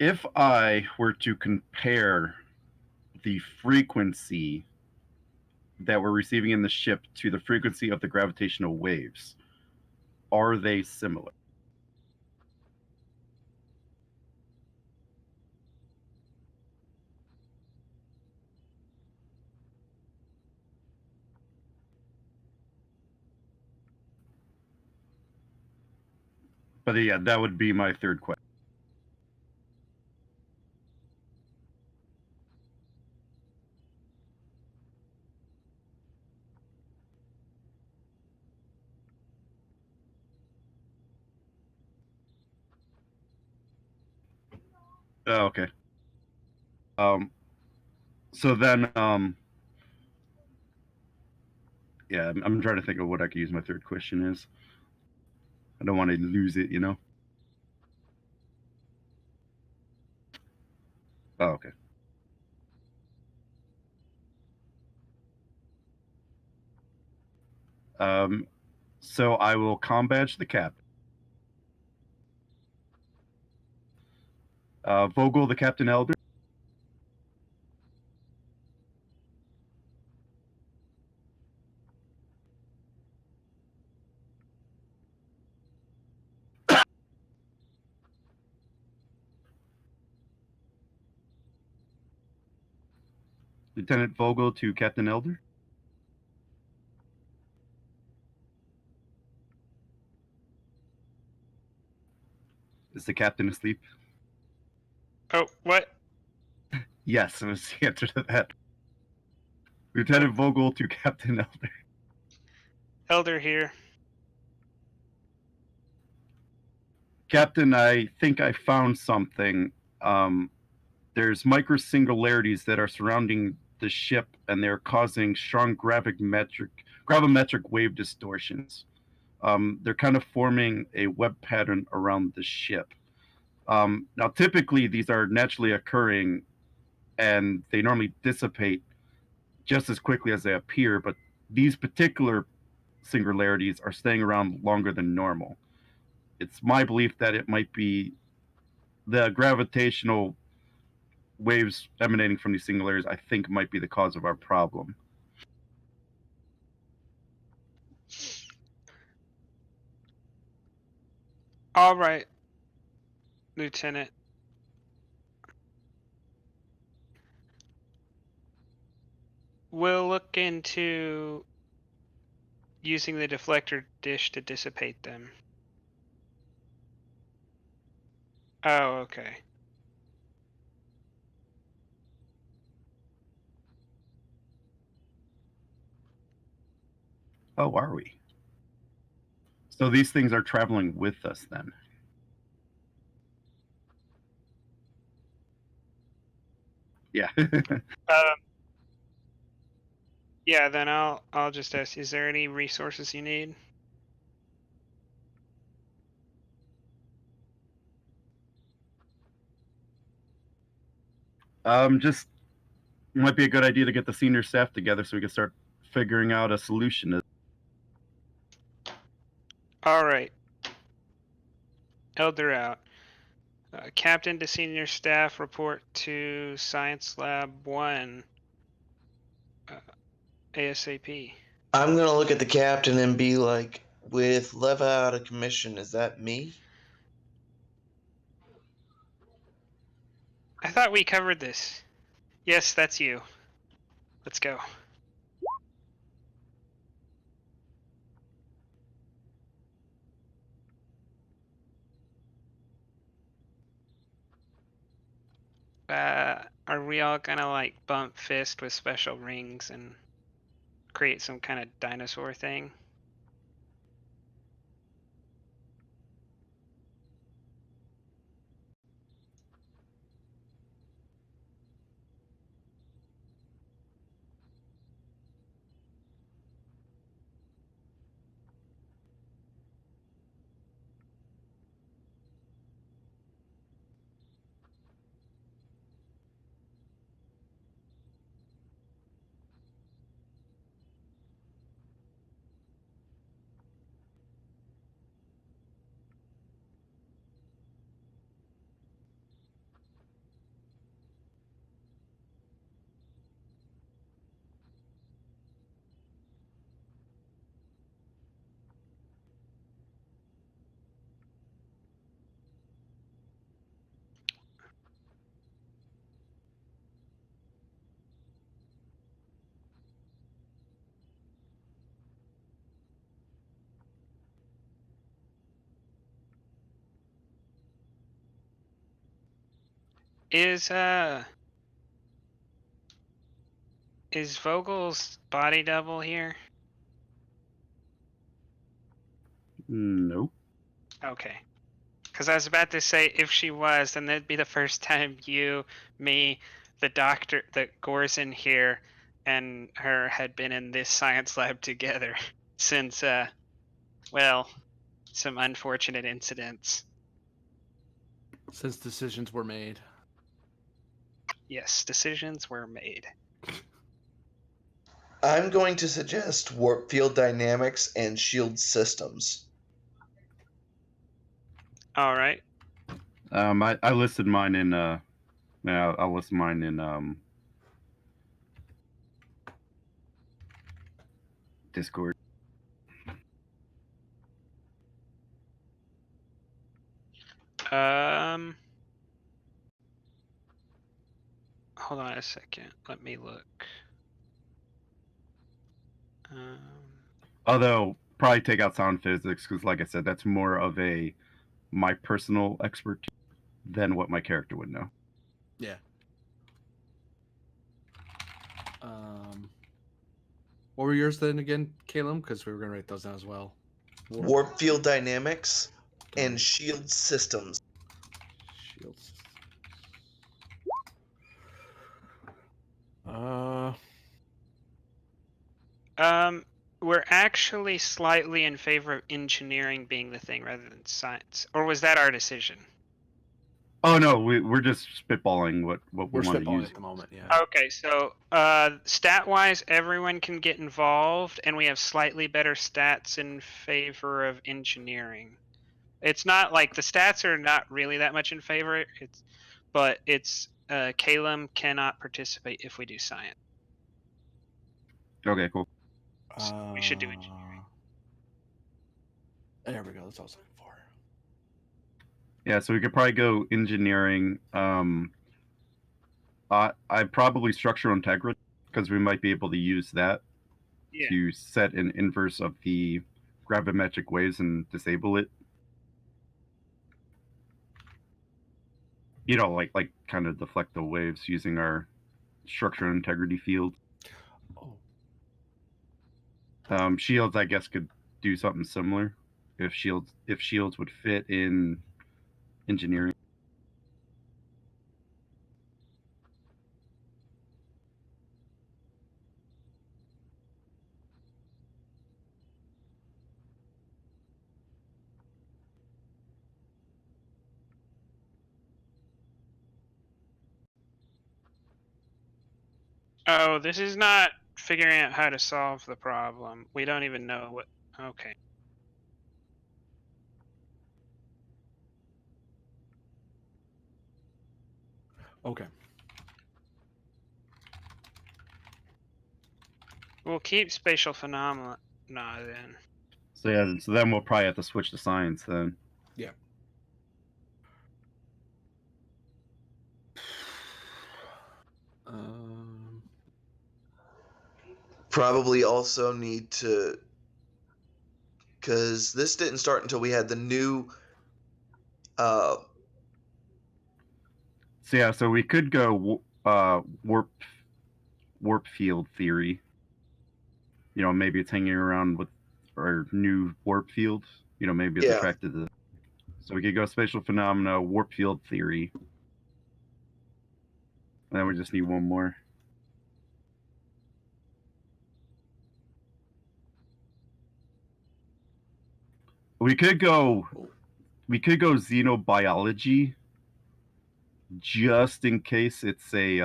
If I were to compare the frequency that we're receiving in the ship to the frequency of the gravitational waves, are they similar? But yeah, that would be my third question. Oh, okay. Um, so then, yeah, I'm trying to think of what I could use my third question is. I don't want to lose it. Oh, okay. So I will combadge the captain. Vogel, the captain elder. Lieutenant Vogel to Captain Elder. Is the captain asleep? Oh, what? Yes, was the answer to that. Lieutenant Vogel to Captain Elder. Elder here. Captain, I think I found something. There's microsingularities that are surrounding the ship, and they're causing strong gravimetric wave distortions. They're kind of forming a web pattern around the ship. Now, typically, these are naturally occurring, and they normally dissipate just as quickly as they appear, but these particular singularities are staying around longer than normal. It's my belief that it might be the gravitational waves emanating from these singularities, I think, might be the cause of our problem. All right, Lieutenant. We'll look into using the deflector dish to dissipate them. Oh, okay. Oh, are we? So these things are traveling with us then? Yeah. Yeah, then I'll just ask, is there any resources you need? Just might be a good idea to get the senior staff together so we can start figuring out a solution. All right. Elder out. Captain to senior staff report to Science Lab 1 ASAP. I'm gonna look at the captain and be like, with Leva out of commission, is that me? I thought we covered this. Yes, that's you. Let's go. Are we all gonna like bump fist with special rings and create some kind of dinosaur thing? Is Vogel's body double here? Nope. Okay. Because I was about to say, if she was, then that'd be the first time you, me, the doctor, the Gorson here, and her had been in this science lab together since, well, some unfortunate incidents. Since decisions were made. Yes, decisions were made. I'm going to suggest warp field dynamics and shield systems. All right. I listed mine in I'll list mine in Discord. Hold on a second. Let me look. Although probably take out sound physics because, like I said, that's more of my personal expertise than what my character would know. Yeah. What were yours then again, Caleb? Because we were gonna write those down as well. Warp field dynamics and shield systems. Shields. We're actually slightly in favor of engineering being the thing rather than science. Or was that our decision? Oh no, we're just spitballing what we We're want to spitballing use. at the moment, yeah. Okay, so stat-wise, everyone can get involved, and we have slightly better stats in favor of engineering. It's not like the stats are not really that much in favor. But Calum cannot participate if we do science. Okay, cool. We should do engineering. There we go. That's what I was looking for. Yeah, so we could probably go engineering. I probably structural integrity because we might be able to use that to set an inverse of the gravimetric waves and disable it. You know, like kind of deflect the waves using our structural integrity field. Oh. Shields, I guess, could do something similar if shields would fit in engineering. Oh, this is not figuring out how to solve the problem. We don't even know what. Okay. Okay. We'll keep spatial phenomena then. So yeah, so then we'll probably have to switch to science then. Yeah. Probably also need to, because this didn't start until we had the new. So yeah, so we could go warp field theory. You know, maybe it's hanging around with our new warp field. You know, maybe it's attracted to. So we could go spatial phenomena, warp field theory. And then we just need one more. We could go xenobiology, just in case it's a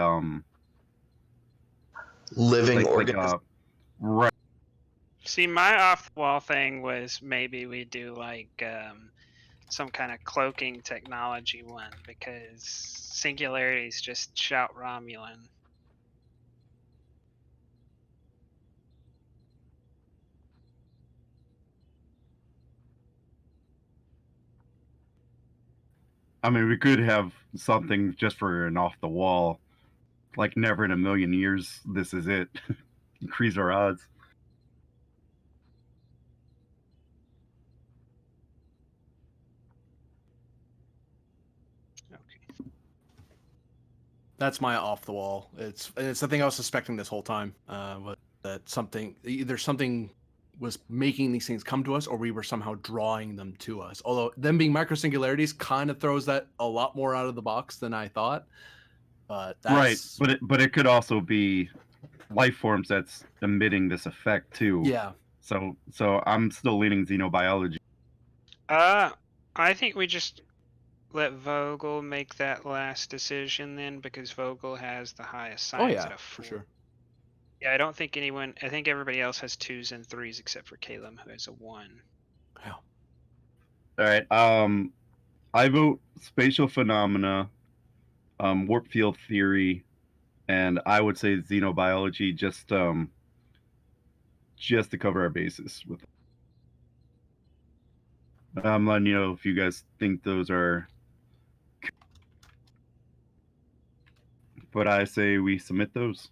living organism. Right. See, my off-the-wall thing was maybe we do like some kind of cloaking technology one because singularities just shout Romulan. I mean, we could have something just for an off the wall, like never in a million years. This is it. Increase our odds. Okay. That's my off the wall. It's something I was suspecting this whole time. That either something was making these things come to us, or we were somehow drawing them to us. Although them being micro singularities kind of throws that a lot more out of the box than I thought. But that's right. But it could also be life forms that's emitting this effect too. Yeah. So I'm still leaning xenobiology. I think we just let Vogel make that last decision then, because Vogel has the highest science at a 4. for sure. Yeah, I don't think anyone. I think everybody else has 2s and 3s except for Caleb, who has a 1. Yeah. All right. I vote spatial phenomena, warp field theory, and I would say xenobiology, just to cover our bases with. I'm letting you know if you guys think those are. But I say we submit those.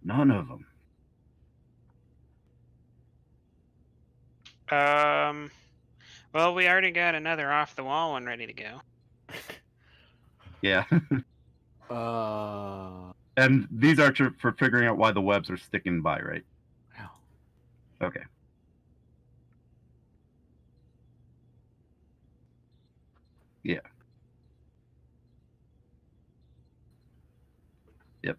None of them. Well, we already got another off the wall one ready to go. Yeah. Uh. And these are for figuring out why the webs are sticking by, right? Yeah. Okay. Yeah. Yep.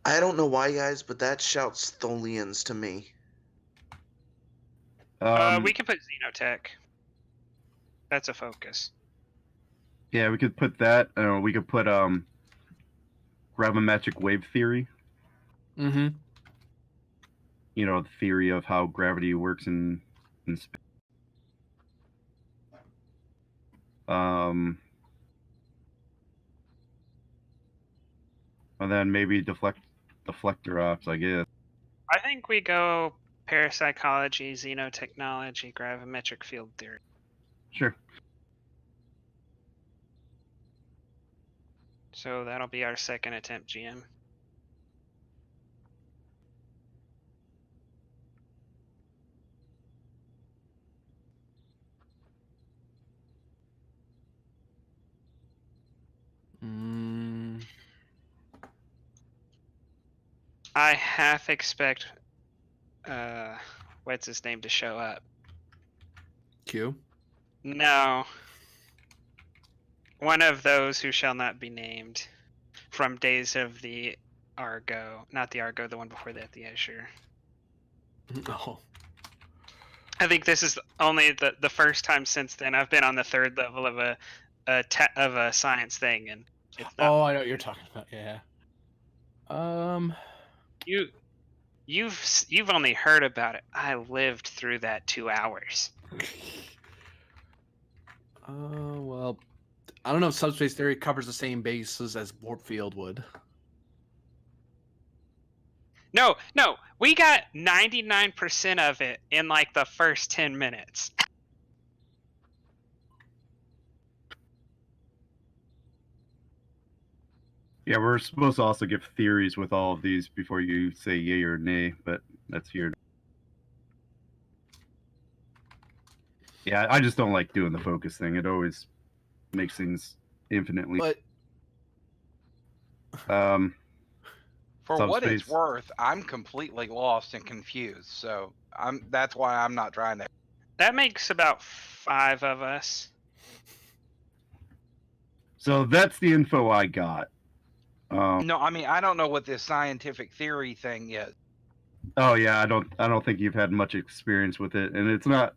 I don't know why, guys, but that shouts Tholians to me. We can put xenotech. That's a focus. Yeah, we could put that. We could put gravimetric wave theory. Mm-hmm. You know, the theory of how gravity works in space. And then maybe deflector ops, I guess. I think we go parapsychology, xenotechnology, gravimetric field theory. Sure. So that'll be our second attempt, GM. I half expect what's his name to show up. Q. No. One of those who shall not be named from Days of the Argo. Not the Argo, the one before that, the Azure. Oh. I think this is only the first time since then I've been on the 3rd level of a science thing, and it's not. Oh, I know what you're talking about. Yeah. You've only heard about it. I lived through that 2 hours. Well, I don't know if subspace theory covers the same bases as warp field would. No, we got 99% of it in like the first 10 minutes. Yeah, we're supposed to also give theories with all of these before you say yay or nay, but that's here. Yeah, I just don't like doing the focus thing. It always makes things infinitely. But For what it's Subspace. worth, I'm completely lost and confused. So that's why I'm not trying to. That makes about 5 of us. So that's the info I got. No, I mean I don't know what this scientific theory thing is. Oh yeah, I don't think you've had much experience with it, and it's not.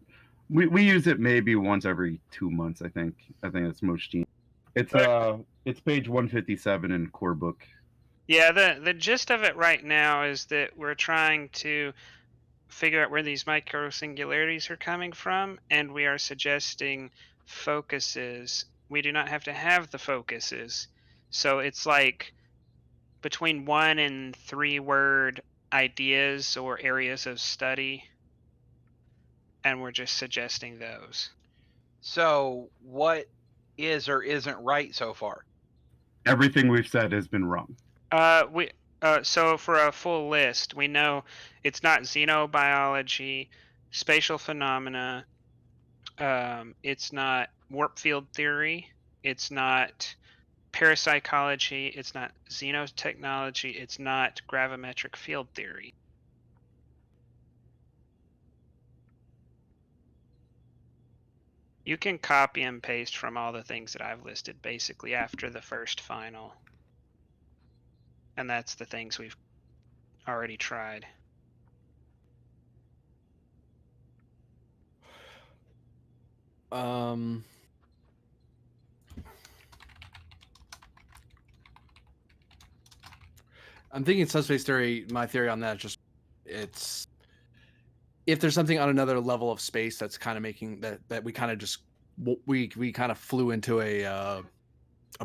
We use it maybe once every 2 months. I think it's most genius. It's page 157 in core book. Yeah, the gist of it right now is that we're trying to figure out where these micro singularities are coming from, and we are suggesting focuses. We do not have to have the focuses. So it's like between 1 and 3 word ideas or areas of study, and we're just suggesting those. So what is or isn't right so far? Everything we've said has been wrong. So for a full list, we know it's not xenobiology, spatial phenomena, it's not warp field theory, it's not parapsychology, it's not xenotechnology, it's not gravimetric field theory. You can copy and paste from all the things that I've listed basically after the first final. And that's the things we've already tried. I'm thinking subspace theory. My theory on that is just it's if there's something on another level of space that's kind of making that we kind of just we kind of flew into a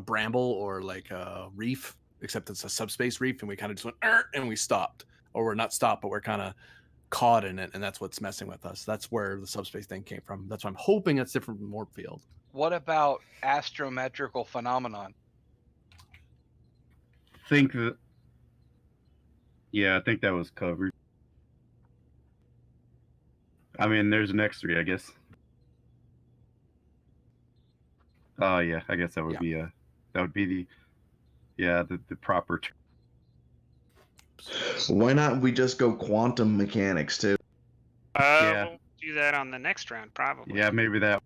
bramble or like a reef, except it's a subspace reef, and we kind of just went and we stopped, or we're not stopped, but we're kind of caught in it, and that's what's messing with us. That's where the subspace thing came from. That's why I'm hoping it's different from warp field. What about astrometrical phenomenon? Think that. Yeah, I think that was covered. I mean, there's an X3, I guess. Oh yeah, I guess that would be the proper term. Why not we just go quantum mechanics too? Yeah. We'll do that on the next round, probably. Yeah, maybe that.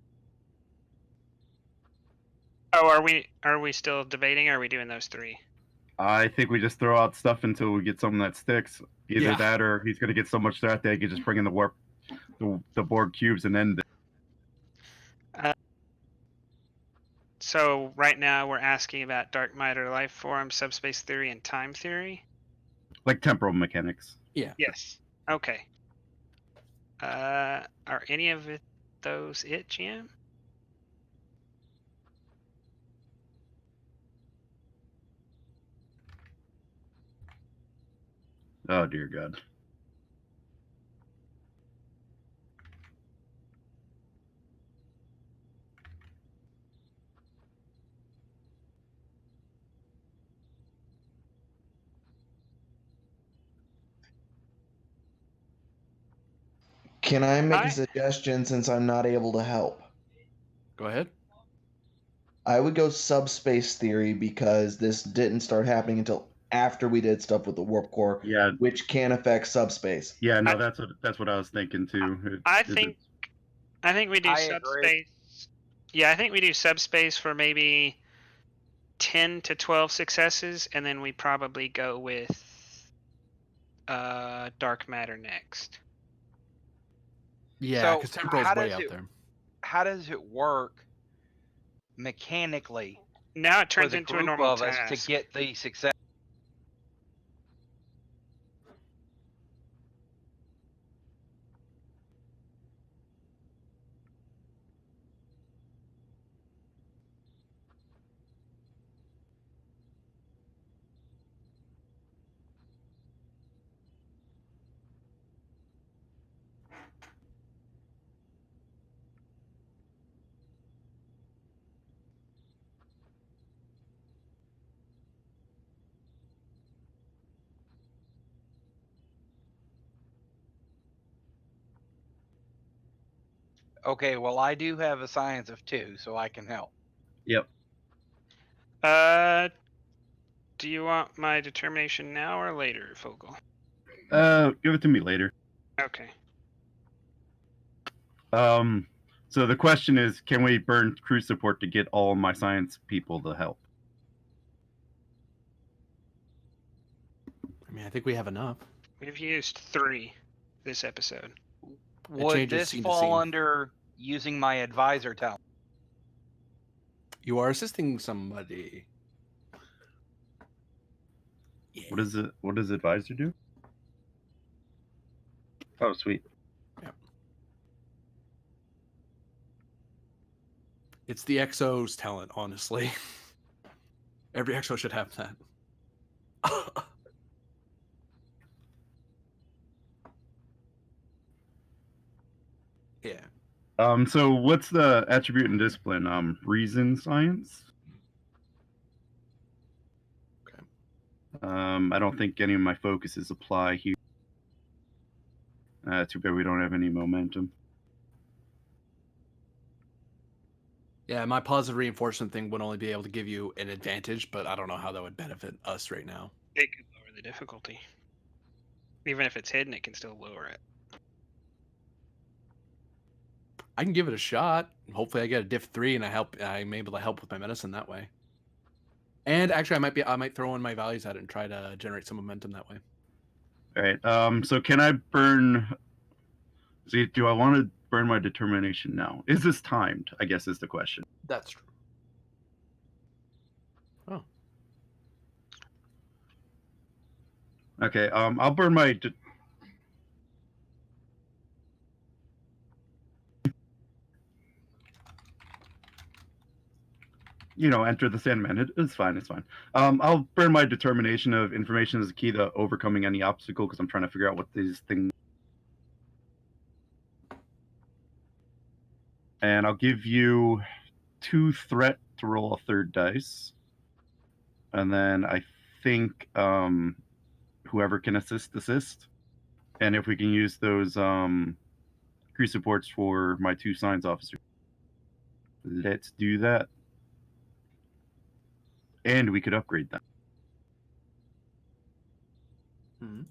Oh, are we still debating? Or are we doing those three? I think we just throw out stuff until we get something that sticks. Either that, or he's gonna get so much that he could just bring in the Borg cubes and end it. So right now we're asking about dark matter, life form, subspace theory, and time theory. Like temporal mechanics. Yeah. Yes. Okay. Are any of those Jim? Oh dear God. Can I make a suggestion since I'm not able to help? Go ahead. I would go subspace theory because this didn't start happening until after we did stuff with the warp core, Yeah. which can affect subspace. Yeah, no, that's what I was thinking too. I think we do subspace. Agree. Yeah, I think we do subspace for maybe 10 to 12 successes, and then we probably go with dark matter next. Yeah, So, because temporal's how way does out it- there. How does it work mechanically Now it for turns the into a group normal of us task. to get the success? Okay, well, I do have a science of 2, so I can help. Yep. Do you want my determination now or later, Fogel? Give it to me later. Okay. So the question is, can we burn crew support to get all my science people to help? I mean, I think we have enough. We've used 3 this episode. Would changes this scene to fall scene. under using my advisor talent? You are assisting somebody. Yeah. What does advisor do? Oh, sweet. It's the XO's talent, honestly. Every XO should have that. Yeah. So what's the attribute and discipline? Reason science? Okay. I don't think any of my focuses apply here. Too bad we don't have any momentum. Yeah, my positive reinforcement thing would only be able to give you an advantage, but I don't know how that would benefit us right now. It could lower the difficulty. Even if it's hidden, it can still lower it. I can give it a shot. Hopefully, I get a diff 3, and I'm able to help with my medicine that way. And actually, I might throw in my values at it and try to generate some momentum that way. All right. So can I burn? See, do I want to burn my determination now. Is this timed? I guess is the question. That's true. Oh. Okay. I'll burn my. Enter the Sandman. It's fine. It's fine. I'll burn my determination of information is the key to overcoming any obstacle because I'm trying to figure out what these things. And I'll give you 2 threat to roll a third dice. And then I think whoever can assist. And if we can use those crew supports for my 2 science officers. Let's do that. And we could upgrade them. Hmm.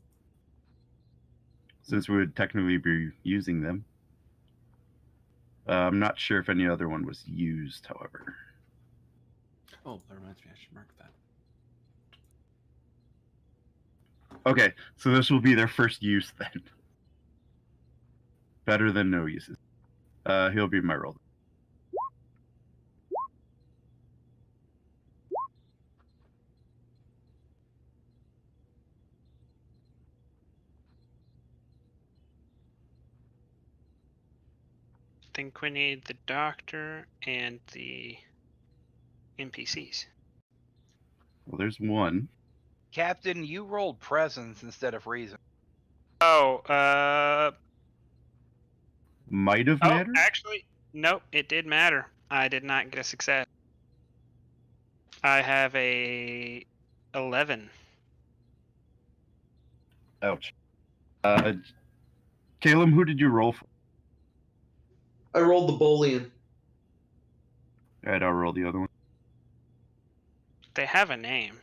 Since we would technically be using them. I'm not sure if any other one was used, however. Oh, that reminds me. I should mark that. Okay, so this will be their first use then. Better than no uses. He'll be my roll. Think we need the doctor and the NPCs. Well, there's one. Captain, you rolled presence instead of reason. Oh, Might have mattered. actually, nope, it did matter. I did not get a success. I have a 11. Ouch. Caleb, who did you roll for? I rolled the Boolean. Alright, I'll roll the other one. They have a name.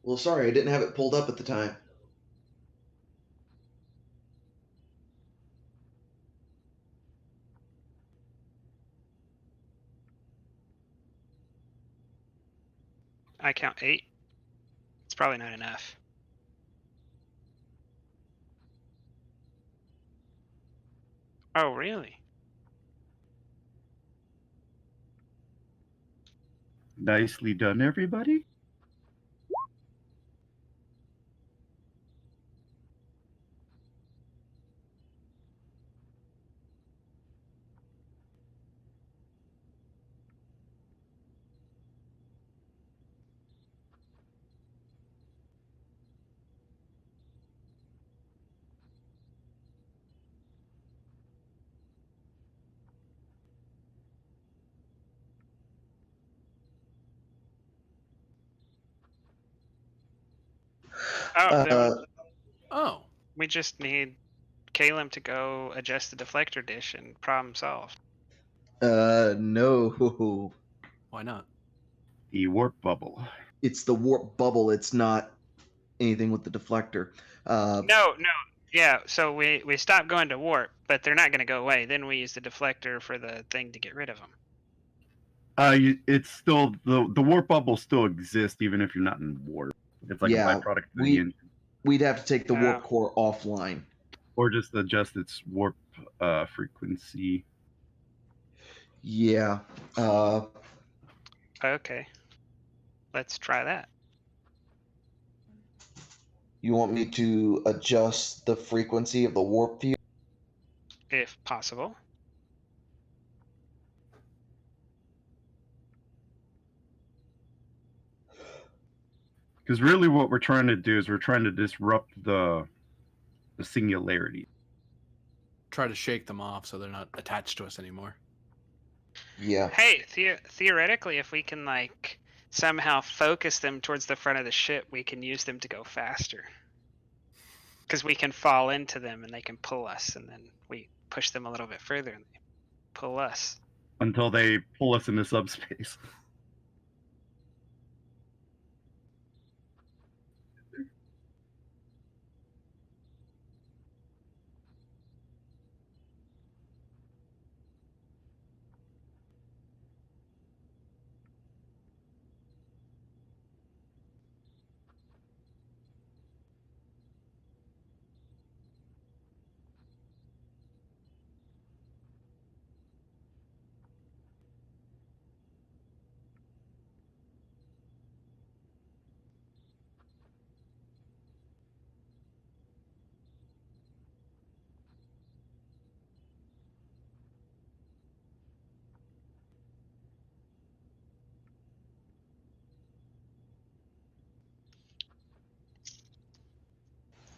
Well, sorry, I didn't have it pulled up at the time. I count 8. It's probably not enough. Oh, really? Nicely done, everybody. Oh, then Oh. we just need Caleb to go adjust the deflector dish and problem solved. No. Why not? The warp bubble. It's the warp bubble. It's not anything with the deflector. No. Yeah, so we stop going to warp, but they're not going to go away. Then we use the deflector for the thing to get rid of them. It's still the warp bubble still exists even if you're not in warp. It's like Yeah, a byproduct of we- the engine. We'd have to take the warp Oh. core offline. Or just adjust its warp frequency. Yeah. Okay. Let's try that. You want me to adjust the frequency of the warp field? If possible. Because really what we're trying to do is we're trying to disrupt the singularity. Try to shake them off so they're not attached to us anymore. Yeah. Hey, theoretically, if we can like somehow focus them towards the front of the ship, we can use them to go faster. Because we can fall into them and they can pull us, and then we push them a little bit further and they pull us. Until they pull us into subspace.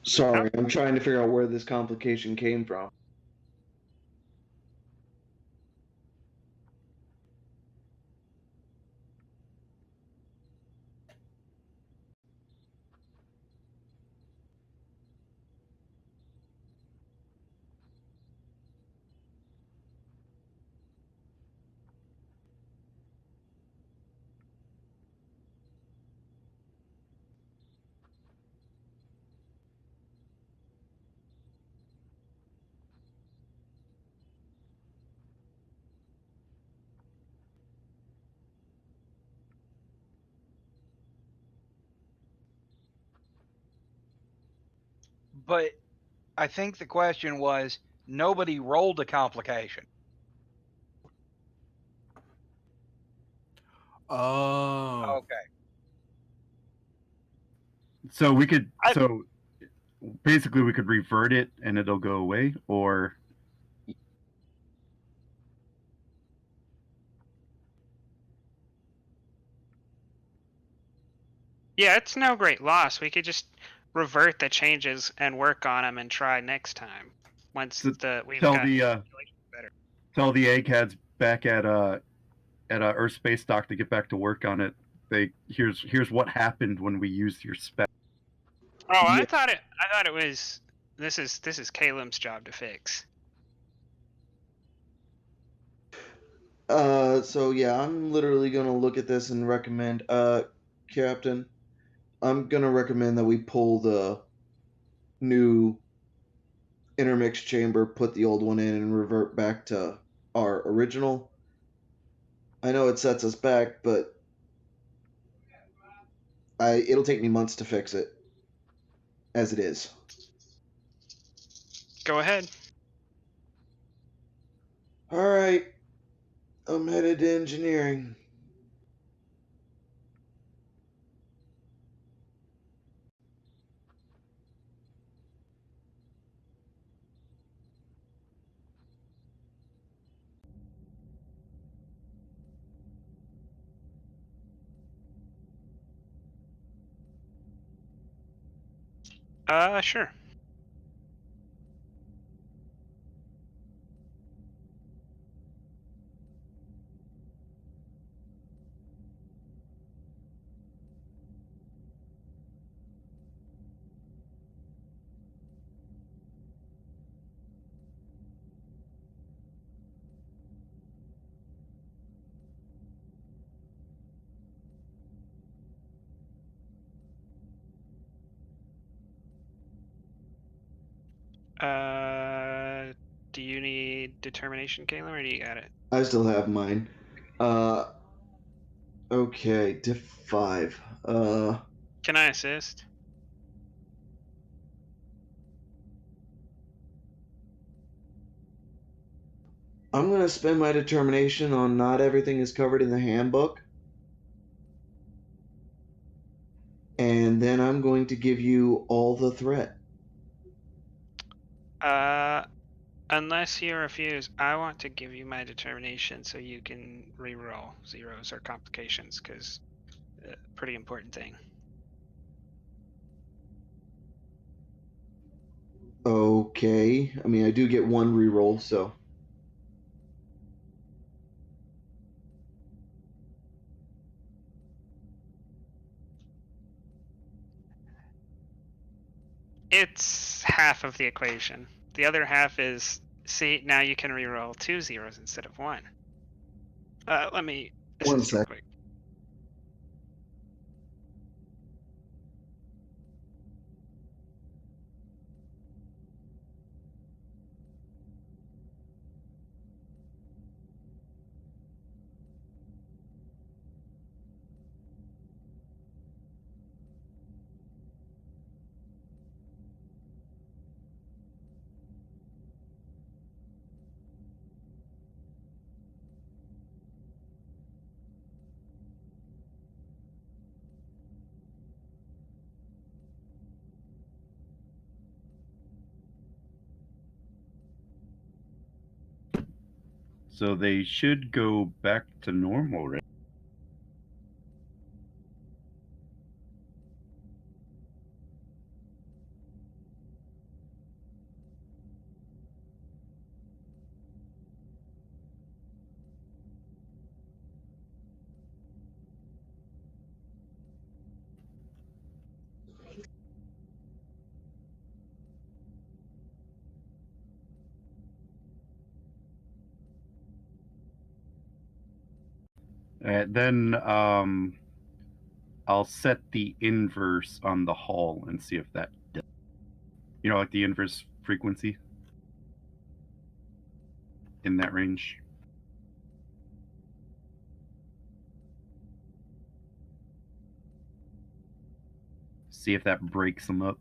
Sorry, I'm trying to figure out where this complication came from. But I think the question was nobody rolled a complication. Oh. Okay. So we could. I- So basically, we could revert it and it'll go away, or Yeah, it's no great loss. We could just revert the changes and work on them and try next time once So we've tell got the calculations better. tell the eggheads back at Earth Space Dock to get back to work on it. Here's what happened when we used your spec. Oh, Yeah. I thought it was this is Caleb's job to fix. So yeah, I'm literally gonna look at this and recommend, Captain, I'm gonna recommend that we pull the new intermix chamber, put the old one in, and revert back to our original. I know it sets us back, but it'll take me months to fix it, as it is. Go ahead. All right, I'm headed to engineering. Sure. Do you need determination, Caleb, or do you got it? I still have mine. Okay, diff 5. Can I assist? I'm gonna spend my determination on not everything is covered in the handbook. And then I'm going to give you all the threat. Unless you refuse, I want to give you my determination so you can reroll zeros or complications, because pretty important thing. Okay. I mean, I do get one reroll, so. It's half of the equation. The other half is, see, now you can reroll 2 zeros instead of 1. Let me One assist real sec. quick. So they should go back to normal, right? Then I'll set the inverse on the hull and see if that does. You know, like the inverse frequency in that range. See if that breaks them up.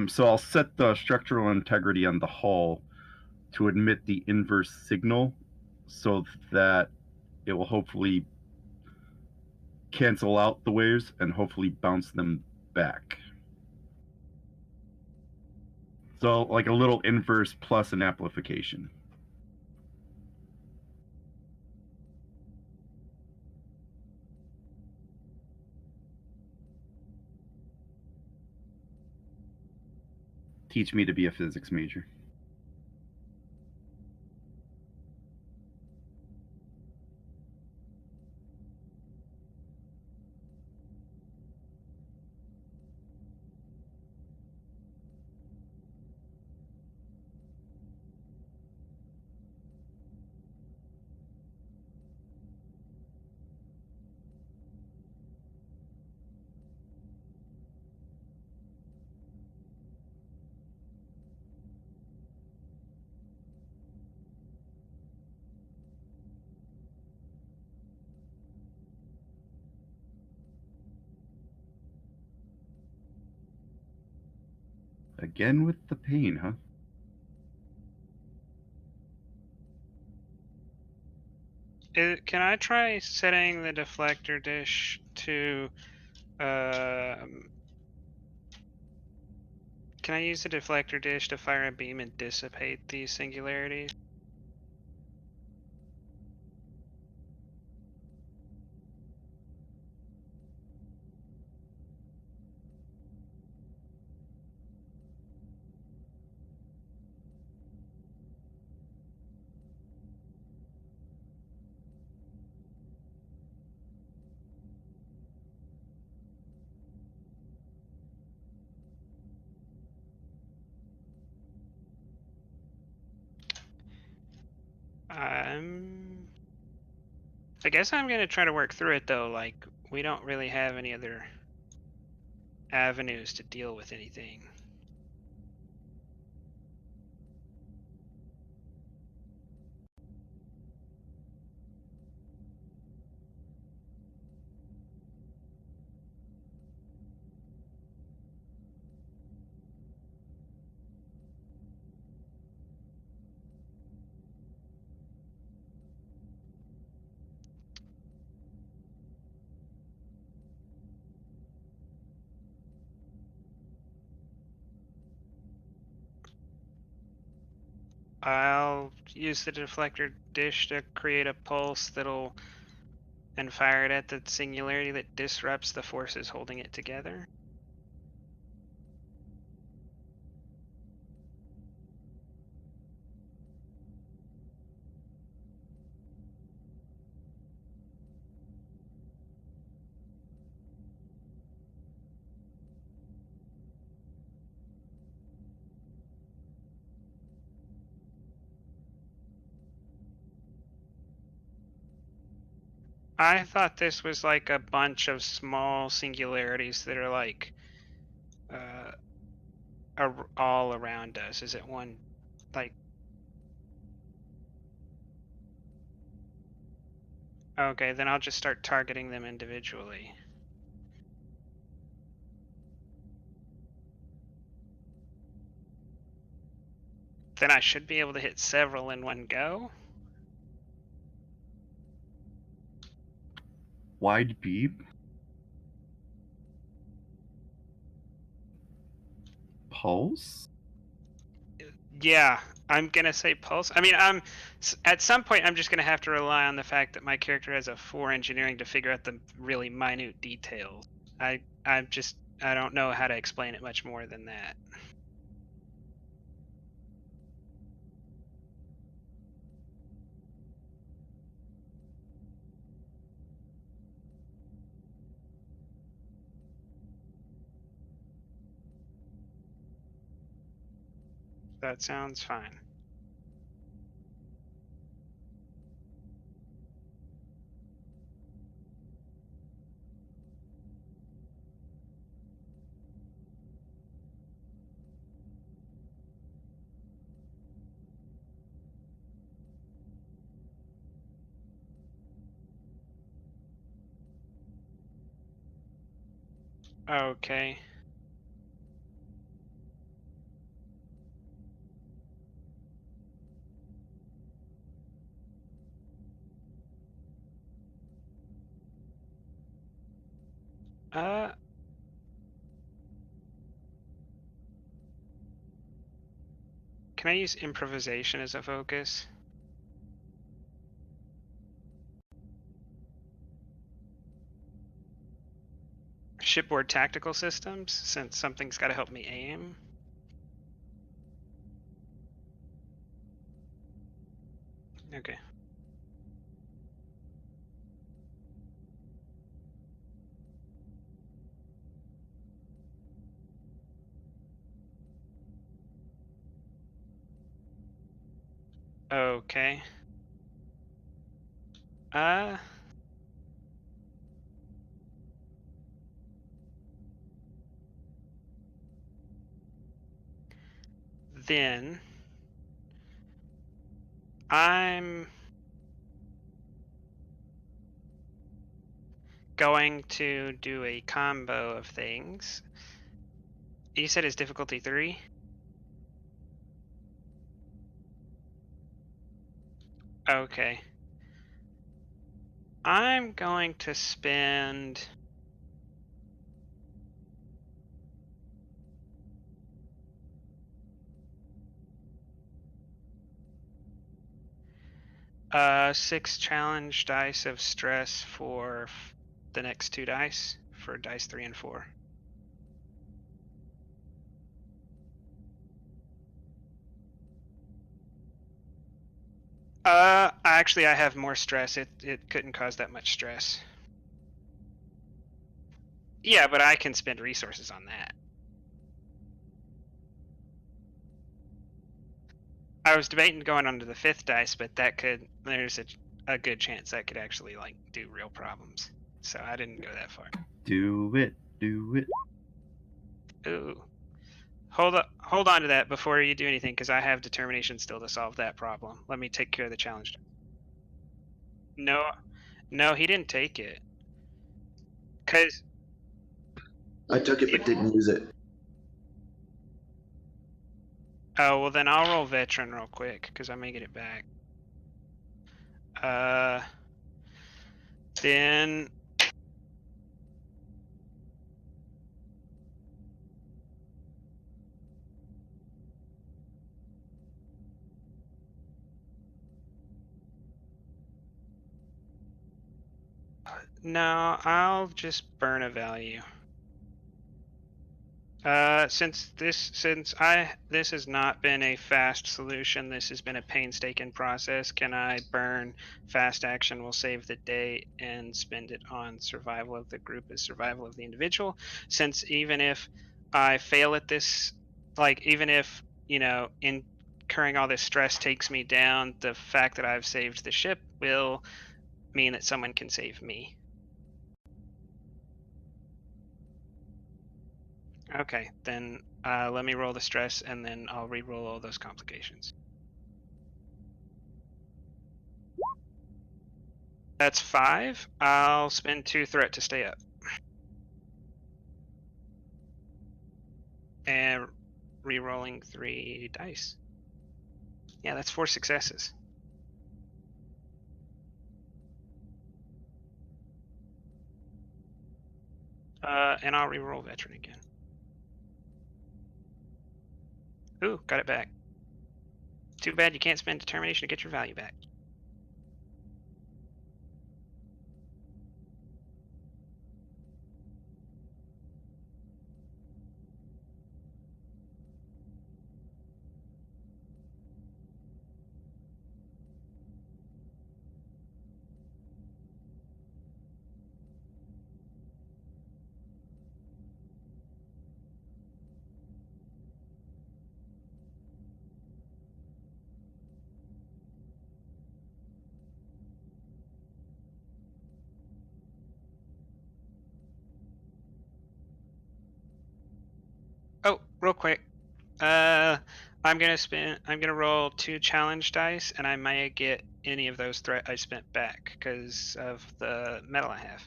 So I'll set the structural integrity on the hull to emit the inverse signal so that it will hopefully cancel out the waves and hopefully bounce them back. So like a little inverse plus an amplification. Teach me to be a physics major. Again with the pain, huh? Can I try setting the deflector dish to can I use the deflector dish to fire a beam and dissipate these singularities? I guess I'm gonna try to work through it though. Like, we don't really have any other avenues to deal with anything. I'll use the deflector dish to create a pulse that'll and fire it at the singularity that disrupts the forces holding it together. I thought this was like a bunch of small singularities that are like all around us. Is it one like? Okay, then I'll just start targeting them individually. Then I should be able to hit several in one go. Wide beam? Pulse? Yeah, I'm gonna say pulse. I mean, at some point I'm just gonna have to rely on the fact that my character has a 4 engineering to figure out the really minute details. I don't know how to explain it much more than that. That sounds fine. Okay. Uh, can I use improvisation as a focus? Shipboard tactical systems, since something's got to help me aim. Okay. Okay. Uh, then I'm going to do a combo of things. You said it's difficulty 3? Okay. I'm going to spend six challenge dice of stress for the next 2 dice for dice 3 and 4. Actually, I have more stress. It couldn't cause that much stress. Yeah, but I can spend resources on that. I was debating going onto the 5th dice, but there's a good chance that could actually like do real problems. So I didn't go that far. Do it. Do it. Ooh. Hold on to that before you do anything, because I have determination still to solve that problem. Let me take care of the challenge. No, he didn't take it. Cause I took it but didn't use it. oh well, then I'll roll veteran real quick because I may get it back. Then no, I'll just burn a value. Since this has not been a fast solution, this has been a painstaking process. Can I burn fast action will save the day and spend it on survival of the group as survival of the individual? Since even if I fail at this, like even if, incurring all this stress takes me down, the fact that I've saved the ship will mean that someone can save me. Okay, then let me roll the stress and then I'll re-roll all those complications. That's 5. I'll spend 2 threat to stay up. And re-rolling 3 dice. Yeah, that's 4 successes. And I'll re-roll veteran again. Ooh, got it back. Too bad you can't spend determination to get your value back. real quick. I'm gonna roll 2 challenge dice, and I might get any of those threat I spent back because of the metal I have.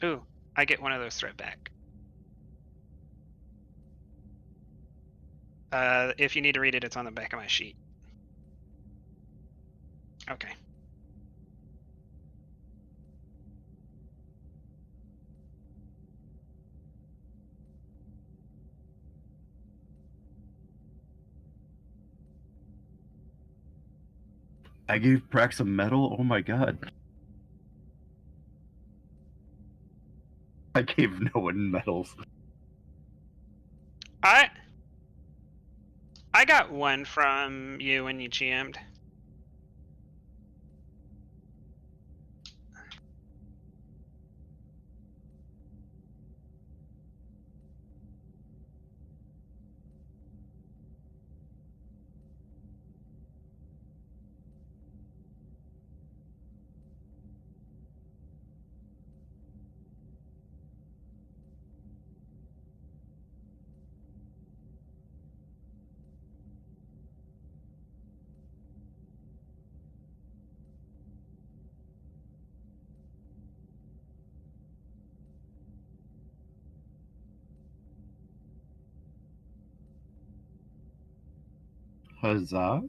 Ooh, I get one of those threat back. If you need to read it, it's on the back of my sheet. Okay. I gave Prax a medal? Oh my god. I gave no one medals. I got one from you when you GM'd. Huzzah.